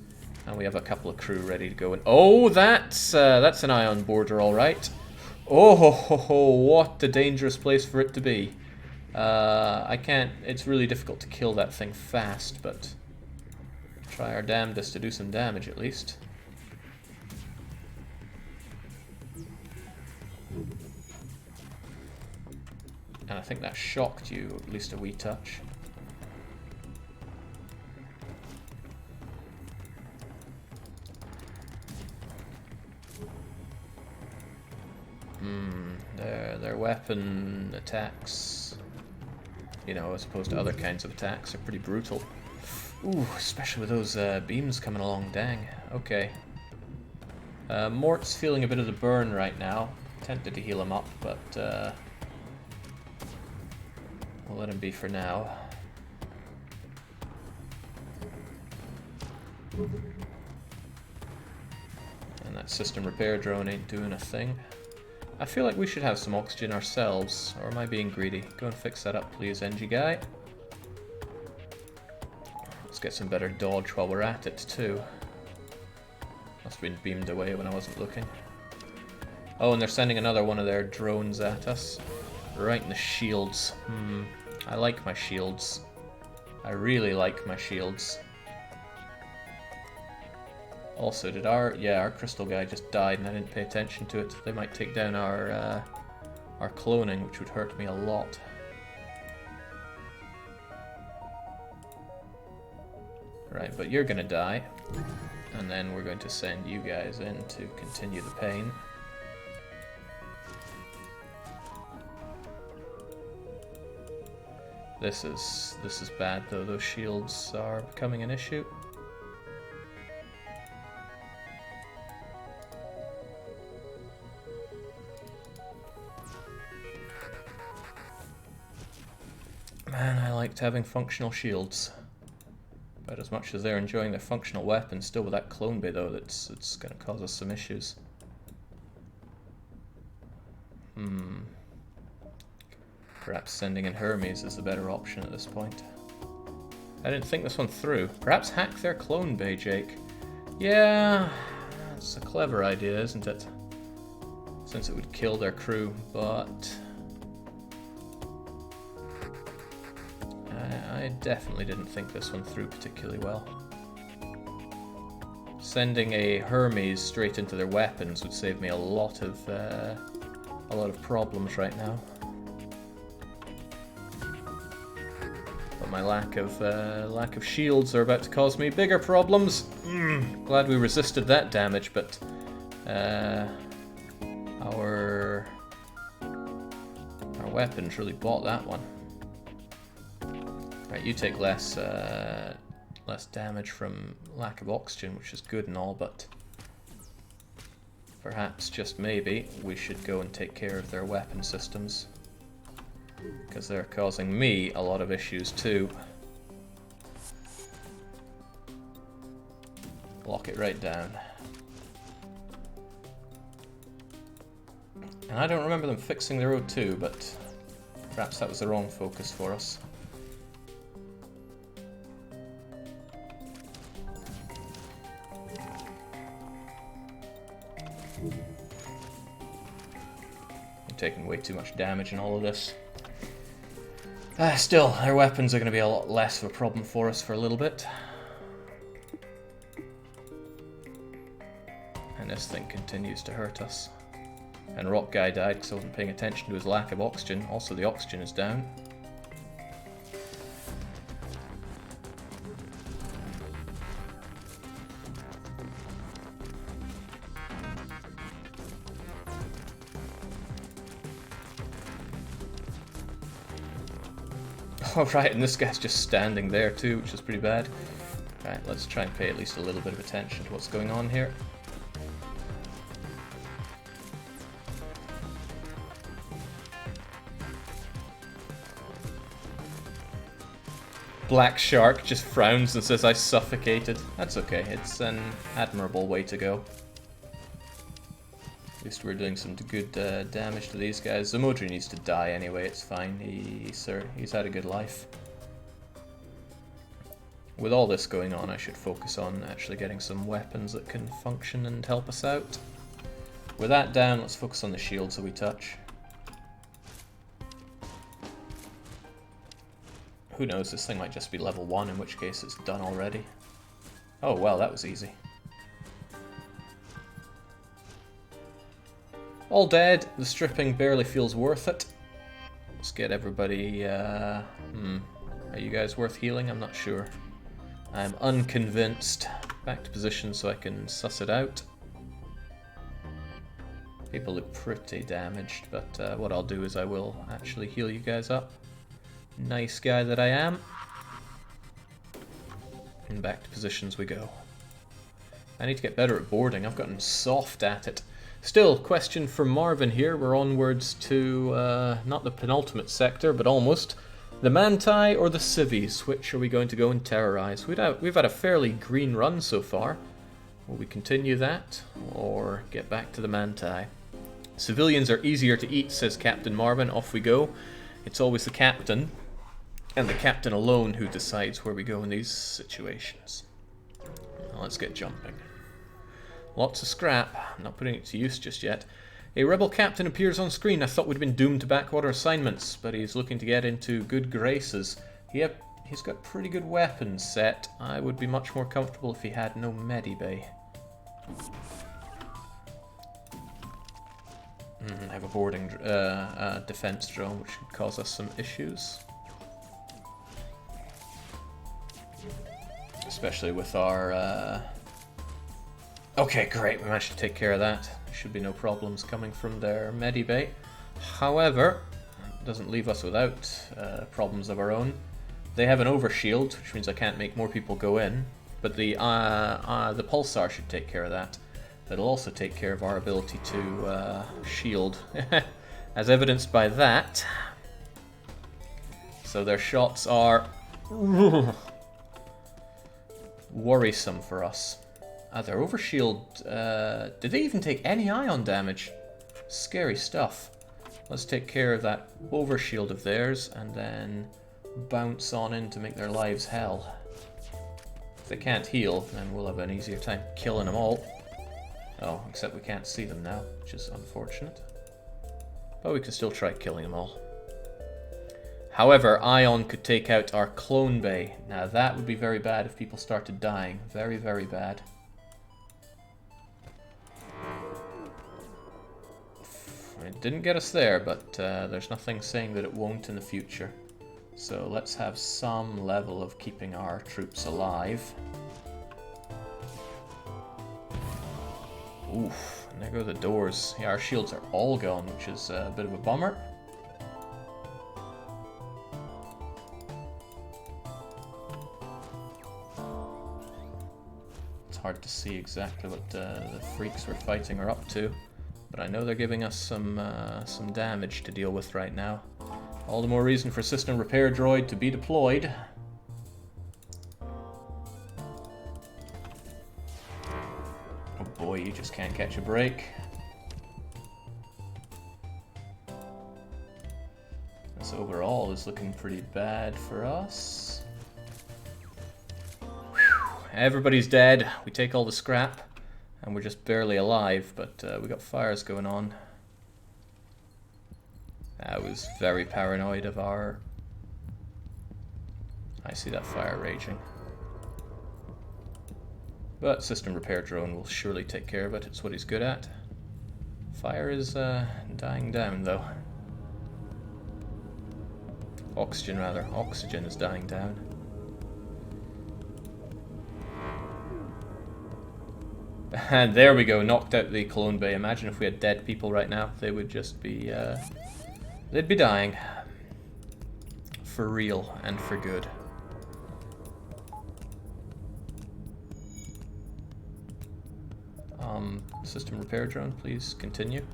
And we have a couple of crew ready to go. And oh, that's an ion border, all right. Oh, what a dangerous place for it to be. I can't. It's really difficult to kill that thing fast, but try our damnedest to do some damage at least. And I think that shocked you at least a wee touch. Their weapon attacks, you know, as opposed to other kinds of attacks, are pretty brutal. Ooh, especially with those beams coming along, dang. Okay. Mort's feeling a bit of the burn right now. Tempted to heal him up, but we'll let him be for now. And that system repair drone ain't doing a thing. I feel like we should have some oxygen ourselves, or am I being greedy? Go and fix that up, please, NG guy. Let's get some better dodge while we're at it, too. Must have been beamed away when I wasn't looking. Oh, and they're sending another one of their drones at us. Right in the shields. I like my shields. I really like my shields. Also, did our crystal guy just died and I didn't pay attention to it. They might take down our cloning, which would hurt me a lot. Right, but you're gonna die. And then we're going to send you guys in to continue the pain. This is bad though, those shields are becoming an issue. Man, I liked having functional shields. About as much as they're enjoying their functional weapons, still with that clone bay though, it's going to cause us some issues. Perhaps sending in Hermes is the better option at this point. I didn't think this one through. Perhaps hack their clone bay, Jake. Yeah, it's a clever idea, isn't it? Since it would kill their crew, but I definitely didn't think this one through particularly well. Sending a Hermes straight into their weapons would save me a lot of problems right now. But my lack of shields are about to cause me bigger problems. Glad we resisted that damage, but our weapons really bought that one. Right, you take less damage from lack of oxygen, which is good and all, but perhaps, just maybe, we should go and take care of their weapon systems. Because they're causing me a lot of issues too. Lock it right down. And I don't remember them fixing their O2, but perhaps that was the wrong focus for us. I'm taking way too much damage in all of this. Still, their weapons are going to be a lot less of a problem for us for a little bit. And this thing continues to hurt us. And Rock Guy died because I wasn't paying attention to his lack of oxygen. Also, the oxygen is down. Oh right, and this guy's just standing there too, which is pretty bad. Right, let's try and pay at least a little bit of attention to what's going on here. Black Shark just frowns and says I suffocated. That's okay, it's an admirable way to go. At least we're doing some good damage to these guys. Zamodri needs to die anyway, it's fine. He's had a good life. with all this going on, I should focus on actually getting some weapons that can function and help us out. With that down, let's focus on the shields that we touch. Who knows, this thing might just be level 1, in which case it's done already. Oh well, that was easy. All dead, the stripping barely feels worth it. Let's get everybody, are you guys worth healing? I'm not sure. I'm unconvinced. Back to position so I can suss it out. People look pretty damaged, but what I'll do is I will actually heal you guys up. Nice guy that I am. And back to positions we go. I need to get better at boarding. I've gotten soft at it. Still, question from Marvin here. We're onwards to, not the penultimate sector, but almost. The Manti or the Civies? Which are we going to go and terrorize? We've had a fairly green run so far. Will we continue that, or get back to the Manti? Civilians are easier to eat, says Captain Marvin. Off we go. It's always the captain, and the captain alone, who decides where we go in these situations. Now let's get jumping. Lots of scrap. I'm not putting it to use just yet. A rebel captain appears on screen. I thought we'd been doomed to backwater assignments, but he's looking to get into good graces. He's got pretty good weapons set. I would be much more comfortable if he had no medibay. I have a boarding defense drone, which could cause us some issues. Especially with our... Okay, great, we managed to take care of that. There should be no problems coming from their medibay. However, it doesn't leave us without problems of our own. They have an overshield, which means I can't make more people go in. But the pulsar should take care of that. That'll also take care of our ability to shield, as evidenced by that. So their shots are worrisome for us. Their overshield, did they even take any ion damage? Scary stuff. Let's take care of that overshield of theirs and then bounce on in to make their lives hell. If they can't heal, then we'll have an easier time killing them all. Oh, except we can't see them now, which is unfortunate. But we can still try killing them all. However, Ion could take out our clone bay. Now that would be very bad if people started dying. Very, very bad. It didn't get us there, but there's nothing saying that it won't in the future. So let's have some level of keeping our troops alive. Oof, and there go the doors. Yeah, our shields are all gone, which is a bit of a bummer. It's hard to see exactly what the freaks we're fighting are up to. But I know they're giving us some damage to deal with right now. All the more reason for system repair droid to be deployed. Oh boy, you just can't catch a break. This overall is looking pretty bad for us. Whew. Everybody's dead. We take all the scrap. And we're just barely alive, but we got fires going on. I was very paranoid of our... I see that fire raging. But system repair drone will surely take care of it. It's what he's good at. Fire is dying down, though. Oxygen, rather. Oxygen is dying down. And there we go, knocked out the clone bay. Imagine if we had dead people right now. They would just be, they'd be dying. For real and for good. System repair drone, please continue.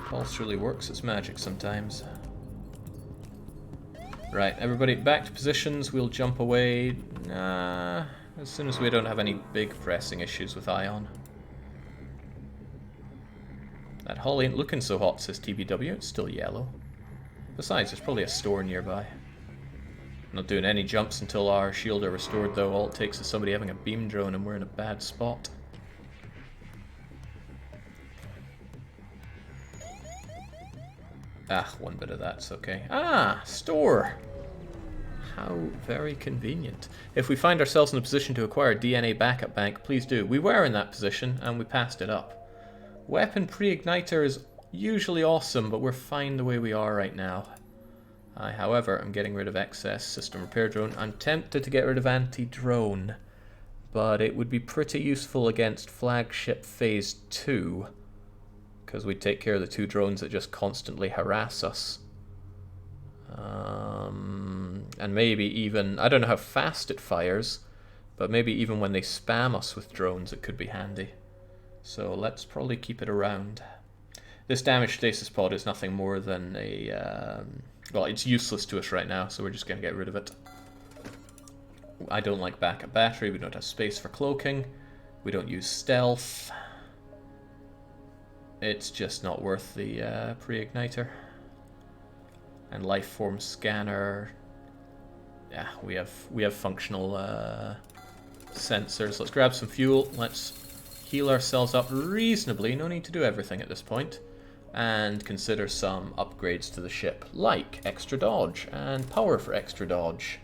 Pulse really works its magic sometimes. Right, everybody back to positions. We'll jump away as soon as we don't have any big pressing issues with Ion. That hull ain't looking so hot, says TBW. It's still yellow. Besides, there's probably a store nearby. Not doing any jumps until our shield are restored, though. All it takes is somebody having a beam drone and we're in a bad spot. Ah, one bit of that's okay. Ah, store! How very convenient. If we find ourselves in a position to acquire a DNA backup bank, please do. We were in that position, and we passed it up. Weapon pre-igniter is usually awesome, but we're fine the way we are right now. However, I'm getting rid of excess system repair drone. I'm tempted to get rid of anti-drone, but it would be pretty useful against flagship phase 2, because we take care of the 2 drones that just constantly harass us. And maybe even, I don't know how fast it fires, but maybe even when they spam us with drones it could be handy. So let's probably keep it around. This damage stasis pod is nothing more than a, well, it's useless to us right now, so we're just going to get rid of it. I don't like backup battery, we don't have space for cloaking, we don't use stealth. It's just not worth the pre-igniter. And life form scanner. Yeah, we have functional sensors. Let's grab some fuel. Let's heal ourselves up reasonably. No need to do everything at this point. And consider some upgrades to the ship, like extra dodge and power for extra dodge.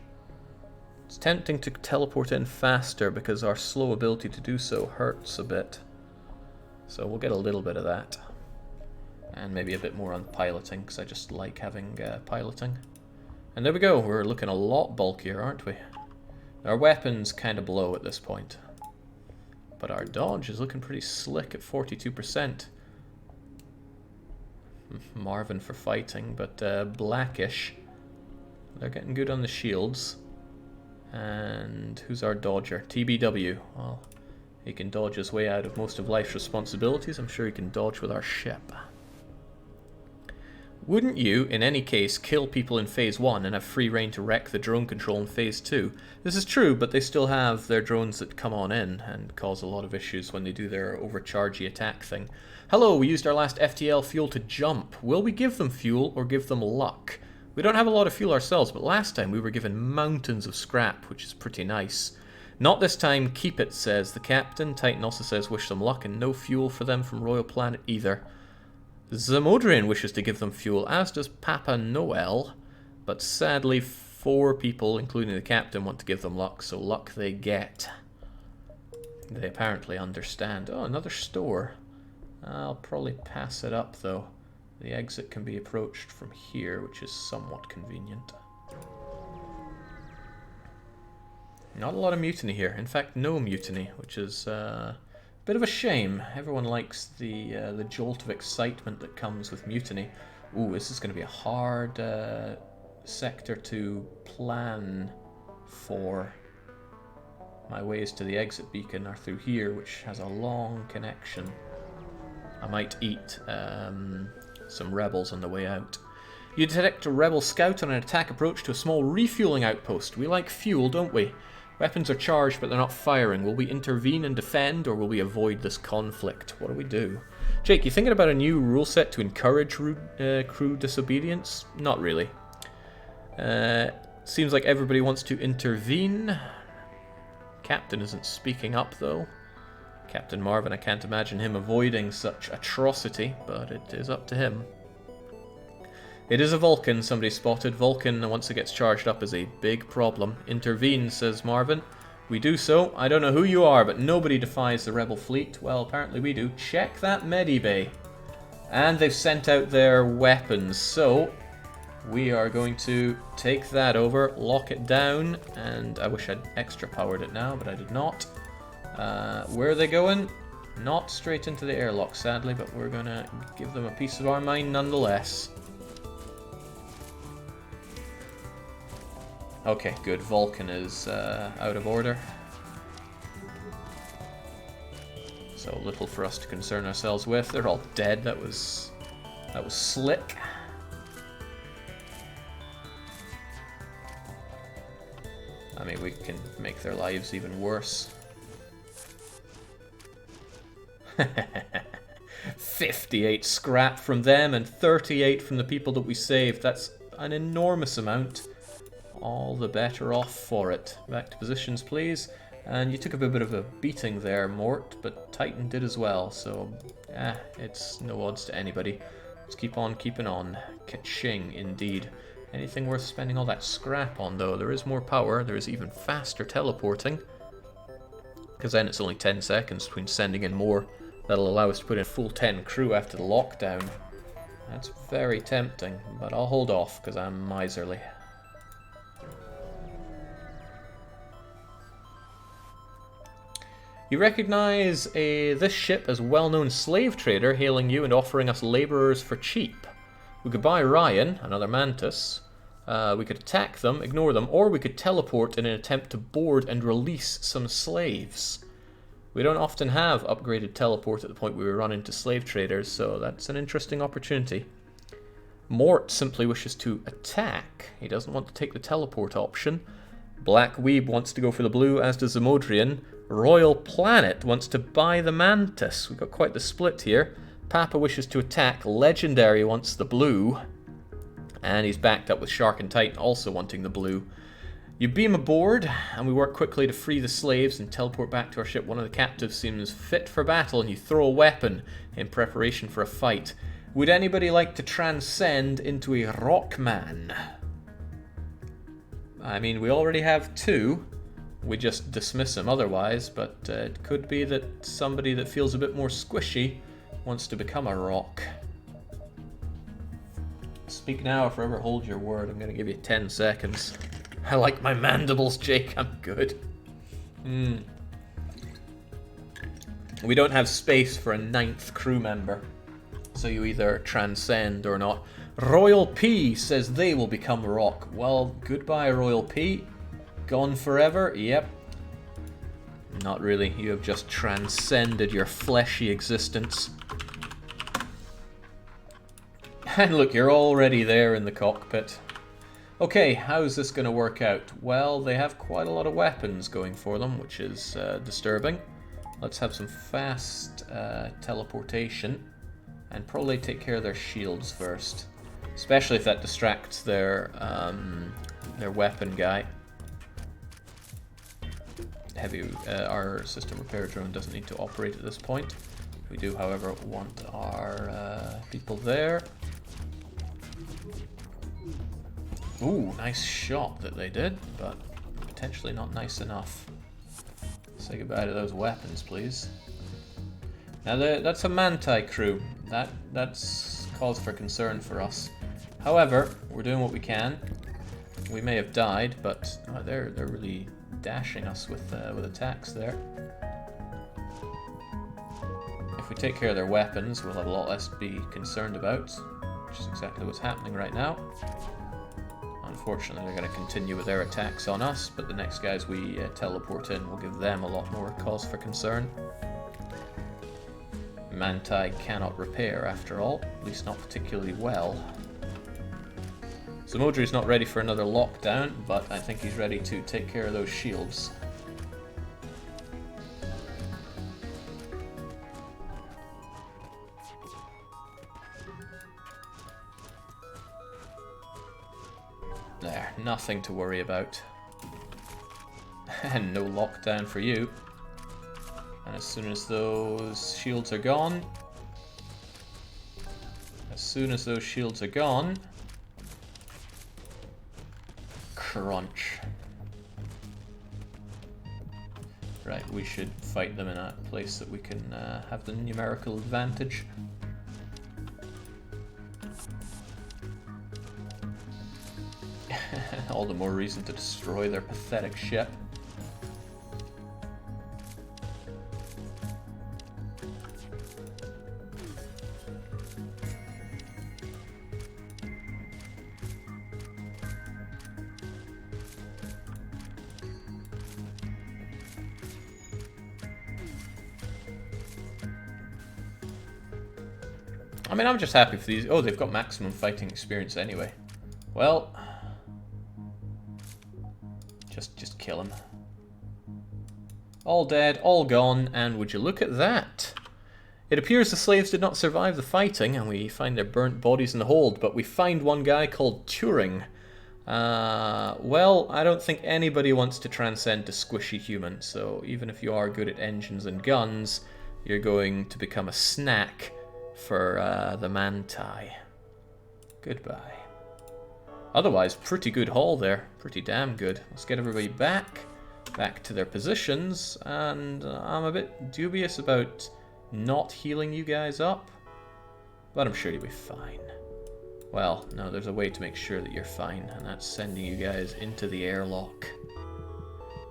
It's tempting to teleport in faster because our slow ability to do so hurts a bit. So we'll get a little bit of that. And maybe a bit more on piloting, because I just like having piloting. And there we go, we're looking a lot bulkier, aren't we? Our weapon's kind of low at this point. But our dodge is looking pretty slick at 42%. Marvin for fighting, but blackish. They're getting good on the shields. And who's our dodger? TBW. Well, he can dodge his way out of most of life's responsibilities. I'm sure he can dodge with our ship. Wouldn't you, in any case, kill people in Phase 1 and have free reign to wreck the drone control in Phase 2? This is true, but they still have their drones that come on in and cause a lot of issues when they do their overchargy attack thing. Hello, we used our last FTL fuel to jump. Will we give them fuel or give them luck? We don't have a lot of fuel ourselves, but last time we were given mountains of scrap, which is pretty nice. Not this time, keep it, says the captain. Titan also says wish them luck and no fuel for them from Royal Planet either. Zamodrian wishes to give them fuel, as does Papa Noel, but sadly 4 people, including the captain, want to give them luck, so luck they get. They apparently understand. Oh, another store. I'll probably pass it up, though. The exit can be approached from here, which is somewhat convenient. Not a lot of mutiny here. In fact, no mutiny, which is bit of a shame. Everyone likes the jolt of excitement that comes with mutiny. Ooh, this is going to be a hard sector to plan for. My ways to the exit beacon are through here, which has a long connection. I might eat some rebels on the way out. You detect a rebel scout on an attack approach to a small refueling outpost. We like fuel, don't we? Weapons are charged, but they're not firing. Will we intervene and defend, or will we avoid this conflict? What do we do? Jake, you thinking about a new rule set to encourage crew disobedience? Not really. Seems like everybody wants to intervene. Captain isn't speaking up, though. Captain Marvin, I can't imagine him avoiding such atrocity, but it is up to him. It is a Vulcan, somebody spotted. Vulcan, once it gets charged up, is a big problem. Intervene, says Marvin. We do so. I don't know who you are, but nobody defies the rebel fleet. Well, apparently we do. Check that medibay. And they've sent out their weapons, so we are going to take that over, lock it down, and I wish I'd extra powered it now, but I did not. Where are they going? Not straight into the airlock, sadly, but we're going to give them a piece of our mind nonetheless. Okay, good. Vulcan is out of order. So little for us to concern ourselves with. They're all dead. That was slick. I mean, we can make their lives even worse. 58 scrap from them and 38 from the people that we saved. That's an enormous amount. All the better off for it. Back to positions, please. And you took a bit of a beating there, Mort, but Titan did as well, so it's no odds to anybody. Let's keep on keeping on. Ka-ching, indeed. Anything worth spending all that scrap on, though? There is more power. There is even faster teleporting. Because then it's only 10 seconds between sending in more. That'll allow us to put in full 10 crew after the lockdown. That's very tempting, but I'll hold off because I'm miserly. You recognize this ship as a well-known slave trader hailing you and offering us laborers for cheap. We could buy Ryan, another mantis. We could attack them, ignore them, or we could teleport in an attempt to board and release some slaves. We don't often have upgraded teleport at the point where we run into slave traders, so that's an interesting opportunity. Mort simply wishes to attack. He doesn't want to take the teleport option. Black Weeb wants to go for the blue, as does Zamodrian. Royal Planet wants to buy the Mantis. We've got quite the split here. Papa wishes to attack. Legendary wants the blue. And he's backed up with Shark and Titan also wanting the blue. You beam aboard, and we work quickly to free the slaves and teleport back to our ship. One of the captives seems fit for battle, and you throw a weapon in preparation for a fight. Would anybody like to transcend into a Rockman? I mean, we already have two. We just dismiss him otherwise, but it could be that somebody that feels a bit more squishy wants to become a rock. Speak now or forever hold your word. I'm going to give you 10 seconds. I like my mandibles, Jake. I'm good. We don't have space for a 9th crew member, so you either transcend or not. Royal P says they will become rock. Well, goodbye, Royal P. Gone forever? Yep. Not really. You have just transcended your fleshy existence. And look, you're already there in the cockpit. Okay, how's this going to work out? Well, they have quite a lot of weapons going for them, which is disturbing. Let's have some fast teleportation and probably take care of their shields first. Especially if that distracts their weapon guy. Our system repair drone doesn't need to operate at this point. We do, however, want our people there. Ooh, nice shot that they did, but potentially not nice enough. Say goodbye to those weapons, please. Now, that's a Manti crew. That's cause for concern for us. However, we're doing what we can. We may have died, but they're really dashing us with attacks there. If we take care of their weapons, we'll have a lot less to be concerned about, which is exactly what's happening right now. Unfortunately, they're going to continue with their attacks on us, but the next guys we teleport in will give them a lot more cause for concern. Manti cannot repair, after all, at least not particularly well. Zamodri's not ready for another lockdown, but I think he's ready to take care of those shields. There, nothing to worry about. And no lockdown for you. And as soon as those shields are gone... Crunch. Right, we should fight them in a place that we can have the numerical advantage. All the more reason to destroy their pathetic ship. I mean, I'm just happy for these. Oh, they've got maximum fighting experience anyway. Well, just kill him. All dead, all gone, and would you look at that? It appears the slaves did not survive the fighting, and we find their burnt bodies in the hold, but we find one guy called Turing. Well, I don't think anybody wants to transcend to squishy human, so even if you are good at engines and guns, you're going to become a snack for the Manti. Goodbye. Otherwise, pretty good haul there. Pretty damn good. Let's get everybody back to their positions, and I'm a bit dubious about not healing you guys up, but I'm sure you'll be fine. Well, no, there's a way to make sure that you're fine, and that's sending you guys into the airlock.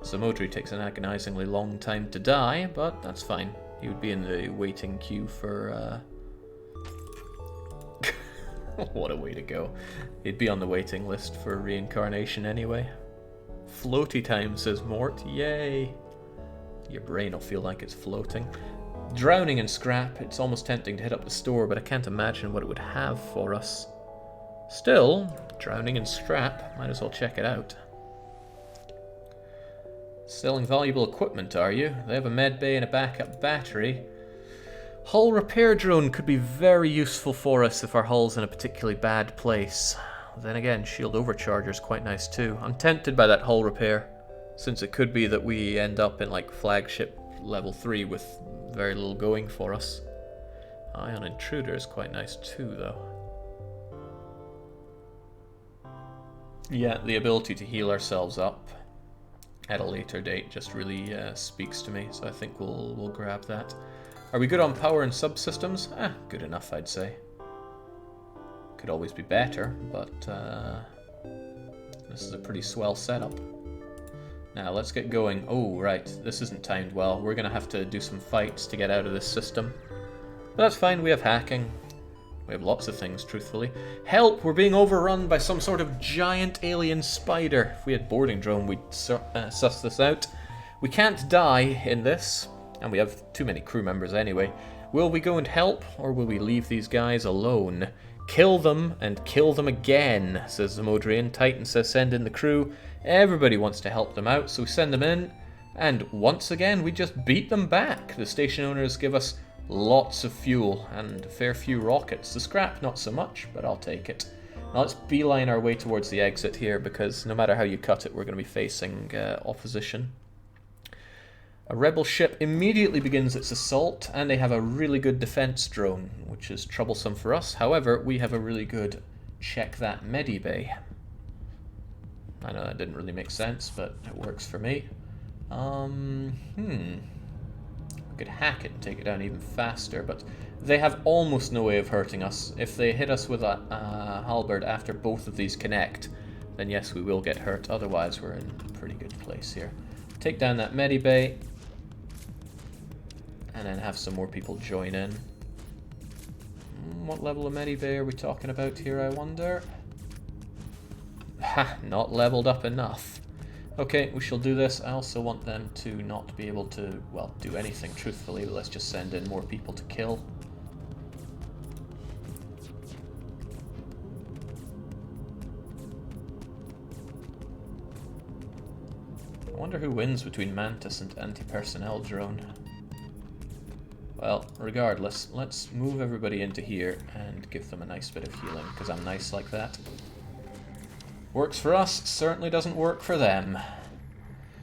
Samodri takes an agonizingly long time to die, but that's fine. He would be in the waiting queue for, what a way to go. He'd be on the waiting list for reincarnation anyway. Floaty time, says Mort. Yay! Your brain will feel like it's floating. Drowning in scrap. It's almost tempting to hit up the store, but I can't imagine what it would have for us. Still, drowning in scrap. Might as well check it out. Selling valuable equipment, are you? They have a med bay and a backup battery. Hull repair drone could be very useful for us if our hull's in a particularly bad place. Then again, shield overcharger's quite nice too. I'm tempted by that hull repair, since it could be that we end up in like flagship level 3 with very little going for us. Ion intruder is quite nice too, though. Yeah, the ability to heal ourselves up at a later date just really speaks to me, so I think we'll grab that. Are we good on power and subsystems? Good enough, I'd say. Could always be better, but this is a pretty swell setup. Now, let's get going. Oh, right, this isn't timed well. We're going to have to do some fights to get out of this system. But that's fine, we have hacking. We have lots of things, truthfully. Help! We're being overrun by some sort of giant alien spider. If we had boarding drone, we'd suss this out. We can't die in this, and we have too many crew members anyway. Will we go and help, or will we leave these guys alone? Kill them, and kill them again, says Zamodrian. Titan says send in the crew. Everybody wants to help them out, so we send them in. And once again, we just beat them back. The station owners give us lots of fuel and a fair few rockets. The scrap, not so much, but I'll take it. Now let's beeline our way towards the exit here, because no matter how you cut it, we're going to be facing opposition. A rebel ship immediately begins its assault, and they have a really good defense drone, which is troublesome for us. However, we have a really good check that medibay. I know that didn't really make sense, but it works for me. We could hack it and take it down even faster, but they have almost no way of hurting us. If they hit us with a halberd after both of these connect, then yes, we will get hurt. Otherwise, we're in a pretty good place here. Take down that medibay, and then have some more people join in. What level of medibay are we talking about here, I wonder? Ha! Not leveled up enough. Okay, we shall do this. I also want them to not be able to, well, do anything, truthfully, but let's just send in more people to kill. I wonder who wins between Mantis and anti-personnel drone. Well, regardless, let's move everybody into here and give them a nice bit of healing, because I'm nice like that. Works for us, certainly doesn't work for them.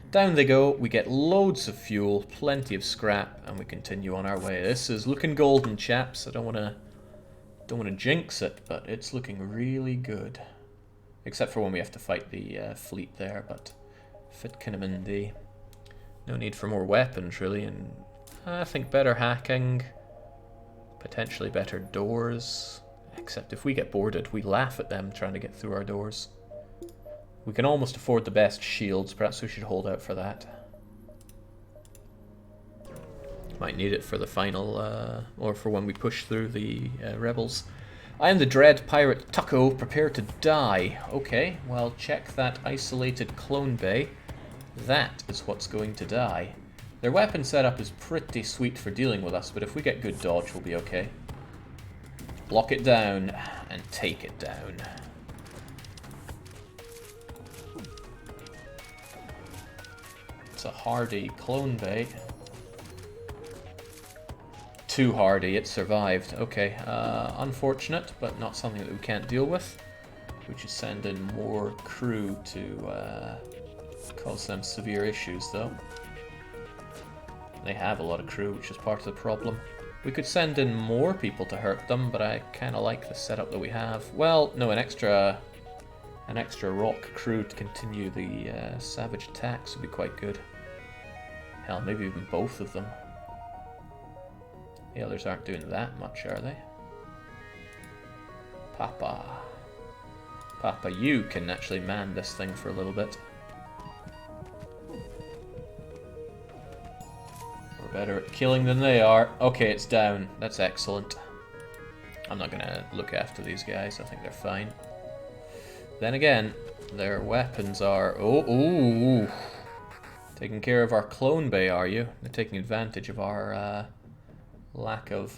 Down they go, we get loads of fuel, plenty of scrap, and we continue on our way. This is looking golden, chaps. I don't want to jinx it, but it's looking really good. Except for when we have to fight the fleet there, but fit Kinnaman. No need for more weapons, really, and I think better hacking, potentially better doors. Except if we get boarded, we laugh at them trying to get through our doors. We can almost afford the best shields. Perhaps we should hold out for that. Might need it for the final, or for when we push through the rebels. I am the dread pirate Tucko, prepare to die. Okay, well, check that isolated clone bay. That is what's going to die. Their weapon setup is pretty sweet for dealing with us, but if we get good dodge, we'll be okay. Block it down and take it down. It's a hardy clone bay. too hardy, it survived. Okay, unfortunate, but not something that we can't deal with. We should send in more crew to cause them severe issues, though. They have a lot of crew, which is part of the problem. We could send in more people to hurt them, but I kind of like the setup that we have. Well, no, an extra rock crew to continue the savage attacks would be quite good. Hell, maybe even both of them. The others aren't doing that much, are they? Papa, you can actually man this thing for a little bit. We're better at killing than they are. Okay, it's down. That's excellent. I'm not gonna look after these guys. I think they're fine. Then again, their weapons are... Oh, ooh. Taking care of our clone bay, are you? They're taking advantage of our lack of...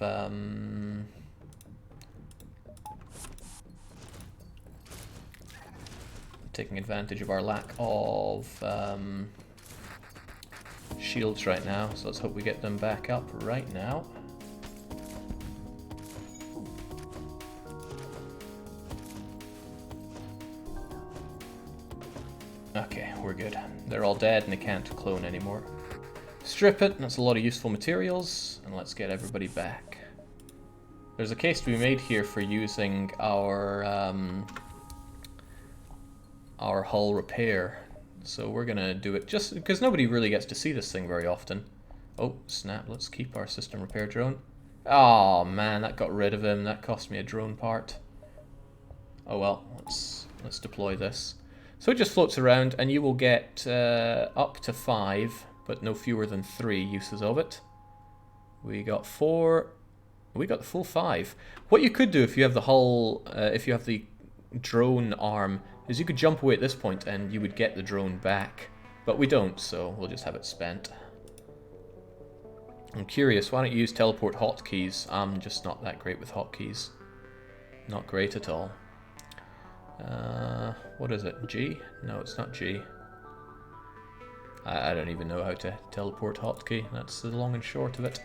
taking advantage of our lack of shields right now. So let's hope we get them back up right now. Okay, we're good. They're all dead and they can't clone anymore. Strip it, that's a lot of useful materials, and let's get everybody back. There's a case to be made here for using our hull repair. So we're gonna do it just because nobody really gets to see this thing very often. Oh, snap, let's keep our system repair drone. Oh man, that got rid of him. That cost me a drone part. Oh well, let's deploy this. So it just floats around, and you will get up to 5, but no fewer than 3 uses of it. We got 4. We got the full 5. What you could do if you have the hull, if you have the drone arm, is you could jump away at this point, and you would get the drone back. But we don't, so we'll just have it spent. I'm curious. Why don't you use teleport hotkeys? I'm just not that great with hotkeys. Not great at all. What is it? G? No, it's not G. I don't even know how to teleport hotkey. That's the long and short of it.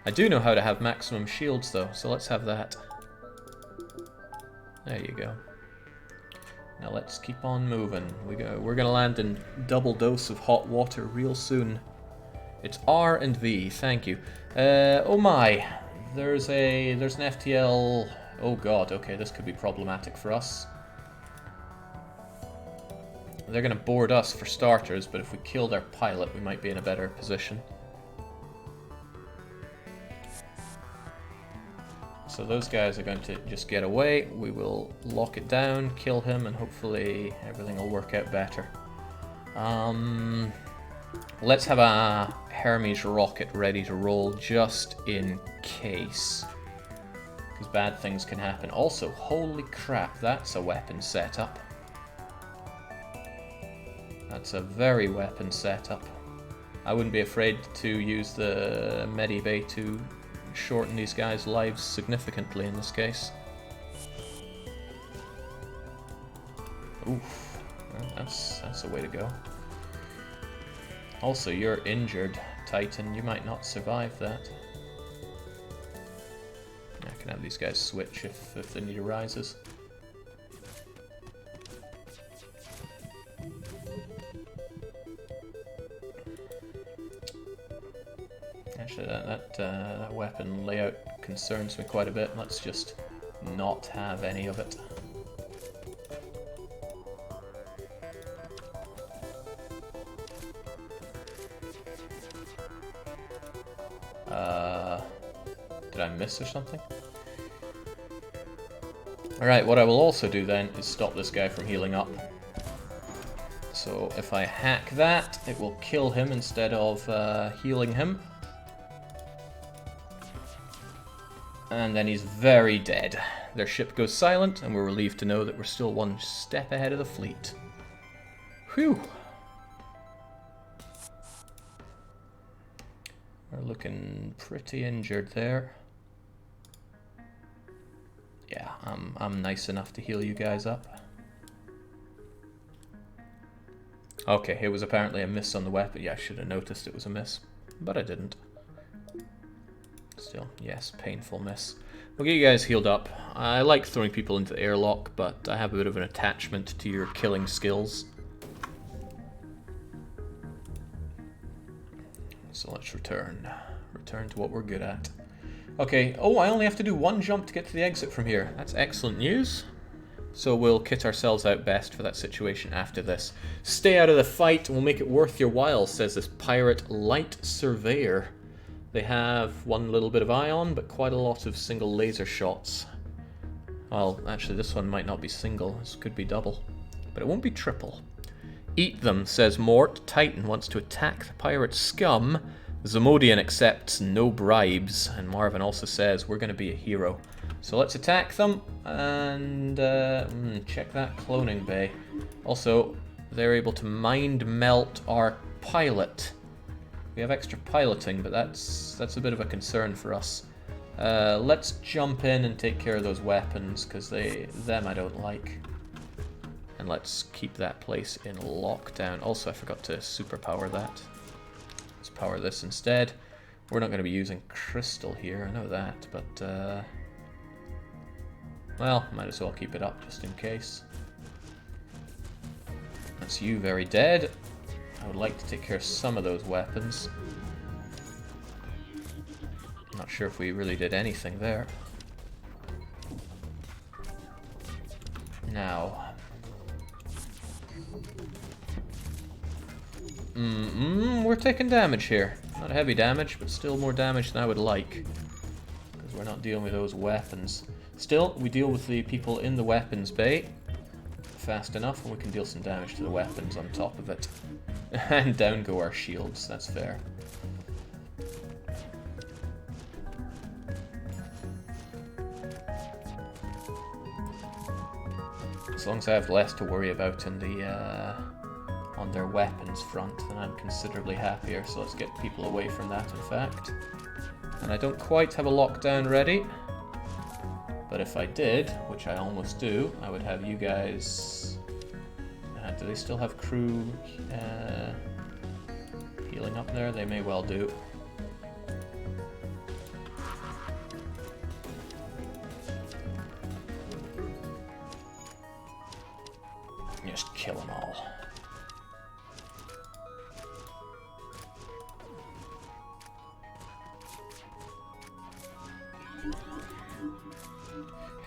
I do know how to have maximum shields though, so let's have that. There you go. Now let's keep on moving. We're gonna land in double dose of hot water real soon. It's R and V. Thank you. Oh my, there's an FTL. Oh god. Okay, this could be problematic for us. They're going to board us for starters, but if we kill their pilot, we might be in a better position. So those guys are going to just get away. We will lock it down, kill him, and hopefully everything will work out better. Let's have a Hermes rocket ready to roll just in case. Because bad things can happen. Also, holy crap, that's a weapon setup. That's a very weapon setup. I wouldn't be afraid to use the Medibay to shorten these guys' lives significantly in this case. Oof, well, that's a way to go. Also, you're injured, Titan. You might not survive that. I can have these guys switch if the need arises. Actually, that weapon layout concerns me quite a bit. Let's just not have any of it. Did I miss or something? Alright, what I will also do then is stop this guy from healing up. So if I hack that, it will kill him instead of healing him. And then he's very dead. Their ship goes silent, and we're relieved to know that we're still one step ahead of the fleet. Whew! We're looking pretty injured there. Yeah, I'm nice enough to heal you guys up. Okay, it was apparently a miss on the weapon. Yeah, I should have noticed it was a miss, but I didn't. Still, yes, painful miss. We'll get you guys healed up. I like throwing people into the airlock, but I have a bit of an attachment to your killing skills. So let's return. Return to what we're good at. Okay, oh, I only have to do one jump to get to the exit from here. That's excellent news. So we'll kit ourselves out best for that situation after this. Stay out of the fight and we'll make it worth your while, says this pirate light surveyor. They have one little bit of ion, but quite a lot of single laser shots. Well, actually this one might not be single, this could be double. But it won't be triple. Eat them, says Mort. Titan wants to attack the pirate scum. Zamodian accepts no bribes, and Marvin also says we're going to be a hero. So let's attack them, and check that cloning bay. Also, they're able to mind melt our pilot. We have extra piloting, but that's a bit of a concern for us. Let's jump in and take care of those weapons, because them I don't like. And let's keep that place in lockdown. Also, I forgot to superpower that. Let's power this instead. We're not going to be using crystal here, I know that, but well, might as well keep it up just in case. That's you very dead. I would like to take care of some of those weapons. Not sure if we really did anything there. Now. We're taking damage here. Not heavy damage, but still more damage than I would like. Because we're not dealing with those weapons. Still, we deal with the people in the weapons bay fast enough, and we can deal some damage to the weapons on top of it. And down go our shields, that's fair. As long as I have less to worry about in the on their weapons front, then I'm considerably happier. So let's get people away from that, in fact. And I don't quite have a lockdown ready. But if I did, which I almost do, I would have you guys... do they still have crew healing up there? They may well do. Just kill them all.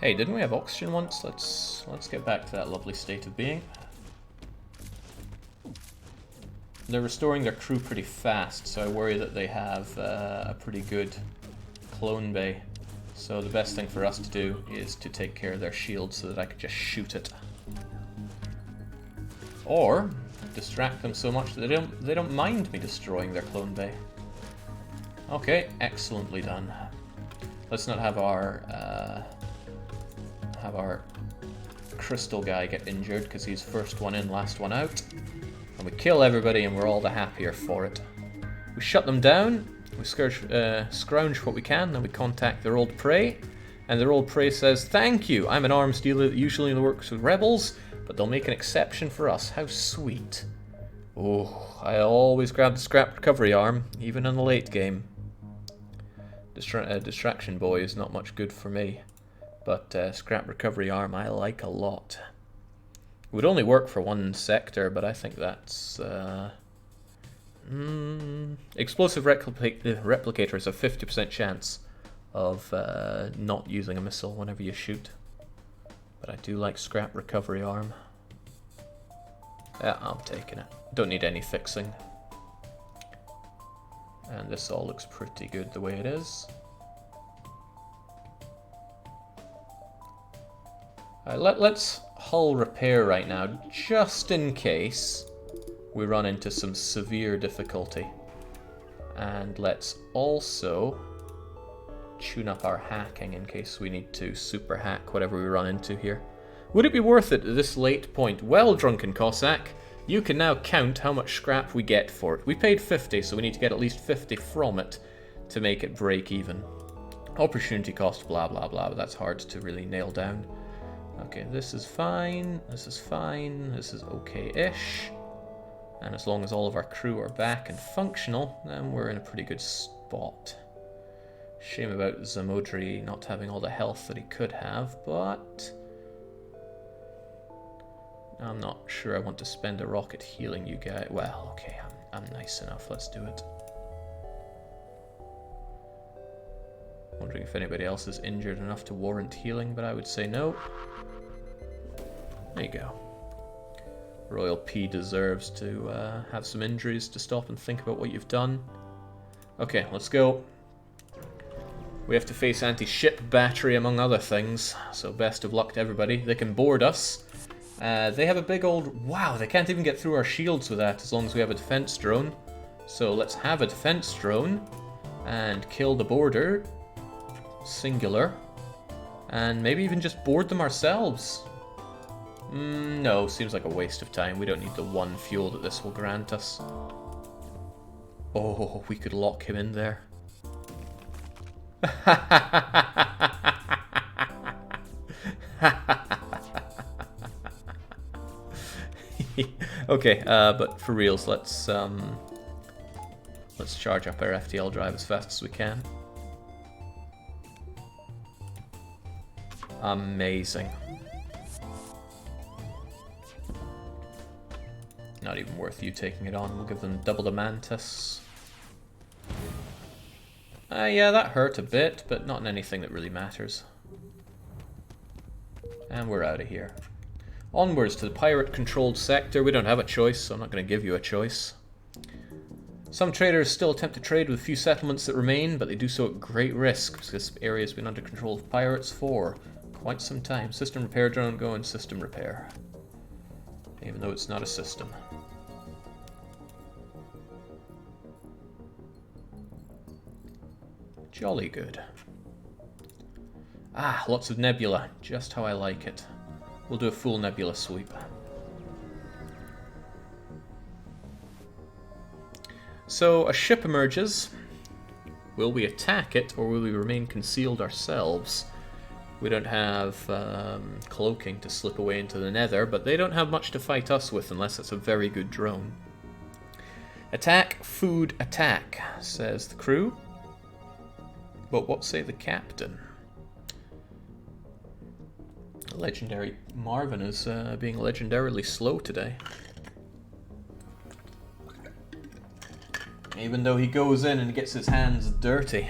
Hey, didn't we have oxygen once? Let's get back to that lovely state of being. They're restoring their crew pretty fast, so I worry that they have a pretty good clone bay. So the best thing for us to do is to take care of their shield so that I could just shoot it. Or distract them so much that they don't mind me destroying their clone bay. Okay, excellently done. Let's not have our crystal guy get injured, because he's first one in, last one out. And we kill everybody and we're all the happier for it. We shut them down, we scrounge what we can, then we contact their old prey. And their old prey says, "Thank you, I'm an arms dealer that usually works with rebels, but they'll make an exception for us." How sweet. Oh, I always grab the scrap recovery arm, even in the late game. Distraction boy is not much good for me. But scrap recovery arm I like a lot. It would only work for one sector, but I think that's... explosive replicator is a 50% chance of not using a missile whenever you shoot. But I do like scrap recovery arm. Yeah, I'm taking it. Don't need any fixing. And this all looks pretty good the way it is. Let's hull repair right now, just in case we run into some severe difficulty. And let's also tune up our hacking in case we need to super hack whatever we run into here. Would it be worth it at this late point? Well, Drunken Cossack, you can now count how much scrap we get for it. We paid 50, so we need to get at least 50 from it to make it break even. Opportunity cost, blah blah blah, but that's hard to really nail down. Okay, this is fine, this is fine, this is okay-ish. And as long as all of our crew are back and functional, then we're in a pretty good spot. Shame about Zamodri not having all the health that he could have, but I'm not sure I want to spend a rocket healing you guys. Well, okay, I'm nice enough. Let's do it. Wondering if anybody else is injured enough to warrant healing, but I would say no. There you go. Royal P deserves to have some injuries to stop and think about what you've done. Okay, let's go. We have to face anti-ship battery among other things, so best of luck to everybody. They can board us. They have a big old... Wow, they can't even get through our shields with that as long as we have a defense drone. So let's have a defense drone and kill the boarder. Singular. And maybe even just board them ourselves. No, seems like a waste of time. We don't need the 1 fuel that this will grant us. Oh, we could lock him in there. Okay, but for reals, let's charge up our FTL drive as fast as we can. Amazing. Not even worth you taking it on. We'll give them double the Mantis. Yeah, that hurt a bit, but not in anything that really matters. And we're out of here. Onwards to the pirate-controlled sector. We don't have a choice, so I'm not going to give you a choice. Some traders still attempt to trade with a few settlements that remain, but they do so at great risk, because this area has been under control of pirates for quite some time. System repair drone going system repair. Even though it's not a system. Jolly good. Ah, lots of nebula. Just how I like it. We'll do a full nebula sweep. So, a ship emerges. Will we attack it, or will we remain concealed ourselves? We don't have cloaking to slip away into the nether, but they don't have much to fight us with unless it's a very good drone. Attack, food, attack, says the crew. But what say the captain? Legendary Marvin is being legendarily slow today. Even though he goes in and gets his hands dirty.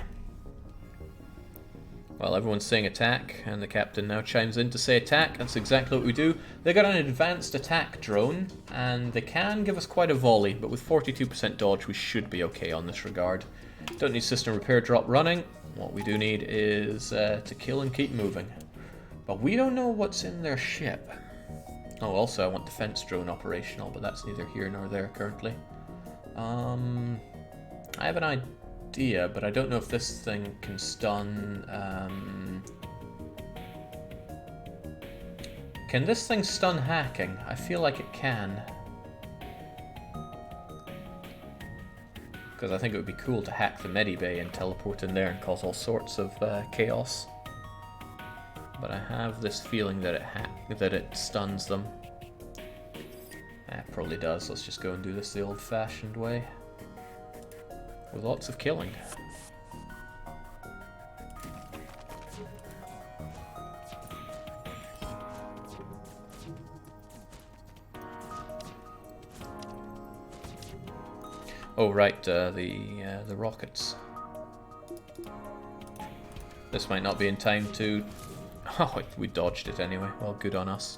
Well, everyone's saying attack, and the captain now chimes in to say attack. That's exactly what we do. They got an advanced attack drone, and they can give us quite a volley, but with 42% dodge, we should be okay on this regard. Don't need system repair drop running. What we do need is to kill and keep moving. But we don't know what's in their ship. Oh, also I want defense drone operational, but that's neither here nor there currently. I have an idea, but I don't know if this thing can stun... Can this thing stun hacking? I feel like it can. Because I think it would be cool to hack the medibay and teleport in there and cause all sorts of chaos. But I have this feeling that it stuns them. It probably does. Let's just go and do this the old-fashioned way. With lots of killing. Oh right, the rockets. This might not be in time to... Oh, we dodged it anyway. Well, good on us.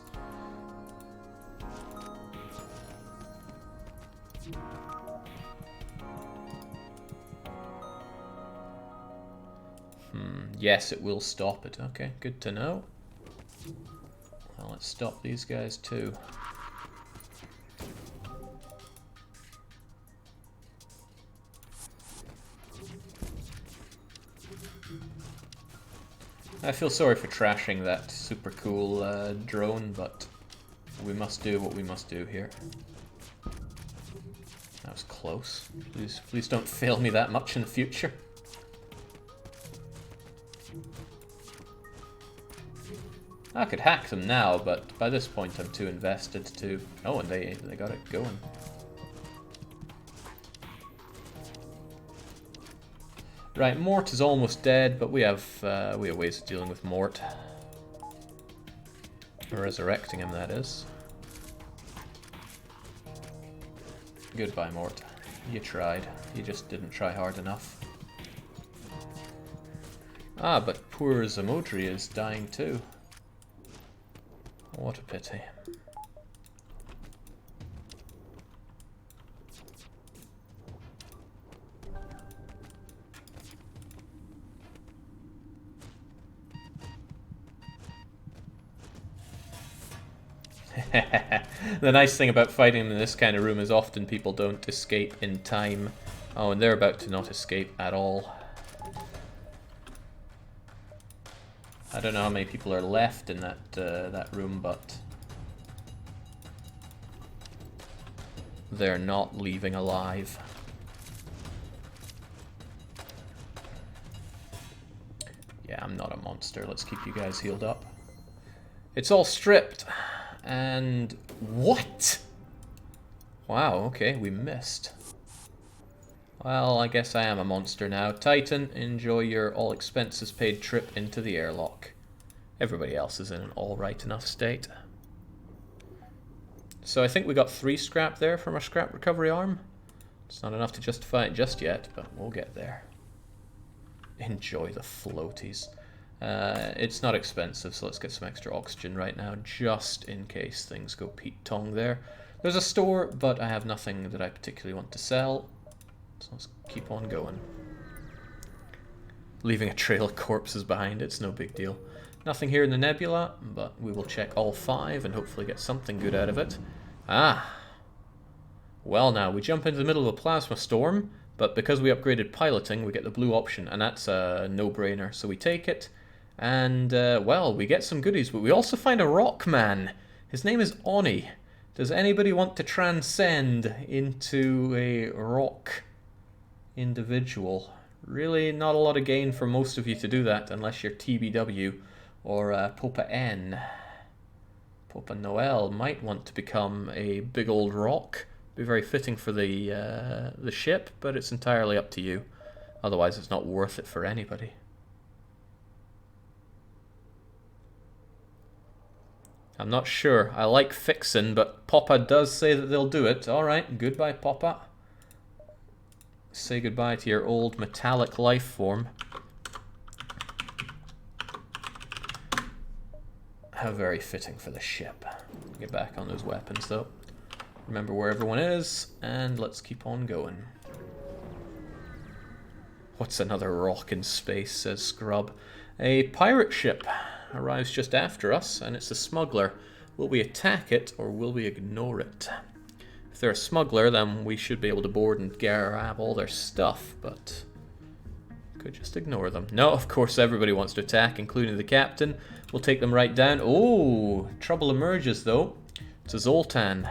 Yes, it will stop it. Okay, good to know. Well, let's stop these guys too. I feel sorry for trashing that super cool drone, but we must do what we must do here. That was close. Please don't fail me that much in the future. I could hack them now, but by this point I'm too invested to... Oh, and they got it going. Right, Mort is almost dead, but we have ways of dealing with Mort. Resurrecting him, that is. Goodbye, Mort. You tried. You just didn't try hard enough. Ah, but poor Zamodri is dying too. What a pity. The nice thing about fighting in this kind of room is often people don't escape in time. Oh, and they're about to not escape at all. I don't know how many people are left in that room, but they're not leaving alive. Yeah, I'm not a monster. Let's keep you guys healed up. It's all stripped. And what? Wow, okay, we missed. Well, I guess I am a monster now. Titan, enjoy your all expenses paid trip into the airlock. Everybody else is in an alright enough state. So I think we got 3 scrap there from our scrap recovery arm. It's not enough to justify it just yet, but we'll get there. Enjoy the floaties. It's not expensive, so let's get some extra oxygen right now, just in case things go Pete Tong there. There's a store, but I have nothing that I particularly want to sell, so let's keep on going. Leaving a trail of corpses behind, it's no big deal. Nothing here in the nebula, but we will check all 5 and hopefully get something good out of it. Ah! Well now, we jump into the middle of a plasma storm, but because we upgraded piloting, we get the blue option, and that's a no-brainer, so we take it. And, well, we get some goodies, but we also find a rock man. His name is Oni. Does anybody want to transcend into a rock individual? Really not a lot of gain for most of you to do that, unless you're TBW or Popa N. Popa Noel might want to become a big old rock. Be very fitting for the ship, but it's entirely up to you. Otherwise, it's not worth it for anybody. I'm not sure. I like fixin', but Papa does say that they'll do it. Alright, goodbye, Papa. Say goodbye to your old metallic life form. How very fitting for the ship. Get back on those weapons, though. Remember where everyone is, and let's keep on going. What's another rock in space, says Scrub. A pirate ship arrives just after us, and it's a smuggler. Will we attack it, or will we ignore it? If they're a smuggler, then we should be able to board and grab all their stuff, but could just ignore them. No, of course everybody wants to attack, including the captain. We'll take them right down. Oh, trouble emerges, though. It's a Zoltan.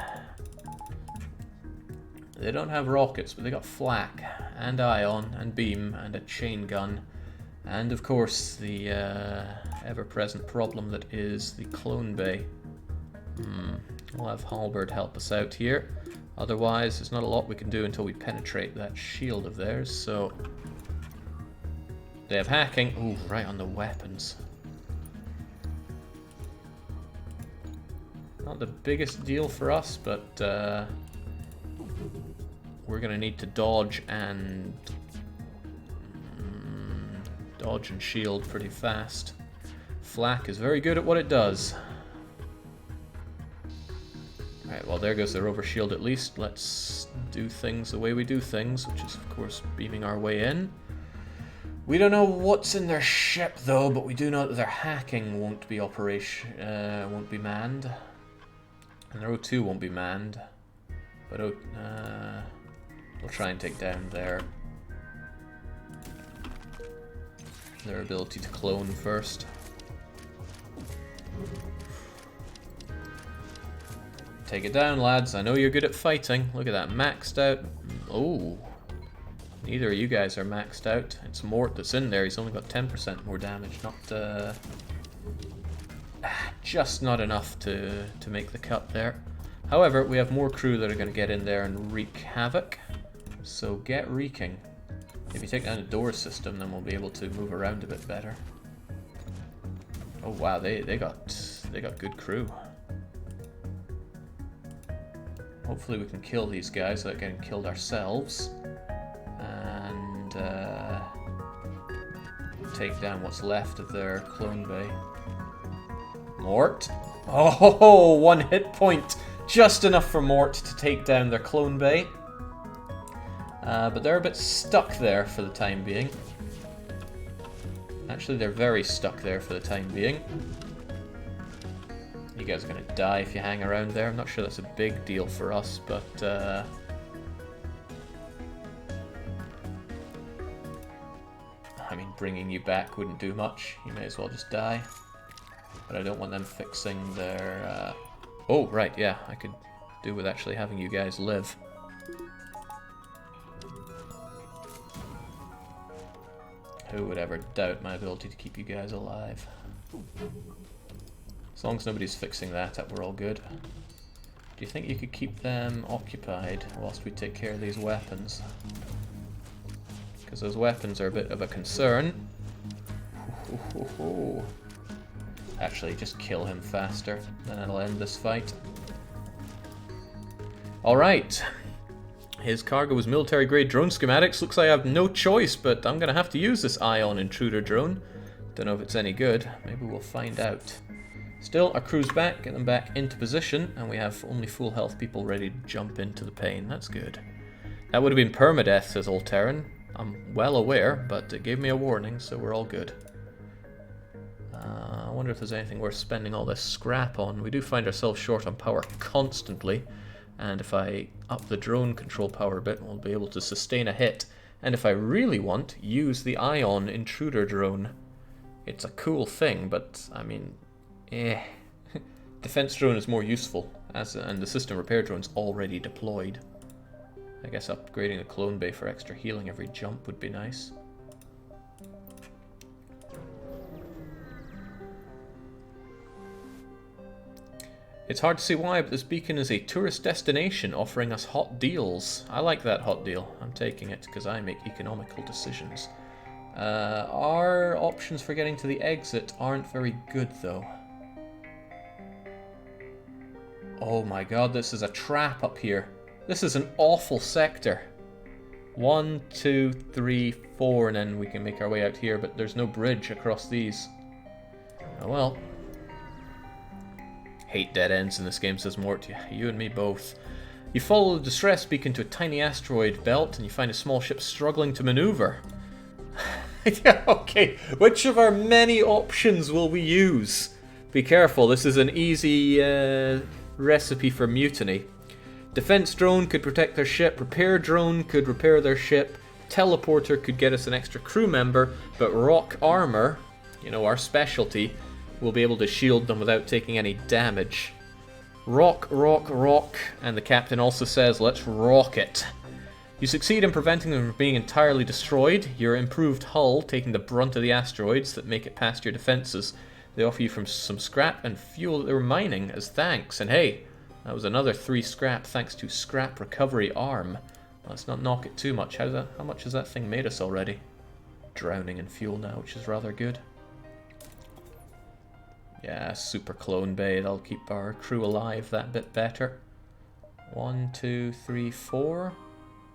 They don't have rockets, but they got flak, and ion, and beam, and a chain gun. And of course, the ever-present problem that is the clone bay. We'll have Halberd help us out here. Otherwise, there's not a lot we can do until we penetrate that shield of theirs, so... They have hacking. Ooh, right on the weapons. Not the biggest deal for us, but we're going to need to dodge and... dodge and shield pretty fast. Flak is very good at what it does. Alright, well there goes the rover shield at least. Let's do things the way we do things, which is of course beaming our way in. We don't know what's in their ship though, but we do know that their hacking won't be manned. And their O2 won't be manned. But we'll try and take down their ability to clone first. Take it down, lads. I know you're good at fighting. Look at that, maxed out. Oh, neither of you guys are maxed out. It's Mort that's in there. He's only got 10% more damage. Not just not enough to make the cut there. However, we have more crew that are going to get in there and wreak havoc. So get wreaking. If you take down the door system, then we'll be able to move around a bit better. Oh wow, they got good crew. Hopefully we can kill these guys without getting killed ourselves. And take down what's left of their clone bay. Mort. Oh, 1 hit point. Just enough for Mort to take down their clone bay. But they're a bit stuck there for the time being. Actually, they're very stuck there for the time being. You guys are going to die if you hang around there. I'm not sure that's a big deal for us, but... I mean, bringing you back wouldn't do much. You may as well just die. But I don't want them fixing their... Oh, right, yeah. I could do with actually having you guys live. Who would ever doubt my ability to keep you guys alive? As long as nobody's fixing that up, we're all good. Do you think you could keep them occupied whilst we take care of these weapons? Because those weapons are a bit of a concern. Actually, just kill him faster, then it'll end this fight. Alright. His cargo was military-grade drone schematics. Looks like I have no choice, but I'm going to have to use this ion intruder drone. Don't know if it's any good. Maybe we'll find out. Still, our crew's back. Get them back into position, and we have only full health people ready to jump into the pain. That's good. That would have been permadeath, says Alterran. I'm well aware, but it gave me a warning, so we're all good. I wonder if there's anything worth spending all this scrap on. We do find ourselves short on power constantly. And if I up the drone control power a bit, we'll be able to sustain a hit. And if I really want, use the ion intruder drone. It's a cool thing, but I mean, defense drone is more useful, and the system repair drone's already deployed. I guess upgrading the clone bay for extra healing every jump would be nice. It's hard to see why, but this beacon is a tourist destination offering us hot deals. I like that hot deal. I'm taking it because I make economical decisions. Our options for getting to the exit aren't very good, though. Oh my god, this is a trap up here. This is an awful sector. 1, 2, 3, 4, and then we can make our way out here, but there's no bridge across these. Oh well. Hate dead ends in this game, says Mort. You and me both. You follow the distress beacon to a tiny asteroid belt and you find a small ship struggling to maneuver. Yeah, okay. Which of our many options will we use? Be careful, this is an easy recipe for mutiny. Defense drone could protect their ship, repair drone could repair their ship, teleporter could get us an extra crew member, but rock armor, you know, our specialty, will be able to shield them without taking any damage. Rock, rock, rock, and the captain also says, let's rock it. You succeed in preventing them from being entirely destroyed. Your improved hull, taking the brunt of the asteroids that make it past your defenses. They offer you some scrap and fuel that they were mining as thanks. And hey, that was another 3 scrap thanks to scrap recovery arm. Let's not knock it too much. How much has that thing made us already? Drowning in fuel now, which is rather good. Yeah, super clone bay. That'll keep our crew alive that bit better. 1, 2, 3, 4.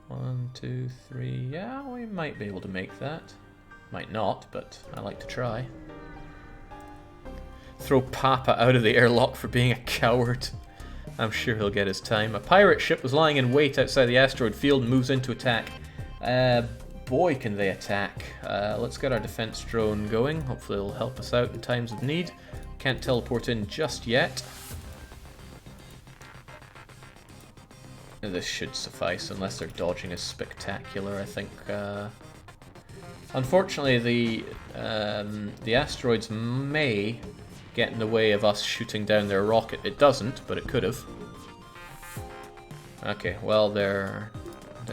1, 2, 3. Yeah, we might be able to make that. Might not, but I like to try. Throw Papa out of the airlock for being a coward. I'm sure he'll get his time. A pirate ship was lying in wait outside the asteroid field and moves in to attack. Boy, can they attack. Let's get our defense drone going. Hopefully it'll help us out in times of need. Can't teleport in just yet. This should suffice, unless their dodging is spectacular, I think. Unfortunately, the asteroids may get in the way of us shooting down their rocket. It doesn't, but it could have. Okay, well, their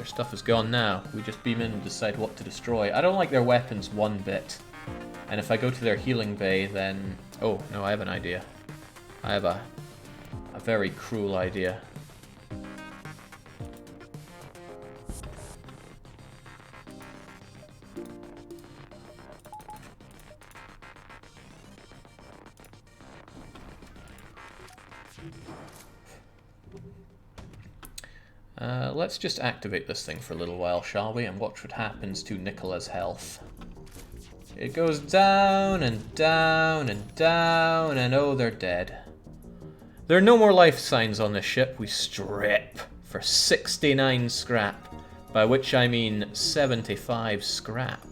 stuff is gone now. We just beam in and decide what to destroy. I don't like their weapons one bit. And if I go to their healing bay, then... Oh, no, I have an idea. I have a very cruel idea. Let's just activate this thing for a little while, shall we? And watch what happens to Nicola's health. It goes down and down and down, and oh, they're dead. There are no more life signs on this ship. We strip for 69 scrap, by which I mean 75 scrap.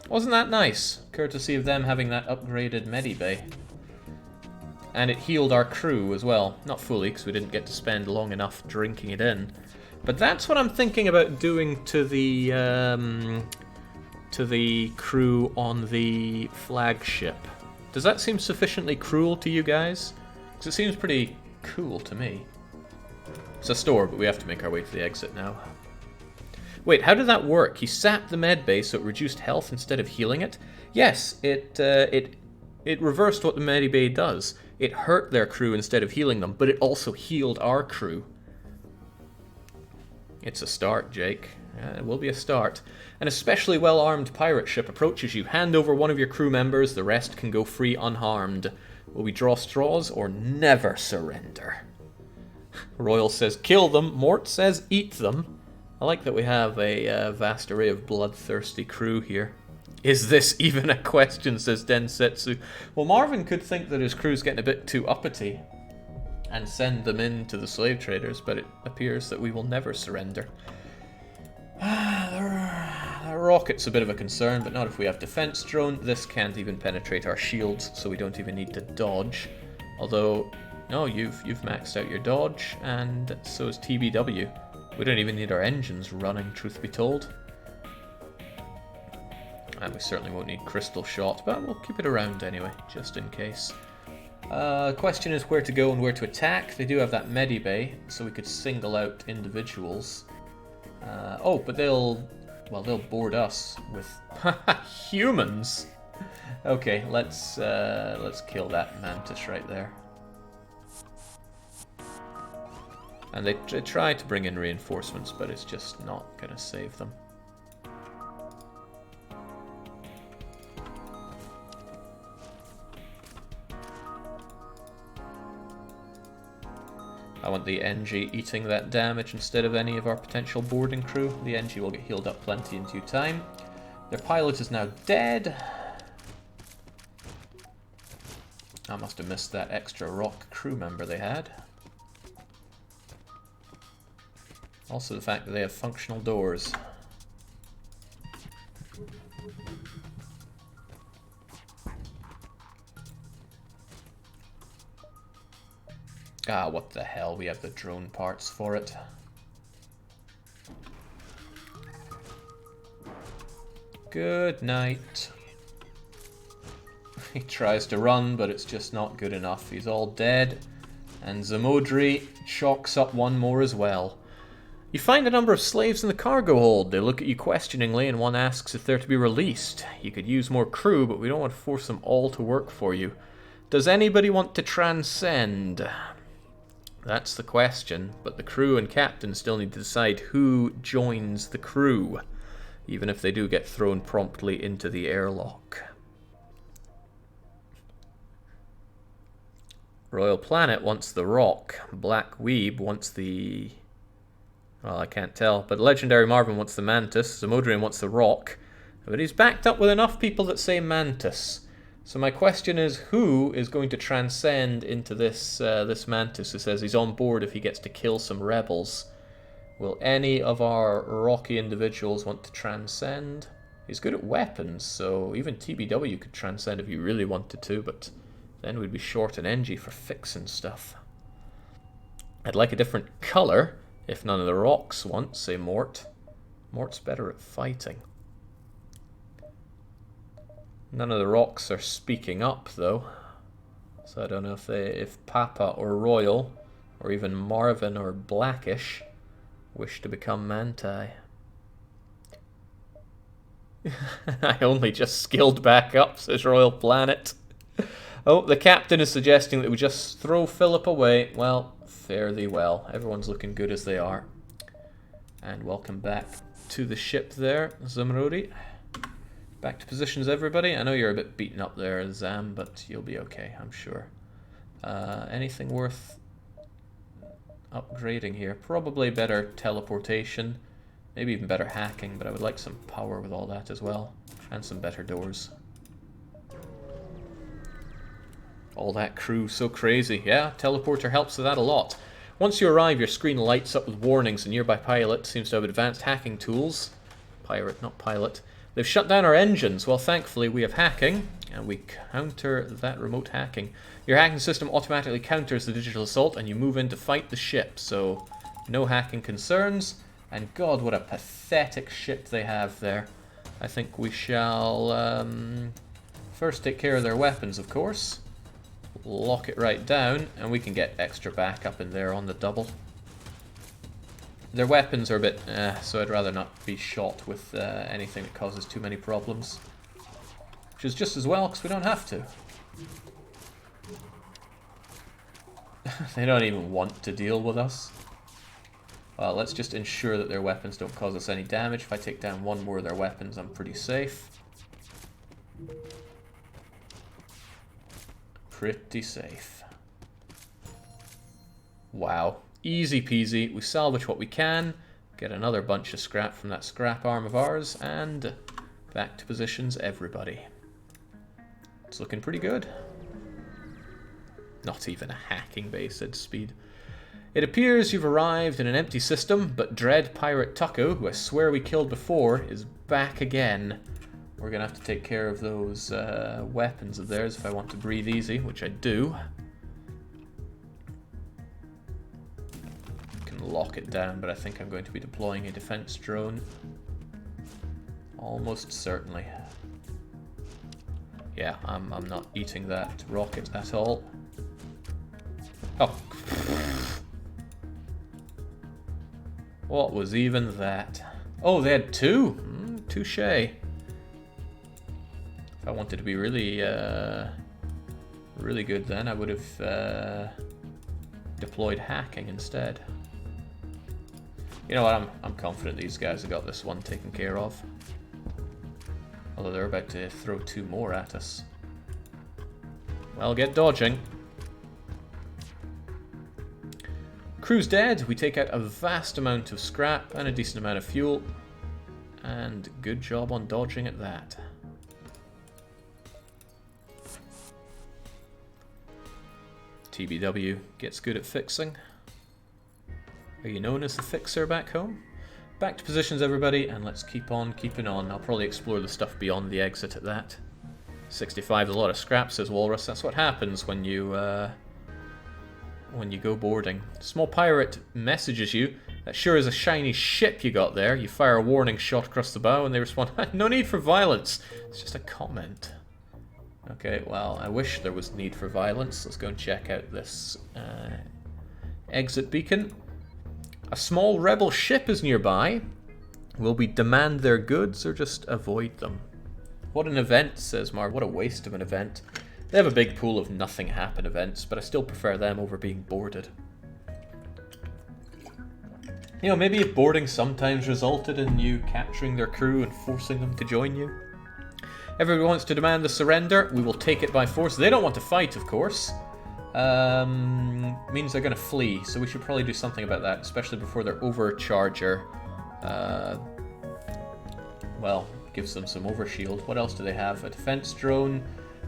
Wasn't that nice? Courtesy of them having that upgraded medibay. And it healed our crew as well. Not fully, because we didn't get to spend long enough drinking it in. But that's what I'm thinking about doing to the crew on the flagship. Does that seem sufficiently cruel to you guys? Because it seems pretty cool to me. It's a store, but we have to make our way to the exit now. Wait, how did that work? He sapped the medbay so it reduced health instead of healing it? Yes, it reversed what the medibay does. It hurt their crew instead of healing them, but it also healed our crew. It's a start, Jake. It will be a start. An especially well-armed pirate ship approaches you. Hand over one of your crew members, the rest can go free unharmed. Will we draw straws or never surrender? Royal says kill them, Mort says eat them. I like that we have a vast array of bloodthirsty crew here. Is this even a question, says Densetsu. Well, Marvin could think that his crew's getting a bit too uppity and send them in to the slave traders, but it appears that we will never surrender. The rocket's a bit of a concern, but not if we have defense drone. This can't even penetrate our shields, so we don't even need to dodge. Although, no, you've maxed out your dodge, and so is TBW. We don't even need our engines running, truth be told. And we certainly won't need crystal shot, but we'll keep it around anyway, just in case. Question is where to go and where to attack. They do have that medibay, so we could single out individuals. Oh, but they'll board us with humans. Okay, let's kill that mantis right there. And they try to bring in reinforcements, but it's just not going to save them. I want the NG eating that damage instead of any of our potential boarding crew. The NG will get healed up plenty in due time. Their pilot is now dead. I must have missed that extra rock crew member they had. Also the fact that they have functional doors. Ah, what the hell, we have the drone parts for it. Good night. He tries to run, but it's just not good enough. He's all dead. And Zamodri chalks up one more as well. You find a number of slaves in the cargo hold. They look at you questioningly, and one asks if they're to be released. You could use more crew, but we don't want to force them all to work for you. Does anybody want to transcend? That's the question, but the crew and captain still need to decide who joins the crew, even if they do get thrown promptly into the airlock. Royal Planet wants the rock. Black Weeb wants the... well, I can't tell, but Legendary Marvin wants the mantis. Zamodrian wants the rock, but he's backed up with enough people that say mantis. So my question is, who is going to transcend into this this mantis who says he's on board if he gets to kill some rebels? Will any of our rocky individuals want to transcend? He's good at weapons, so even TBW could transcend if he really wanted to, but then we'd be short an NG for fixing stuff. I'd like a different colour, if none of the rocks want, say Mort. Mort's better at fighting. None of the rocks are speaking up, though. So I don't know if Papa or Royal, or even Marvin or Blackish, wish to become Manti. I only just skilled back up, says Royal Planet. Oh, the captain is suggesting that we just throw Philip away. Well, fare thee well. Everyone's looking good as they are. And welcome back to the ship there, Zumrudi. Back to positions, everybody. I know you're a bit beaten up there, Zam, but you'll be okay, I'm sure. Anything worth upgrading here? Probably better teleportation. Maybe even better hacking, but I would like some power with all that as well. And some better doors. All that crew, so crazy. Yeah, teleporter helps with that a lot. Once you arrive, your screen lights up with warnings. A nearby pilot seems to have advanced hacking tools. Pirate, not pilot. They've shut down our engines. Well, thankfully, we have hacking, and we counter that remote hacking. Your hacking system automatically counters the digital assault, and you move in to fight the ship. So, no hacking concerns. And God, what a pathetic ship they have there. I think we shall first take care of their weapons, of course. Lock it right down, and we can get extra backup in there on the double. Their weapons are a bit so I'd rather not be shot with anything that causes too many problems. Which is just as well, because we don't have to. They don't even want to deal with us. Well, let's just ensure that their weapons don't cause us any damage. If I take down one more of their weapons, I'm pretty safe. Pretty safe. Wow. Easy peasy. We salvage what we can, get another bunch of scrap from that scrap arm of ours, and back to positions, everybody. It's looking pretty good. Not even a hacking base at speed. It appears you've arrived in an empty system, but dread Pirate Tucko, who I swear we killed before, is back again. We're going to have to take care of those weapons of theirs if I want to breathe easy, which I do. I can lock it down, but I think I'm going to be deploying a defense drone. Almost certainly. Yeah, I'm not eating that rocket at all. Oh. What was even that? Oh, they had two? Touche. If I wanted to be really, really good then, I would have deployed hacking instead. You know what, I'm confident these guys have got this one taken care of. Although they're about to throw two more at us. Well, get dodging. Crew's dead. We take out a vast amount of scrap and a decent amount of fuel. And good job on dodging at that. TBW gets good at fixing. Are you known as the fixer back home? Back to positions, everybody, and let's keep on keeping on. I'll probably explore the stuff beyond the exit at that. 65 is a lot of scrap, says Walrus. That's what happens when you go boarding. Small pirate messages you. That sure is a shiny ship you got there. You fire a warning shot across the bow, and they respond, no need for violence. It's just a comment. Okay, well, I wish there was need for violence. Let's go and check out this exit beacon. A small rebel ship is nearby. Will we demand their goods or just avoid them? What an event, says Marv. What a waste of an event. They have a big pool of nothing happen events, but I still prefer them over being boarded. You know, maybe if boarding sometimes resulted in you capturing their crew and forcing them to join you. Everyone wants to demand the surrender. We will take it by force. They don't want to fight, of course. Means they're going to flee, so we should probably do something about that, especially before their overcharger, well, gives them some overshield. What else do they have? A defense drone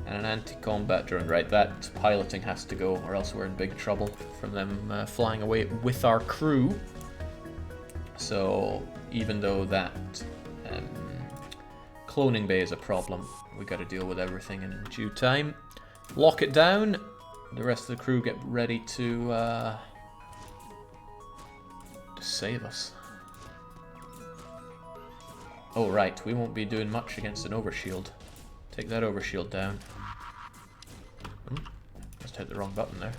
and an anti-combat drone. Right, that piloting has to go, or else we're in big trouble from them flying away with our crew. So, even though that cloning bay is a problem, we got to deal with everything in due time. Lock it down. The rest of the crew get ready to save us. Oh right, we won't be doing much against an overshield. Take that overshield down. Just hit the wrong button there.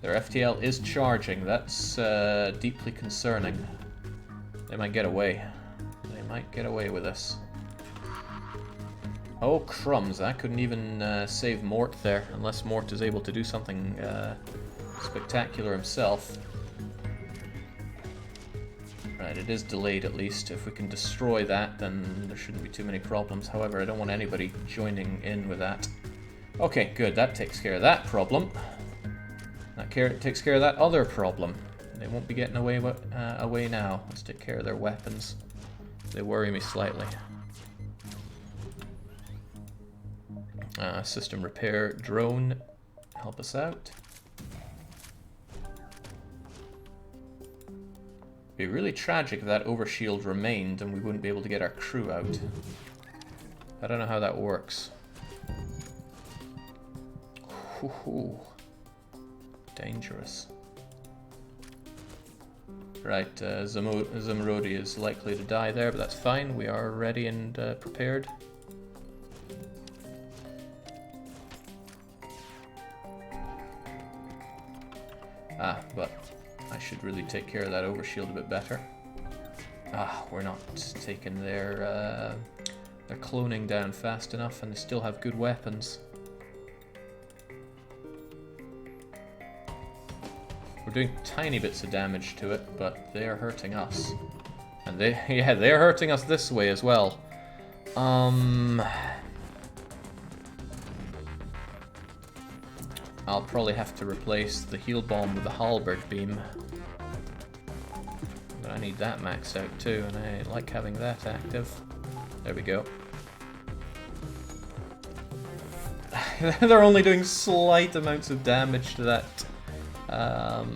Their FTL is charging. That's deeply concerning. They might get away. They might get away with this. Oh, crumbs. I couldn't even save Mort there, unless Mort is able to do something spectacular himself. Right, it is delayed at least. If we can destroy that, then there shouldn't be too many problems. However, I don't want anybody joining in with that. Okay, good. That takes care of that problem. That takes care of that other problem. They won't be getting away now. Let's take care of their weapons. They worry me slightly. System repair drone, help us out. It'd be really tragic if that overshield remained and we wouldn't be able to get our crew out. I don't know how that works. Ooh, dangerous. Right, Zimrodi is likely to die there, but that's fine. We are ready and prepared. But I should really take care of that overshield a bit better. We're not taking their cloning down fast enough, and they still have good weapons. We're doing tiny bits of damage to it, but they are hurting us. And they're hurting us this way as well. I'll probably have to replace the heal bomb with the halberd beam. But I need that maxed out too, and I like having that active. There we go. They're only doing slight amounts of damage to that. Oh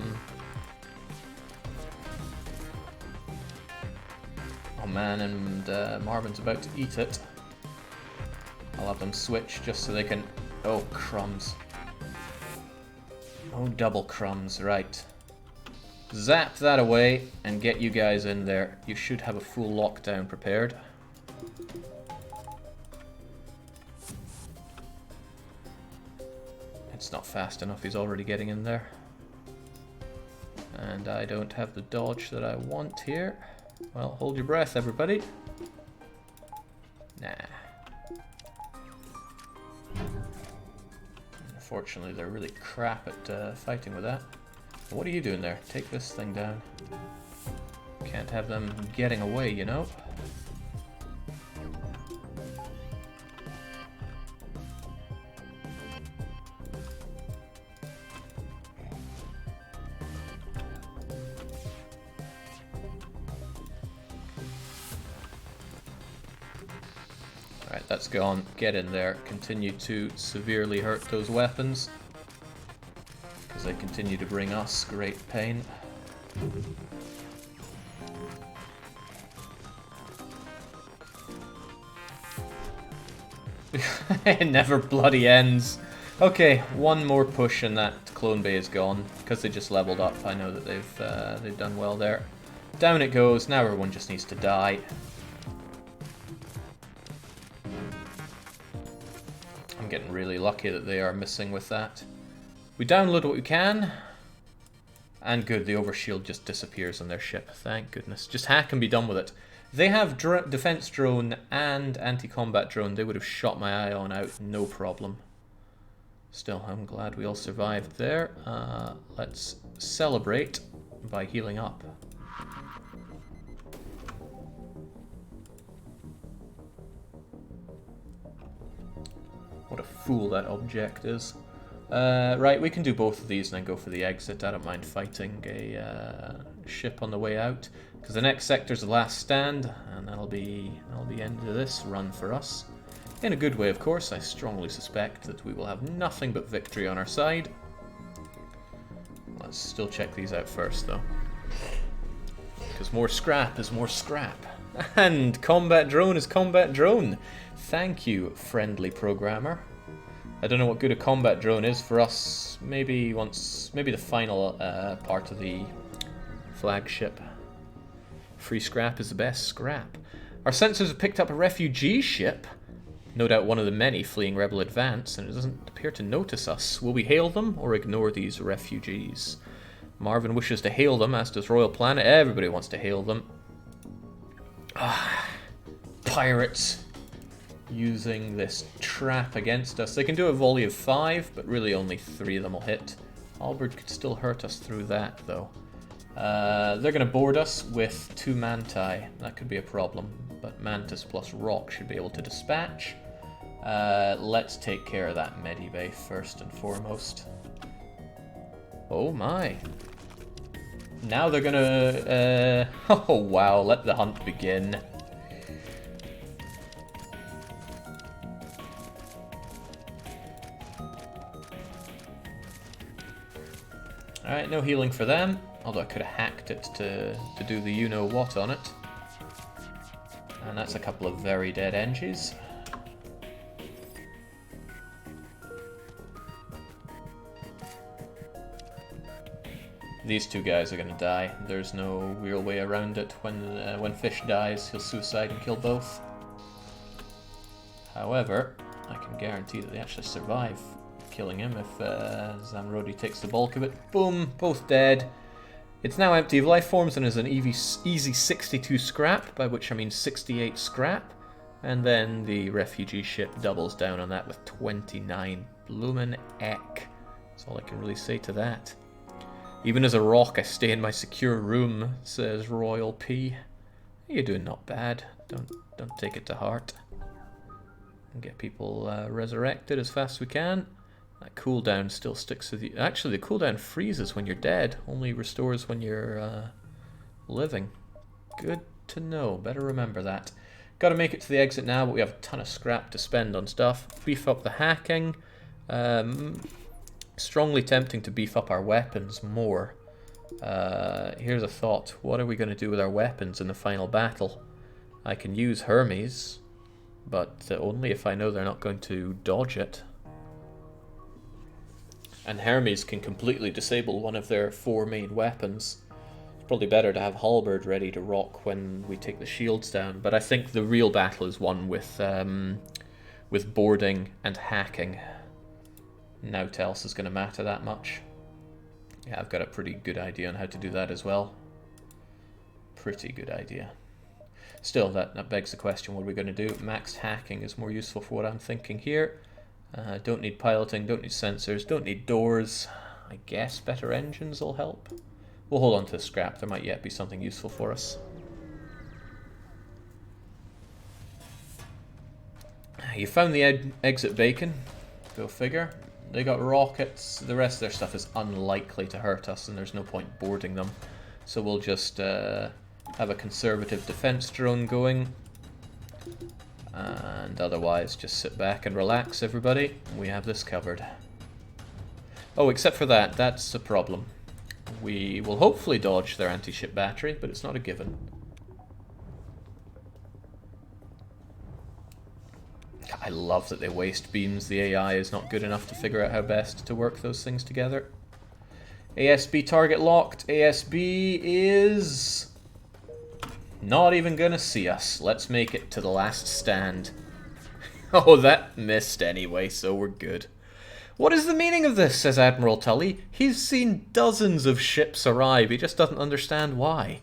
man, and Marvin's about to eat it. I'll have them switch just so they can... Oh, crumbs. Oh, double crumbs, right. Zap that away and get you guys in there. You should have a full lockdown prepared. It's not fast enough, he's already getting in there. And I don't have the dodge that I want here. Well, hold your breath, everybody. Nah. Unfortunately, they're really crap at fighting with that. What are you doing there? Take this thing down. Can't have them getting away, you know? Alright, that's gone. Get in there. Continue to severely hurt those weapons, because they continue to bring us great pain. It never bloody ends. Okay, one more push and that clone bay is gone, because they just leveled up. I know that they've done well there. Down it goes. Now everyone just needs to die. I'm getting really lucky that they are missing with that. We download what we can. And good, the overshield just disappears on their ship. Thank goodness. Just hack and be done with it. If they have defense drone and anti-combat drone, they would have shot my ion out, no problem. Still, I'm glad we all survived there. Let's celebrate by healing up. What a fool that object is. Right, we can do both of these and then go for the exit. I don't mind fighting a ship on the way out, because the next sector's the last stand, and that'll be the end of this run for us. In a good way, of course. I strongly suspect that we will have nothing but victory on our side. Let's still check these out first, though, because more scrap is more scrap. And combat drone is combat drone. Thank you, friendly programmer. I don't know what good a combat drone is for us. Maybe the final part of the flagship. Free scrap is the best scrap. Our sensors have picked up a refugee ship. No doubt one of the many fleeing rebel advance, and it doesn't appear to notice us. Will we hail them or ignore these refugees? Marvin wishes to hail them, as does Royal Planet. Everybody wants to hail them. Pirates using this trap against us. They can do a volley of 5, but really only 3 of them will hit. Halberd could still hurt us through that, though. They're going to board us with 2 Manti. That could be a problem, but Mantis plus Rock should be able to dispatch. Let's take care of that Medibay first and foremost. Oh my. Now they're gonna... oh wow, let the hunt begin. Alright, no healing for them. Although I could have hacked it to do the you-know-what on it. And that's a couple of very dead Engies. These 2 guys are going to die. There's no real way around it. When Fish dies, he'll suicide and kill both. However, I can guarantee that they actually survive killing him if Zamrodi takes the bulk of it. Boom, both dead. It's now empty of life forms and is an easy 62 scrap, by which I mean 68 scrap. And then the refugee ship doubles down on that with 29 bloomin' eck. That's all I can really say to that. Even as a rock, I stay in my secure room, says Royal P. You're doing not bad. Don't take it to heart. And get people resurrected as fast as we can. That cooldown still sticks with you. Actually, the cooldown freezes when you're dead. Only restores when you're living. Good to know. Better remember that. Got to make it to the exit now, but we have a ton of scrap to spend on stuff. Beef up the hacking. Strongly tempting to beef up our weapons more. Here's a thought. What are we going to do with our weapons in the final battle? I can use Hermes, but only if I know they're not going to dodge it. And Hermes can completely disable one of their 4 main weapons. It's probably better to have Halberd ready to rock when we take the shields down, but I think the real battle is one with boarding and hacking. Naught else is going to matter that much. Yeah, I've got a pretty good idea on how to do that as well. Pretty good idea. Still, that begs the question, what are we going to do? Maxed hacking is more useful for what I'm thinking here. Don't need piloting, don't need sensors, don't need doors. I guess better engines will help. We'll hold on to the scrap, there might yet be something useful for us. You found the exit beacon. Go figure. They got rockets. The rest of their stuff is unlikely to hurt us, and there's no point boarding them. So we'll just have a conservative defense drone going. And otherwise, just sit back and relax, everybody. We have this covered. Oh, except for that, that's a problem. We will hopefully dodge their anti-ship battery, but it's not a given. I love that they waste beams. The AI is not good enough to figure out how best to work those things together. ASB target locked. ASB is not even gonna see us. Let's make it to the last stand. Oh, that missed anyway, so we're good. What is the meaning of this, says Admiral Tully. He's seen dozens of ships arrive. He just doesn't understand why.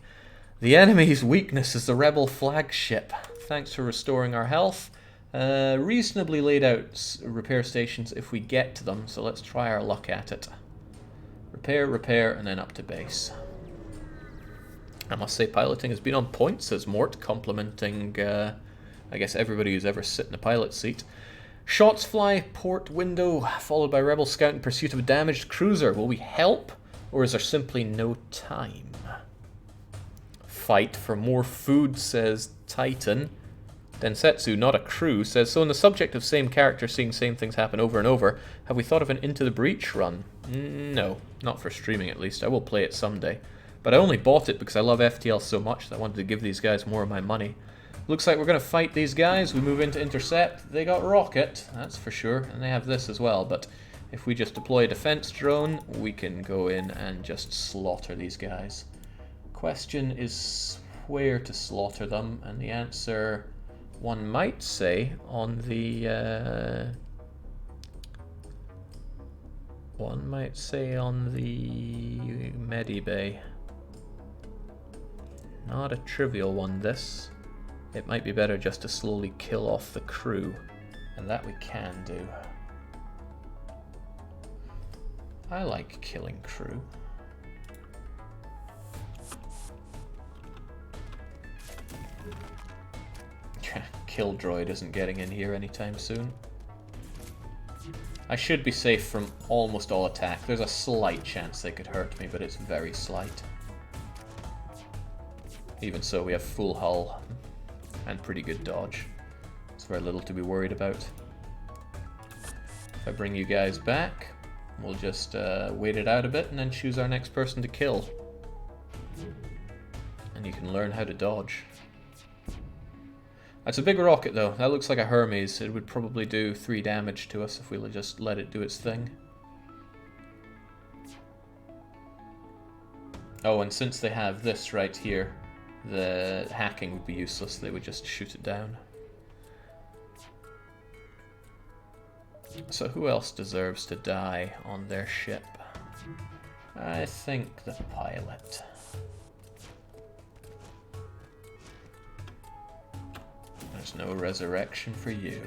The enemy's weakness is the rebel flagship. Thanks for restoring our health. Reasonably laid out repair stations if we get to them, so let's try our luck at it. Repair, repair, and then up to base. I must say piloting has been on point, says Mort, complimenting, I guess, everybody who's ever sit in a pilot seat. Shots fly, port window, followed by rebel scout in pursuit of a damaged cruiser. Will we help, or is there simply no time? Fight for more food, says Titan. Densetsu, not a crew, says, so on the subject of same character seeing same things happen over and over, have we thought of an Into the Breach run? No, not for streaming at least. I will play it someday. But I only bought it because I love FTL so much that I wanted to give these guys more of my money. Looks like we're going to fight these guys. We move into intercept. They got rocket, that's for sure, and they have this as well. But if we just deploy a defense drone, we can go in and just slaughter these guys. Question is where to slaughter them, and the answer, one might say, on the Medibay. Not a trivial one, this. It might be better just to slowly kill off the crew, and that we can do. I like killing crew. Kill droid isn't getting in here anytime soon. I should be safe from almost all attack. There's a slight chance they could hurt me, but it's very slight. Even so, we have full hull and pretty good dodge. It's very little to be worried about. If I bring you guys back, we'll just wait it out a bit and then choose our next person to kill. And you can learn how to dodge. It's a big rocket though. That looks like a Hermes. It would probably do 3 damage to us if we just let it do its thing. Oh, and since they have this right here, the hacking would be useless. They would just shoot it down. So who else deserves to die on their ship? I think the pilot. There's no resurrection for you.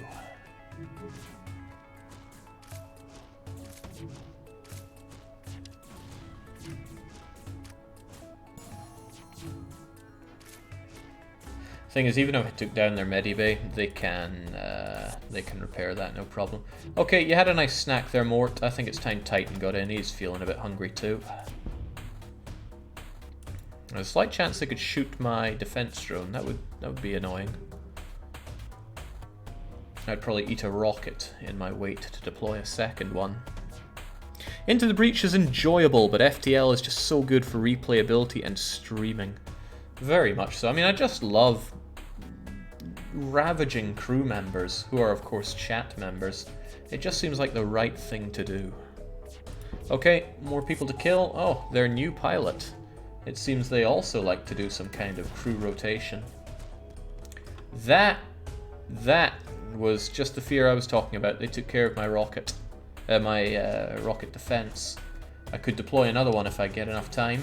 Thing is, even if I took down their medibay, they can repair that, no problem. Okay, you had a nice snack there, Mort. I think it's time Titan got in. He's feeling a bit hungry too. There's a slight chance they could shoot my defense drone. That would be annoying. I'd probably eat a rocket in my wait to deploy a second one. Into the Breach is enjoyable, but FTL is just so good for replayability and streaming. Very much so. I mean, I just love ravaging crew members, who are of course chat members. It just seems like the right thing to do. Okay, more people to kill. Oh, their new pilot. It seems they also like to do some kind of crew rotation. That was just the fear I was talking about. They took care of my rocket. My rocket defense. I could deploy another one if I get enough time.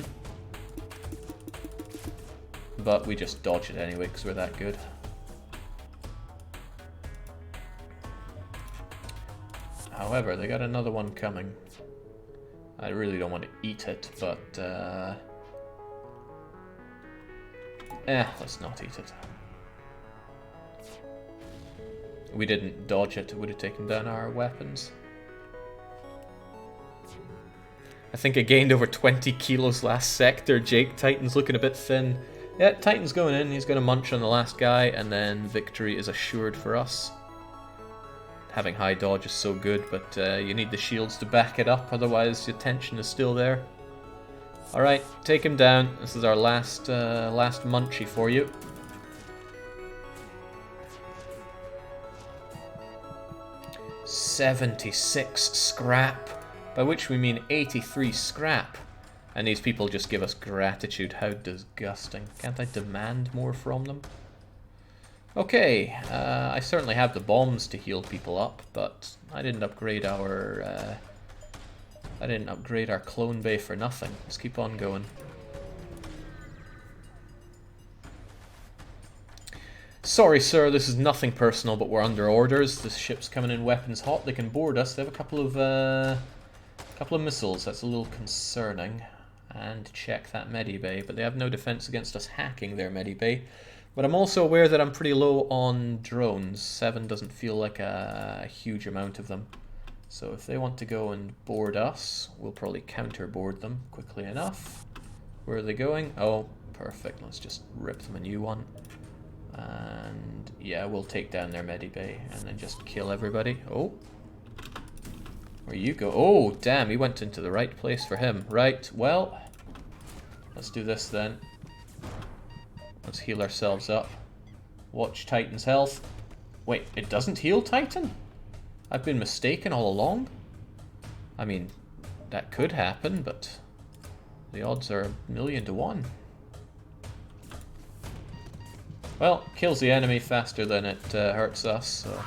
But we just dodge it anyway because we're that good. However, they got another one coming. I really don't want to eat it, but let's not eat it. We didn't dodge it, it would have taken down our weapons. I think I gained over 20 kilos last sector. Jake, Titan's looking a bit thin. Yeah, Titan's going in, he's going to munch on the last guy, and then victory is assured for us. Having high dodge is so good, but you need the shields to back it up, otherwise your tension is still there. Alright, take him down. This is our last munchie for you. $76 scrap, by which we mean 83 scrap. And these people just give us gratitude. How disgusting. Can't I demand more from them? Okay, I certainly have the bombs to heal people up, but I didn't upgrade our clone bay for nothing. Let's keep on going. Sorry, sir, this is nothing personal, but we're under orders. This ship's coming in weapons hot. They can board us. They have a couple of missiles. That's a little concerning. And check that medibay, but they have no defense against us hacking their medibay. But I'm also aware that I'm pretty low on drones. 7 doesn't feel like a huge amount of them. So if they want to go and board us, we'll probably counter-board them quickly enough. Where are they going? Oh, perfect. Let's just rip them a new one. And yeah, we'll take down their medibay and then just kill everybody. Oh. Where you go? Oh, damn, he went into the right place for him. Right, well, let's do this then. Let's heal ourselves up. Watch Titan's health. Wait, it doesn't heal Titan? I've been mistaken all along? I mean, that could happen, but the odds are 1,000,000 to 1. Well, kills the enemy faster than it hurts us, so...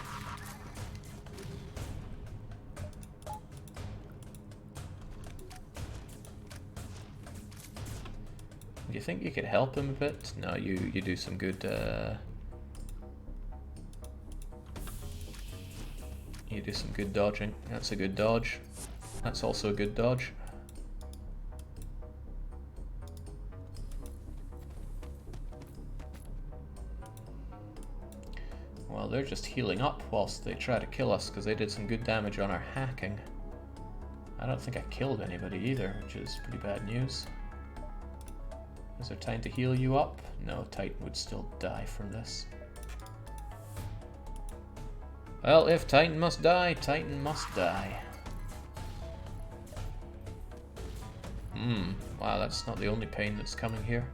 Do you think you could help him a bit? No, you do some good... You do some good dodging. That's a good dodge. That's also a good dodge. Well, they're just healing up whilst they try to kill us because they did some good damage on our hacking. I don't think I killed anybody either, which is pretty bad news. Is there time to heal you up? No, Titan would still die from this. Well, if Titan must die, Titan must die. Wow, that's not the only pain that's coming here.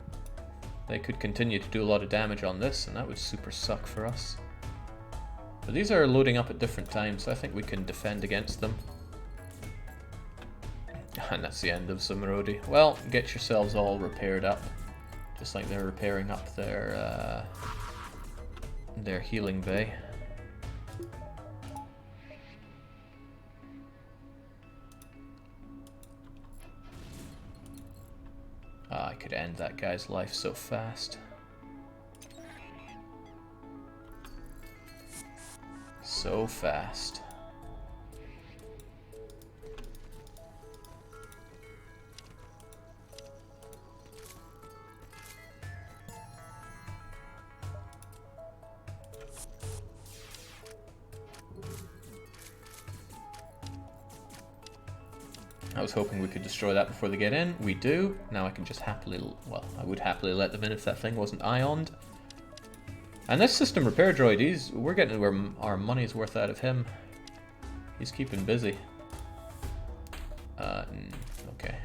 They could continue to do a lot of damage on this, and that would super suck for us. But these are loading up at different times, so I think we can defend against them. And that's the end of Zumrodi. Well, get yourselves all repaired up. Just like they're repairing up their healing bay. I could end that guy's life so fast. So fast. I was hoping we could destroy that before they get in. We do. Now I can just happily, well, I would happily let them in if that thing wasn't ioned. And this system repair droid, we're getting our money's worth out of him. He's keeping busy. Okay.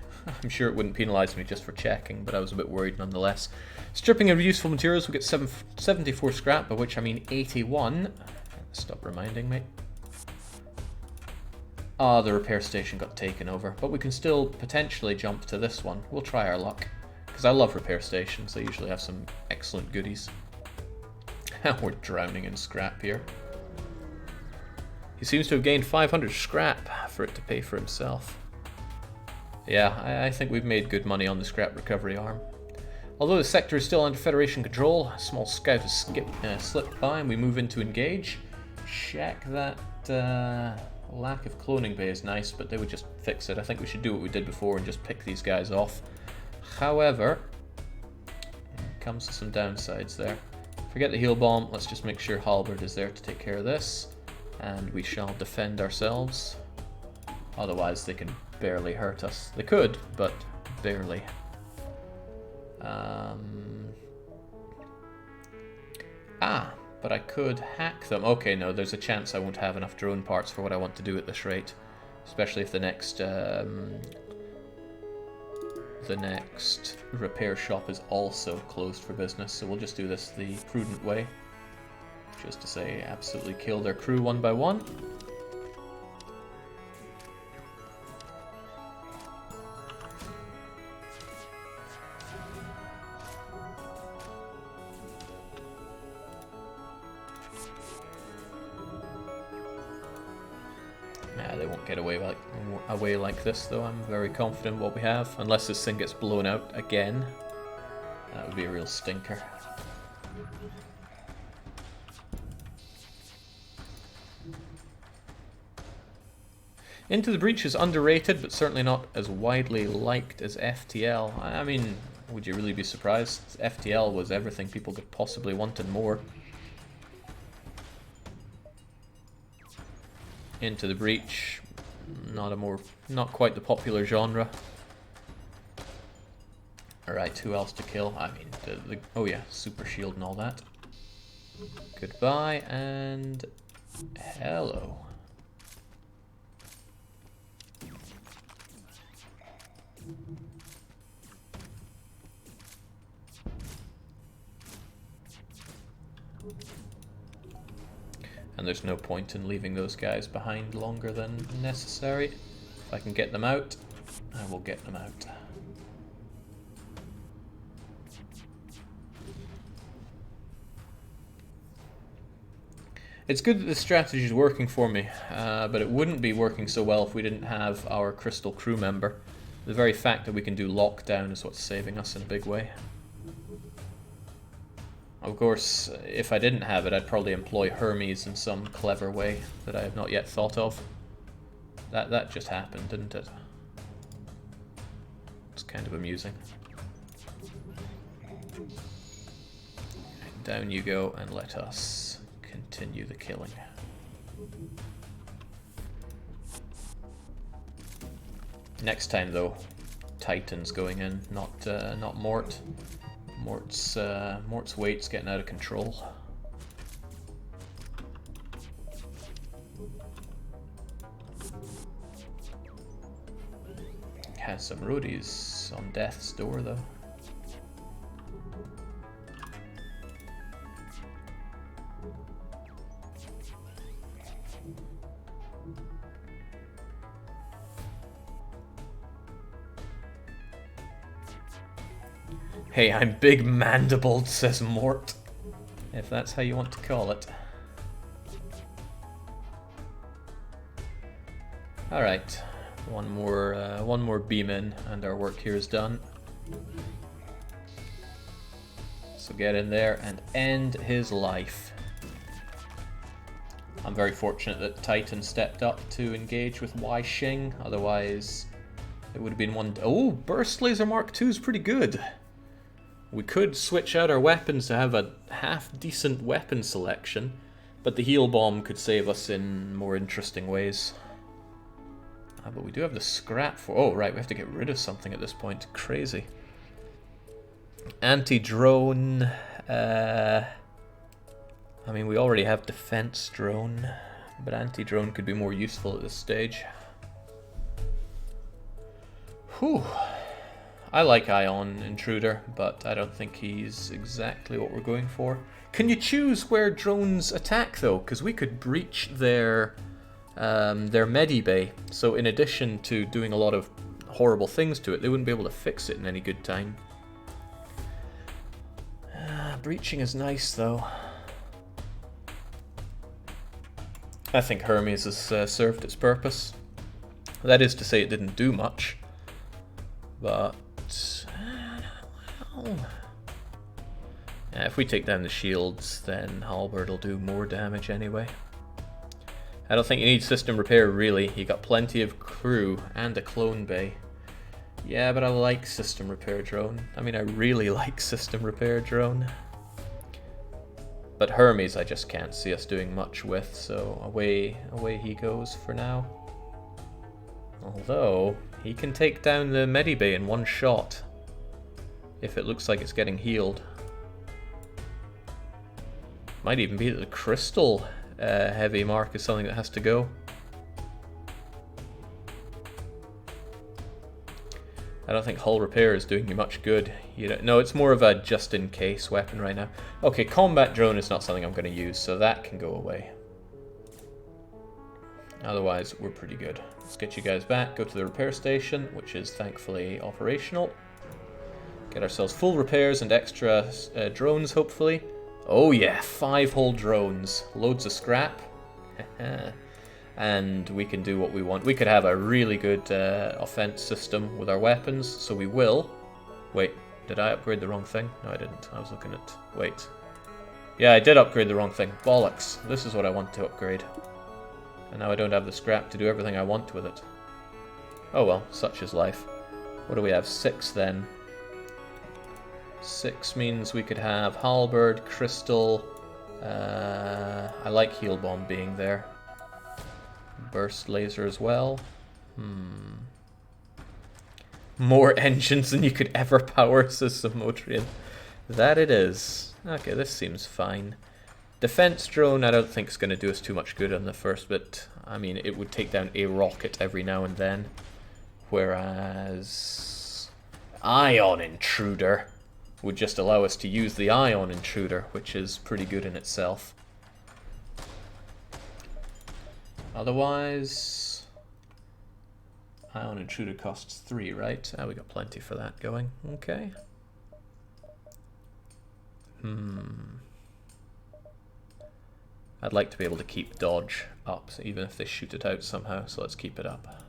I'm sure it wouldn't penalize me just for checking, but I was a bit worried nonetheless. Stripping of useful materials, we get 74 scrap, by which I mean 81. Stop reminding me. Ah, the repair station got taken over, but we can still potentially jump to this one. We'll try our luck, because I love repair stations. They usually have some excellent goodies. We're drowning in scrap here. He seems to have gained 500 scrap for it to pay for himself. Yeah, I think we've made good money on the scrap recovery arm. Although the sector is still under Federation control, a small scout has slipped by and we move in to engage. Check that lack of cloning bay is nice, but they would just fix it. I think we should do what we did before and just pick these guys off. However, comes to some downsides there. Forget the heal bomb, let's just make sure Halberd is there to take care of this. And we shall defend ourselves. Otherwise they can barely hurt us. They could, but barely. But I could hack them. Okay, no, there's a chance I won't have enough drone parts for what I want to do at this rate. Especially if the next repair shop is also closed for business. So we'll just do this the prudent way. Just to say, absolutely kill their crew one by one. They won't get away like this, though. I'm very confident in what we have. Unless this thing gets blown out again. That would be a real stinker. Into the Breach is underrated, but certainly not as widely liked as FTL. I mean, would you really be surprised? FTL was everything people could possibly want and more. Into the Breach, not quite the popular genre. Alright, who else to kill? I mean, oh yeah, super shield and all that. Goodbye, and hello. And there's no point in leaving those guys behind longer than necessary. If I can get them out, I will get them out. It's good that this strategy is working for me, but it wouldn't be working so well if we didn't have our Crystal crew member. The very fact that we can do lockdown is what's saving us in a big way. Of course, if I didn't have it, I'd probably employ Hermes in some clever way that I have not yet thought of. That just happened, didn't it? It's kind of amusing. Down you go, and let us continue the killing. Next time, though, Titan's going in, not Mort. Mort's weight's getting out of control. Has some roadies on death's door, though. Hey, I'm big mandibled, says Mort. If that's how you want to call it. Alright. One more beam in, and our work here is done. So get in there and end his life. I'm very fortunate that Titan stepped up to engage with Wai Xing, otherwise it would have been one... Oh, Burst Laser Mark II is pretty good. We could switch out our weapons to have a half-decent weapon selection, but the heal bomb could save us in more interesting ways. But we do have the scrap for... Oh, right, we have to get rid of something at this point. Crazy. Anti-drone... I mean, we already have defense drone, but anti-drone could be more useful at this stage. Whew. I like Ion Intruder, but I don't think he's exactly what we're going for. Can you choose where drones attack, though? Because we could breach their medibay. So in addition to doing a lot of horrible things to it, they wouldn't be able to fix it in any good time. Breaching is nice, though. I think Hermes has served its purpose. That is to say, it didn't do much. But... well, yeah, if we take down the shields, then Halberd will do more damage anyway. I don't think you need system repair, really. You got plenty of crew and a clone bay. Yeah, but I like system repair drone. I mean, I really like system repair drone. But Hermes I just can't see us doing much with, so away he goes for now. Although, he can take down the medibay in one shot, if it looks like it's getting healed. Might even be that the crystal heavy mark is something that has to go. I don't think hull repair is doing you much good. No, it's more of a just-in-case weapon right now. Okay, combat drone is not something I'm going to use, so that can go away. Otherwise, we're pretty good. Let's get you guys back, go to the repair station, which is thankfully operational. Get ourselves full repairs and extra drones, hopefully. Oh yeah, 5 hull drones. Loads of scrap. And we can do what we want. We could have a really good offense system with our weapons, so we will. Wait, did I upgrade the wrong thing? No, I didn't. I was looking at... Wait. Yeah, I did upgrade the wrong thing. Bollocks. This is what I want to upgrade. And now I don't have the scrap to do everything I want with it. Oh well, such is life. What do we have? 6 then. 6 means we could have Halberd, Crystal. I like Heal Bomb being there. Burst Laser as well. More engines than you could ever power, says Submotrian. That it is. Okay, this seems fine. Defense drone I don't think is going to do us too much good on the first bit. I mean, it would take down a rocket every now and then. Whereas... Ion Intruder would just allow us to use the Ion Intruder, which is pretty good in itself. Otherwise... Ion Intruder costs 3, right? We got plenty for that going. Okay. I'd like to be able to keep dodge up, even if they shoot it out somehow, so let's keep it up.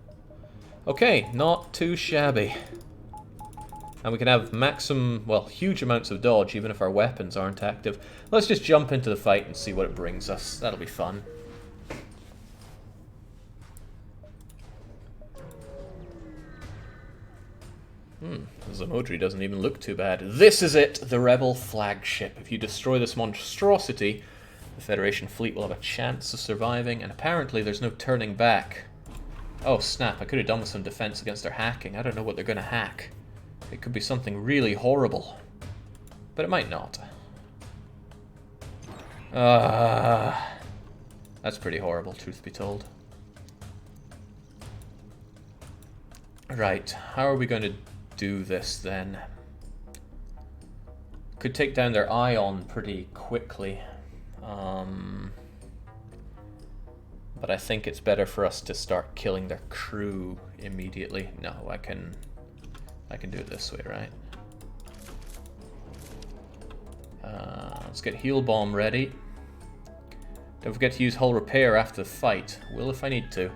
Okay, not too shabby. And we can have maximum, well, huge amounts of dodge, even if our weapons aren't active. Let's just jump into the fight and see what it brings us. That'll be fun. The Zamodri doesn't even look too bad. This is it, the Rebel flagship. If you destroy this monstrosity, the Federation fleet will have a chance of surviving, and apparently there's no turning back. Oh snap, I could have done with some defense against their hacking. I don't know what they're going to hack. It could be something really horrible. But it might not. That's pretty horrible, truth be told. Right, how are we going to do this then? Could take down their ion pretty quickly. But I think it's better for us to start killing their crew immediately. No, I can do it this way, right? Let's get heal bomb ready. Don't forget to use hull repair after the fight. Will if I need to.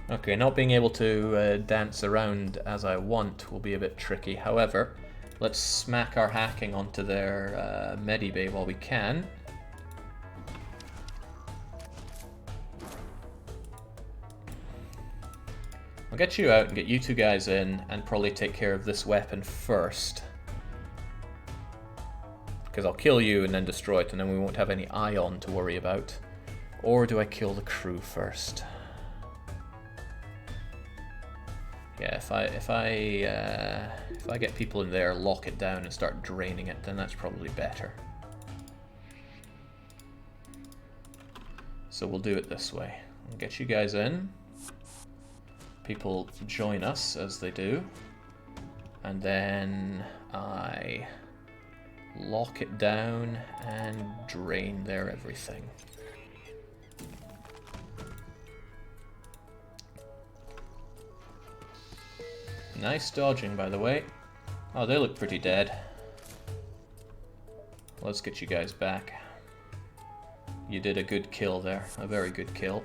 Okay, not being able to dance around as I want will be a bit tricky. However, let's smack our hacking onto their medibay while we can. I'll get you out and get you two guys in and probably take care of this weapon first. Because I'll kill you and then destroy it and then we won't have any ion to worry about. Or do I kill the crew first? Yeah, if I get people in there, lock it down and start draining it, then that's probably better. So we'll do it this way. I'll get you guys in. People join us as they do. And then I lock it down and drain their everything. Nice dodging, by the way. Oh, they look pretty dead. Let's get you guys back. You did a good kill there. A very good kill.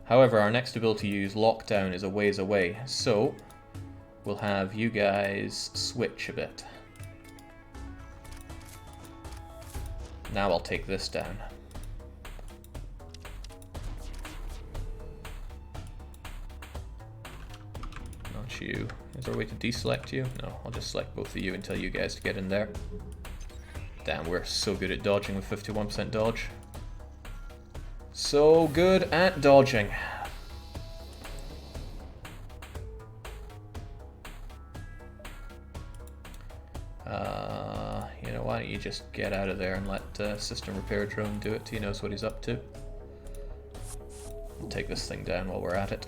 However, our next ability to use lockdown is a ways away, so we'll have you guys switch a bit. Now I'll take this down. Not you. Is there a way to deselect you? No, I'll just select both of you and tell you guys to get in there. Damn, we're so good at dodging with 51% dodge. So good at dodging. You know, why don't you just get out of there and let system repair drone do it? He knows what he's up to. We'll take this thing down while we're at it.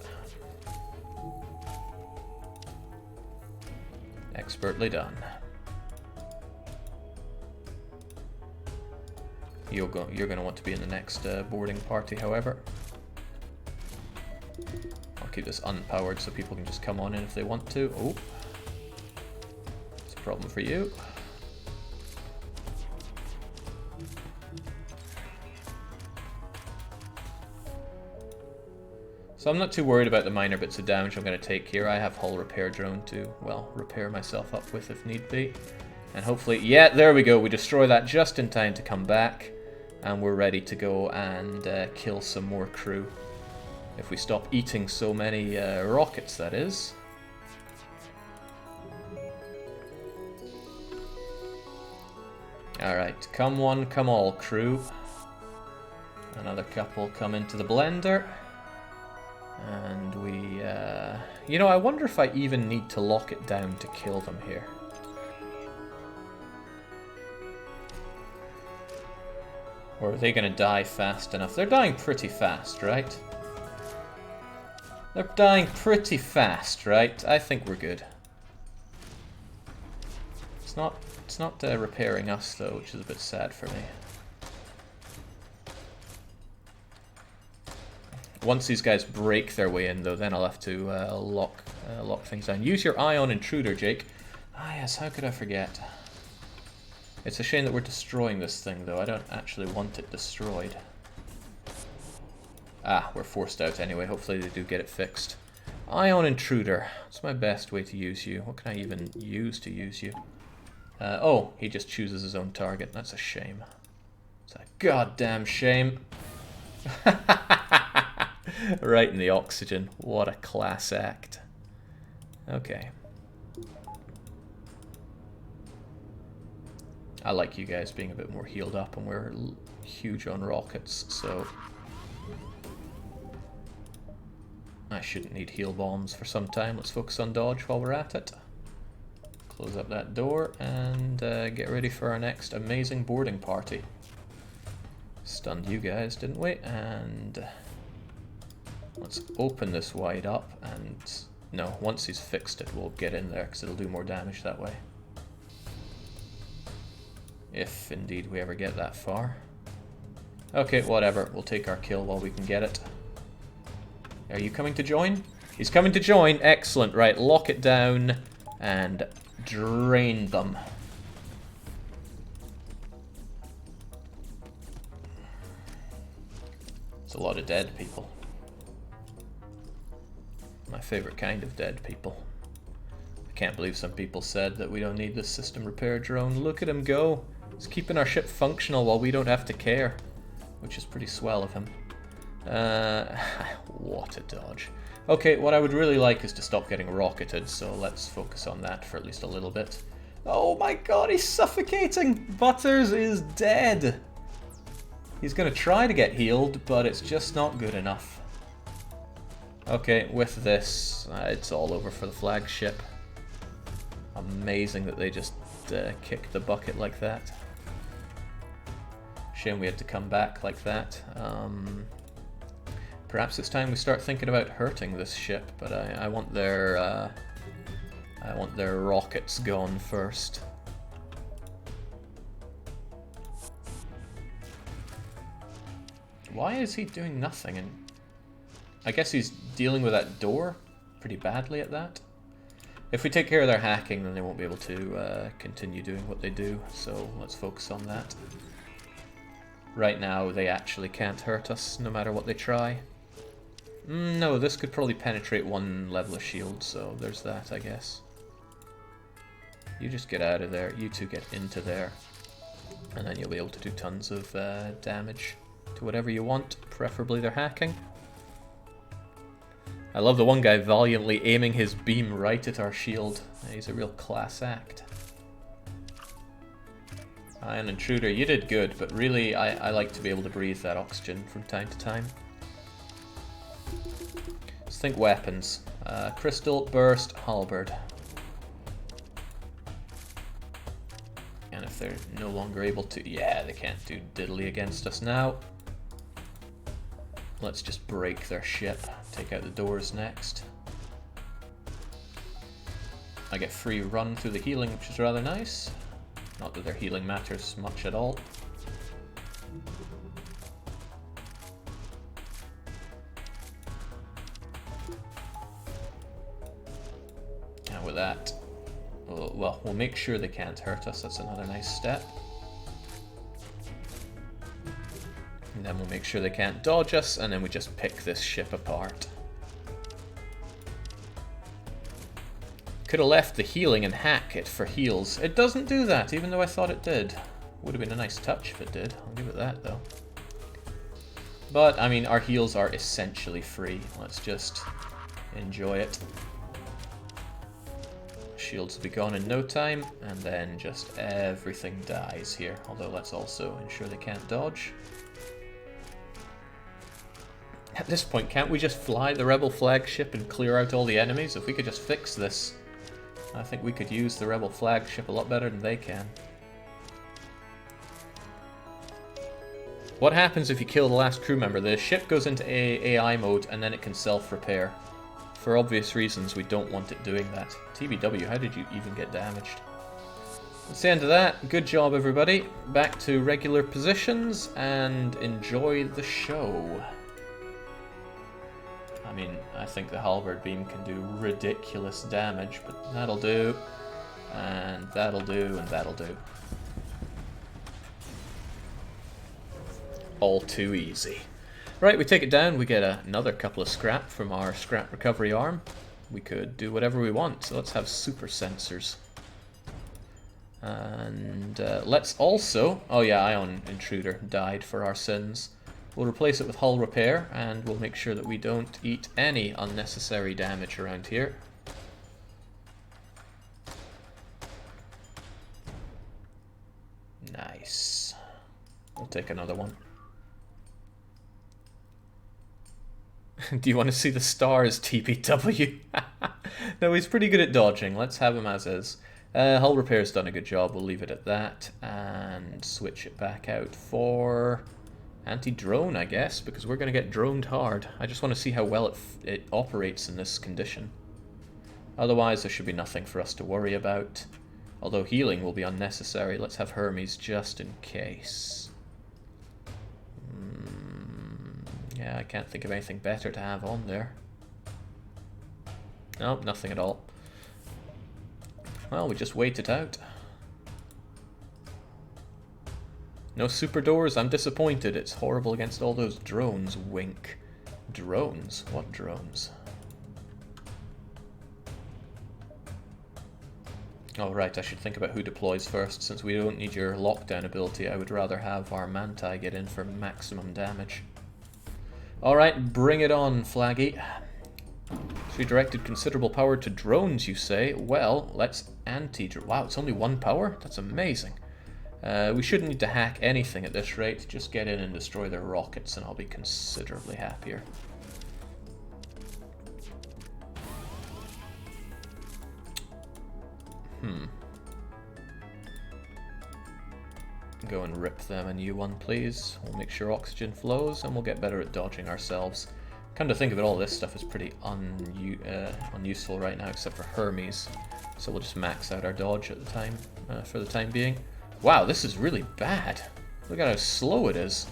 Expertly done. You're going to want to be in the next boarding party, however. I'll keep this unpowered so people can just come on in if they want to. Oh, it's a problem for you. So I'm not too worried about the minor bits of damage I'm going to take here. I have hull repair drone to, well, repair myself up with if need be. And hopefully, yeah, there we go. We destroy that just in time to come back. And we're ready to go and kill some more crew. If we stop eating so many rockets, that is. Alright, come one, come all, crew. Another couple come into the blender. And we, you know, I wonder if I even need to lock it down to kill them here. Or are they going to die fast enough? They're dying pretty fast, right? They're dying pretty fast, right? I think we're good. It's not repairing us though, which is a bit sad for me. Once these guys break their way in though, then I'll have to lock things down. Use your ion intruder, Jake. Ah yes, how could I forget? It's a shame that we're destroying this thing, though. I don't actually want it destroyed. Ah, we're forced out anyway. Hopefully they do get it fixed. Ion Intruder. What's my best way to use you? What can I even use to use you? Oh, he just chooses his own target. That's a shame. It's a goddamn shame. Right in the oxygen. What a class act. Okay. I like you guys being a bit more healed up, and we're huge on rockets, so I shouldn't need heal bombs for some time. Let's focus on dodge while we're at it. Close up that door and get ready for our next amazing boarding party. Stunned you guys, didn't we? And let's open this wide up, and no, once he's fixed it, we'll get in there because it'll do more damage that way. If indeed we ever get that far. Okay, whatever. We'll take our kill while we can get it. Are you coming to join? He's coming to join. Excellent. Right, lock it down and drain them. It's a lot of dead people. My favorite kind of dead people. I can't believe some people said that we don't need this system repair drone. Look at him go. He's keeping our ship functional while we don't have to care, which is pretty swell of him. What a dodge. Okay, what I would really like is to stop getting rocketed, so let's focus on that for at least a little bit. Oh my god, he's suffocating! Butters is dead! He's gonna try to get healed, but it's just not good enough. Okay, with this, it's all over for the flagship. Amazing that they just kicked the bucket like that. Shame we had to come back like that. Perhaps it's time we start thinking about hurting this ship, but I want their rockets gone first. Why is he doing nothing? And I guess he's dealing with that door pretty badly at that. If we take care of their hacking, then they won't be able to continue doing what they do, so let's focus on that. Right now, they actually can't hurt us, no matter what they try. No, this could probably penetrate one level of shield, so there's that, I guess. You just get out of there, you two get into there, and then you'll be able to do tons of damage to whatever you want, preferably their hacking. I love the one guy valiantly aiming his beam right at our shield. He's a real class act. Ion Intruder, you did good, but really I like to be able to breathe that oxygen from time to time. Let's think weapons. Crystal, Burst, Halberd. And if they're no longer able to... Yeah, they can't do diddly against us now. Let's just break their ship. Take out the doors next. I get free run through the healing, which is rather nice. Not that their healing matters much at all. And with that, well, we'll make sure they can't hurt us. That's another nice step. And then we'll make sure they can't dodge us, and then we just pick this ship apart. Could have left the healing and hack it for heals. It doesn't do that, even though I thought it did. Would have been a nice touch if it did. I'll give it that, though. But, I mean, our heals are essentially free. Let's just enjoy it. Shields will be gone in no time, and then just everything dies here. Although let's also ensure they can't dodge. At this point, can't we just fly the Rebel flagship and clear out all the enemies? If we could just fix this, I think we could use the Rebel flagship a lot better than they can. What happens if you kill the last crew member? The ship goes into AI mode and then it can self-repair. For obvious reasons, we don't want it doing that. TBW, how did you even get damaged? That's the end of that. Good job, everybody. Back to regular positions and enjoy the show. I mean, I think the halberd beam can do ridiculous damage, but that'll do, and that'll do, and that'll do. All too easy. Right, we take it down, we get another couple of scrap from our scrap recovery arm. We could do whatever we want, so let's have super sensors. And let's also... Oh yeah, Ion Intruder died for our sins. We'll replace it with hull repair, and we'll make sure that we don't eat any unnecessary damage around here. Nice. We'll take another one. Do you want to see the stars, TBW? No, he's pretty good at dodging. Let's have him as is. Hull repair's done a good job. We'll leave it at that. And switch it back out for anti-drone, I guess, because we're going to get droned hard. I just want to see how well it operates in this condition. Otherwise, there should be nothing for us to worry about. Although healing will be unnecessary. Let's have Hermes just in case. Yeah, I can't think of anything better to have on there. Nope, nothing at all. Well, we just wait it out. No super doors, I'm disappointed. It's horrible against all those drones, wink. Drones? What drones? Oh right, I should think about who deploys first. Since we don't need your lockdown ability, I would rather have our Manti get in for maximum damage. Alright, bring it on, Flaggy. So you directed considerable power to drones, you say? Well, let's anti-drone. Wow, it's only 1 power? That's amazing. We shouldn't need to hack anything at this rate. Just get in and destroy their rockets and I'll be considerably happier. Go and rip them a new one, please. We'll make sure oxygen flows and we'll get better at dodging ourselves. Come to think of it, all this stuff is pretty unuseful right now except for Hermes. So we'll just max out our dodge at the time, for the time being. Wow, this is really bad. Look at how slow it is.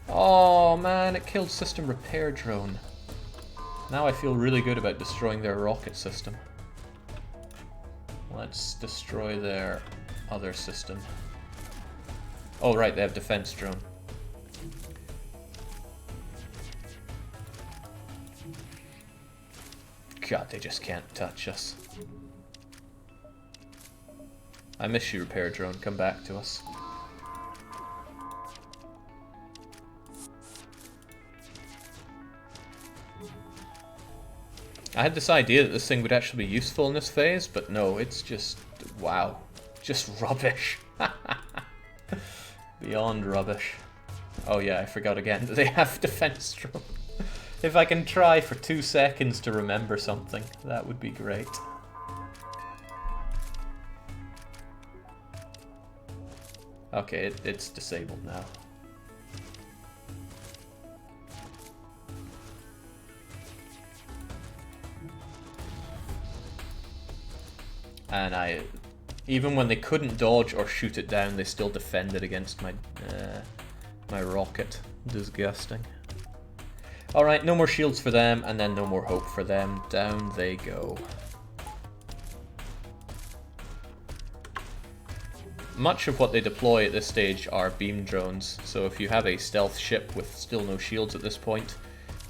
Oh man, it killed system repair drone. Now I feel really good about destroying their rocket system. Let's destroy their other system. Oh right, they have defense drone. God, they just can't touch us. I miss you, repair drone. Come back to us. I had this idea that this thing would actually be useful in this phase, but no, it's just, wow, just rubbish. Beyond rubbish. Oh yeah, I forgot again that they have defense drone. If I can try for 2 seconds to remember something, that would be great. Okay, it's disabled now. And even when they couldn't dodge or shoot it down, they still defended against my my rocket. Disgusting. Alright, no more shields for them, and then no more hope for them. Down they go. Much of what they deploy at this stage are beam drones, so if you have a stealth ship with still no shields at this point,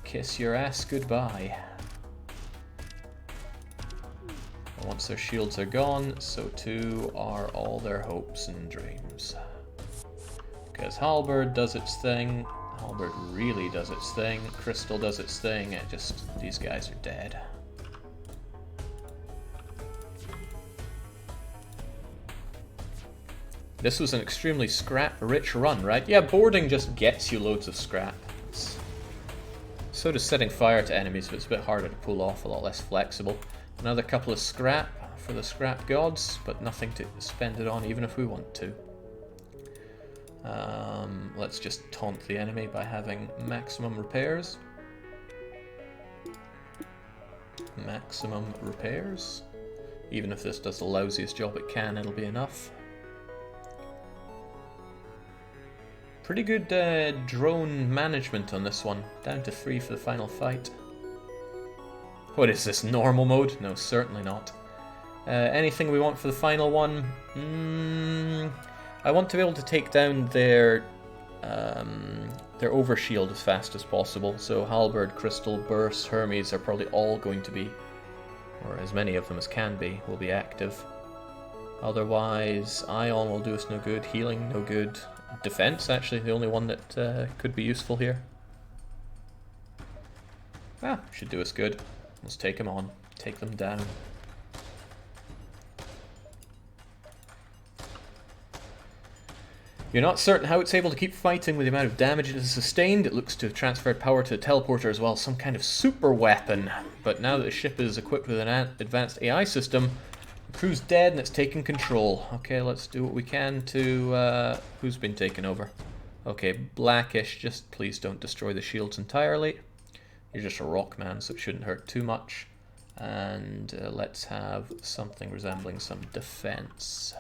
kiss your ass goodbye. Once their shields are gone, so too are all their hopes and dreams. Because Halberd does its thing, Halberd really does its thing, Crystal does its thing, and these guys are dead. This was an extremely scrap-rich run, right? Yeah, boarding just gets you loads of scrap. So does setting fire to enemies, but it's a bit harder to pull off, a lot less flexible. Another couple of scrap for the scrap gods, but nothing to spend it on even if we want to. Let's just taunt the enemy by having maximum repairs. Maximum repairs. Even if this does the lousiest job it can, it'll be enough. Pretty good drone management on this one. Down to 3 for the final fight. What is this, normal mode? No, certainly not. Anything we want for the final one? I want to be able to take down their overshield as fast as possible. So Halberd, Crystal, Burst, Hermes are probably all going to be, or as many of them as can be, will be active. Otherwise, Ion will do us no good, healing no good, defense, actually, the only one that could be useful here. Ah, should do us good. Let's take them on. Take them down. You're not certain how it's able to keep fighting with the amount of damage it has sustained. It looks to have transferred power to the teleporter as well, some kind of super weapon. But now that the ship is equipped with an advanced AI system, the crew's dead and it's taking control. Okay, let's do what we can to... who's been taken over? Okay, Blackish, just please don't destroy the shields entirely. You're just a rock man, so it shouldn't hurt too much. And let's have something resembling some defense.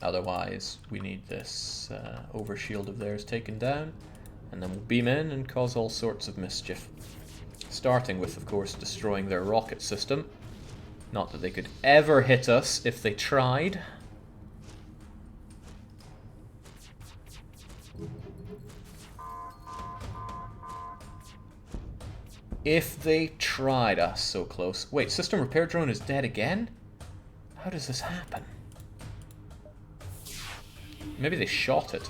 Otherwise, we need this overshield of theirs taken down, and then we'll beam in and cause all sorts of mischief. Starting with, of course, destroying their rocket system. Not that they could ever hit us if they tried. If they tried us so close. Wait, system repair drone is dead again? How does this happen? Maybe they shot it.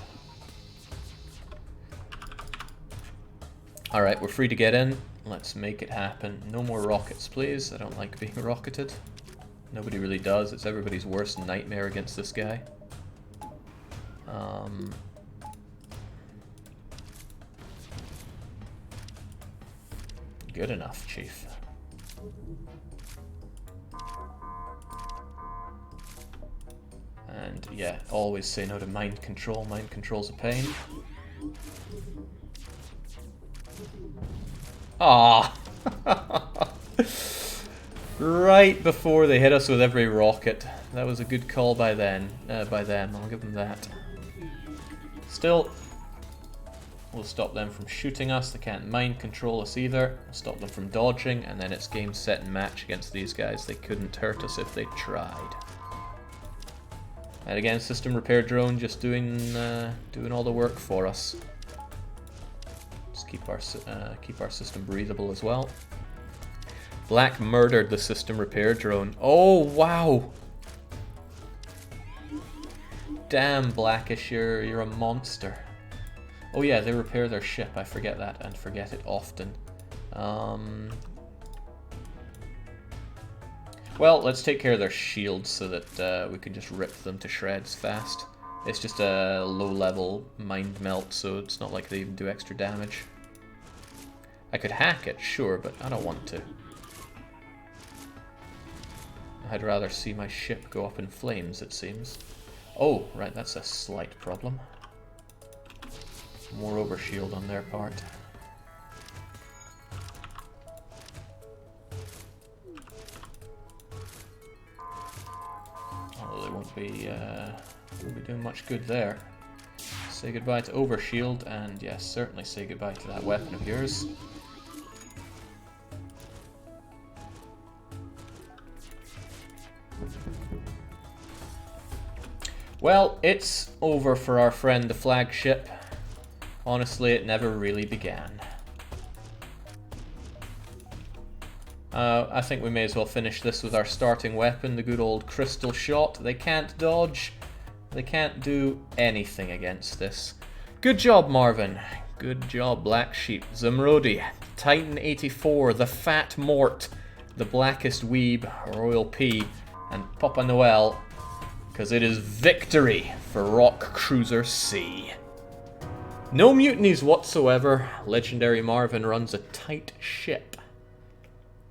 Alright, we're free to get in. Let's make it happen. No more rockets, please. I don't like being rocketed. Nobody really does. It's everybody's worst nightmare against this guy. Good enough, Chief. And yeah, always say no to mind control. Mind control's a pain. Ah! Right before they hit us with every rocket. That was a good call by them. I'll give them that. Still, we'll stop them from shooting us. They can't mind control us either. We'll stop them from dodging, and then it's game, set, and match against these guys. They couldn't hurt us if they tried. And again, system repair drone just doing all the work for us. Just keep our system breathable as well. Black murdered the system repair drone. Oh wow! Damn, Blackish, you're a monster. Oh yeah, they repair their ship. I forget that and forget it often. Well, let's take care of their shields so that we can just rip them to shreds fast. It's just a low-level mind melt, so it's not like they even do extra damage. I could hack it, sure, but I don't want to. I'd rather see my ship go up in flames, it seems. Oh, right, that's a slight problem. More overshield on their part. Although they won't be doing much good there. Say goodbye to overshield, and yes, certainly say goodbye to that weapon of yours. Well, it's over for our friend the flagship. Honestly, it never really began. I think we may as well finish this with our starting weapon, the good old crystal shot. They can't dodge. They can't do anything against this. Good job, Marvin. Good job, Black Sheep. Zamrodi, Titan 84, the Fat Mort, the Blackest Weeb, Royal P, and Papa Noel, because it is victory for Rock Cruiser C. No mutinies whatsoever. Legendary Marvin runs a tight ship.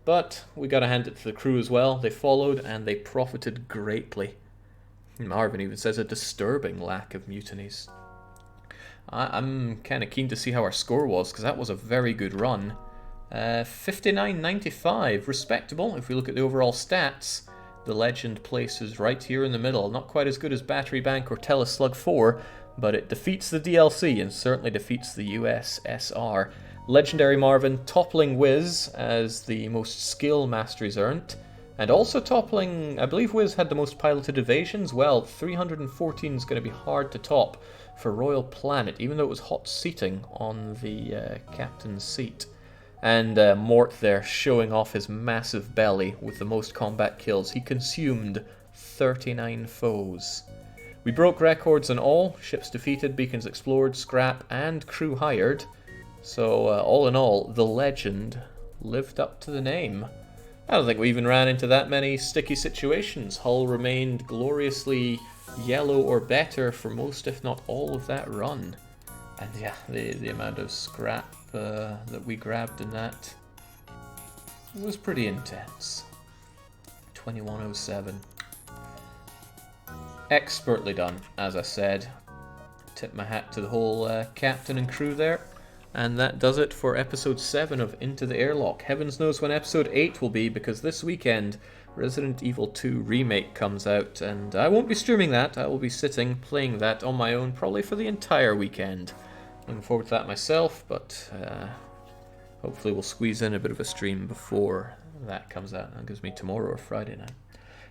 But we gotta hand it to the crew as well. They followed and they profited greatly. Marvin even says a disturbing lack of mutinies. I'm kind of keen to see how our score was, because that was a very good run. 59.95, respectable. If we look at the overall stats, the legend places right here in the middle. Not quite as good as Battery Bank or Teleslug 4, but it defeats the DLC and certainly defeats the USSR. Legendary Marvin toppling Wiz as the most skill masteries earned, and also toppling, I believe Wiz had the most piloted evasions. Well, 314 is going to be hard to top for Royal Planet, even though it was hot seating on the captain's seat. And Mort there showing off his massive belly with the most combat kills. He consumed 39 foes. We broke records on all, ships defeated, beacons explored, scrap, and crew hired. So, all in all, the legend lived up to the name. I don't think we even ran into that many sticky situations. Hull remained gloriously yellow or better for most, if not all, of that run. And yeah, the amount of scrap that we grabbed in that was pretty intense. 2107. Expertly done, as I said. Tip my hat to the whole captain and crew there. And that does it for episode 7 of Into the Airlock. Heavens knows when episode 8 will be, because this weekend Resident Evil 2 Remake comes out, and I won't be streaming that. I will be sitting playing that on my own, probably for the entire weekend. Looking forward to that myself, but hopefully we'll squeeze in a bit of a stream before that comes out. That gives me tomorrow or Friday night.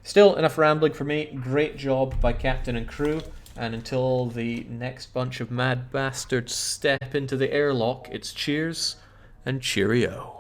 Still, enough rambling for me. Great job by captain and crew. And until the next bunch of mad bastards step into the airlock, it's cheers and cheerio.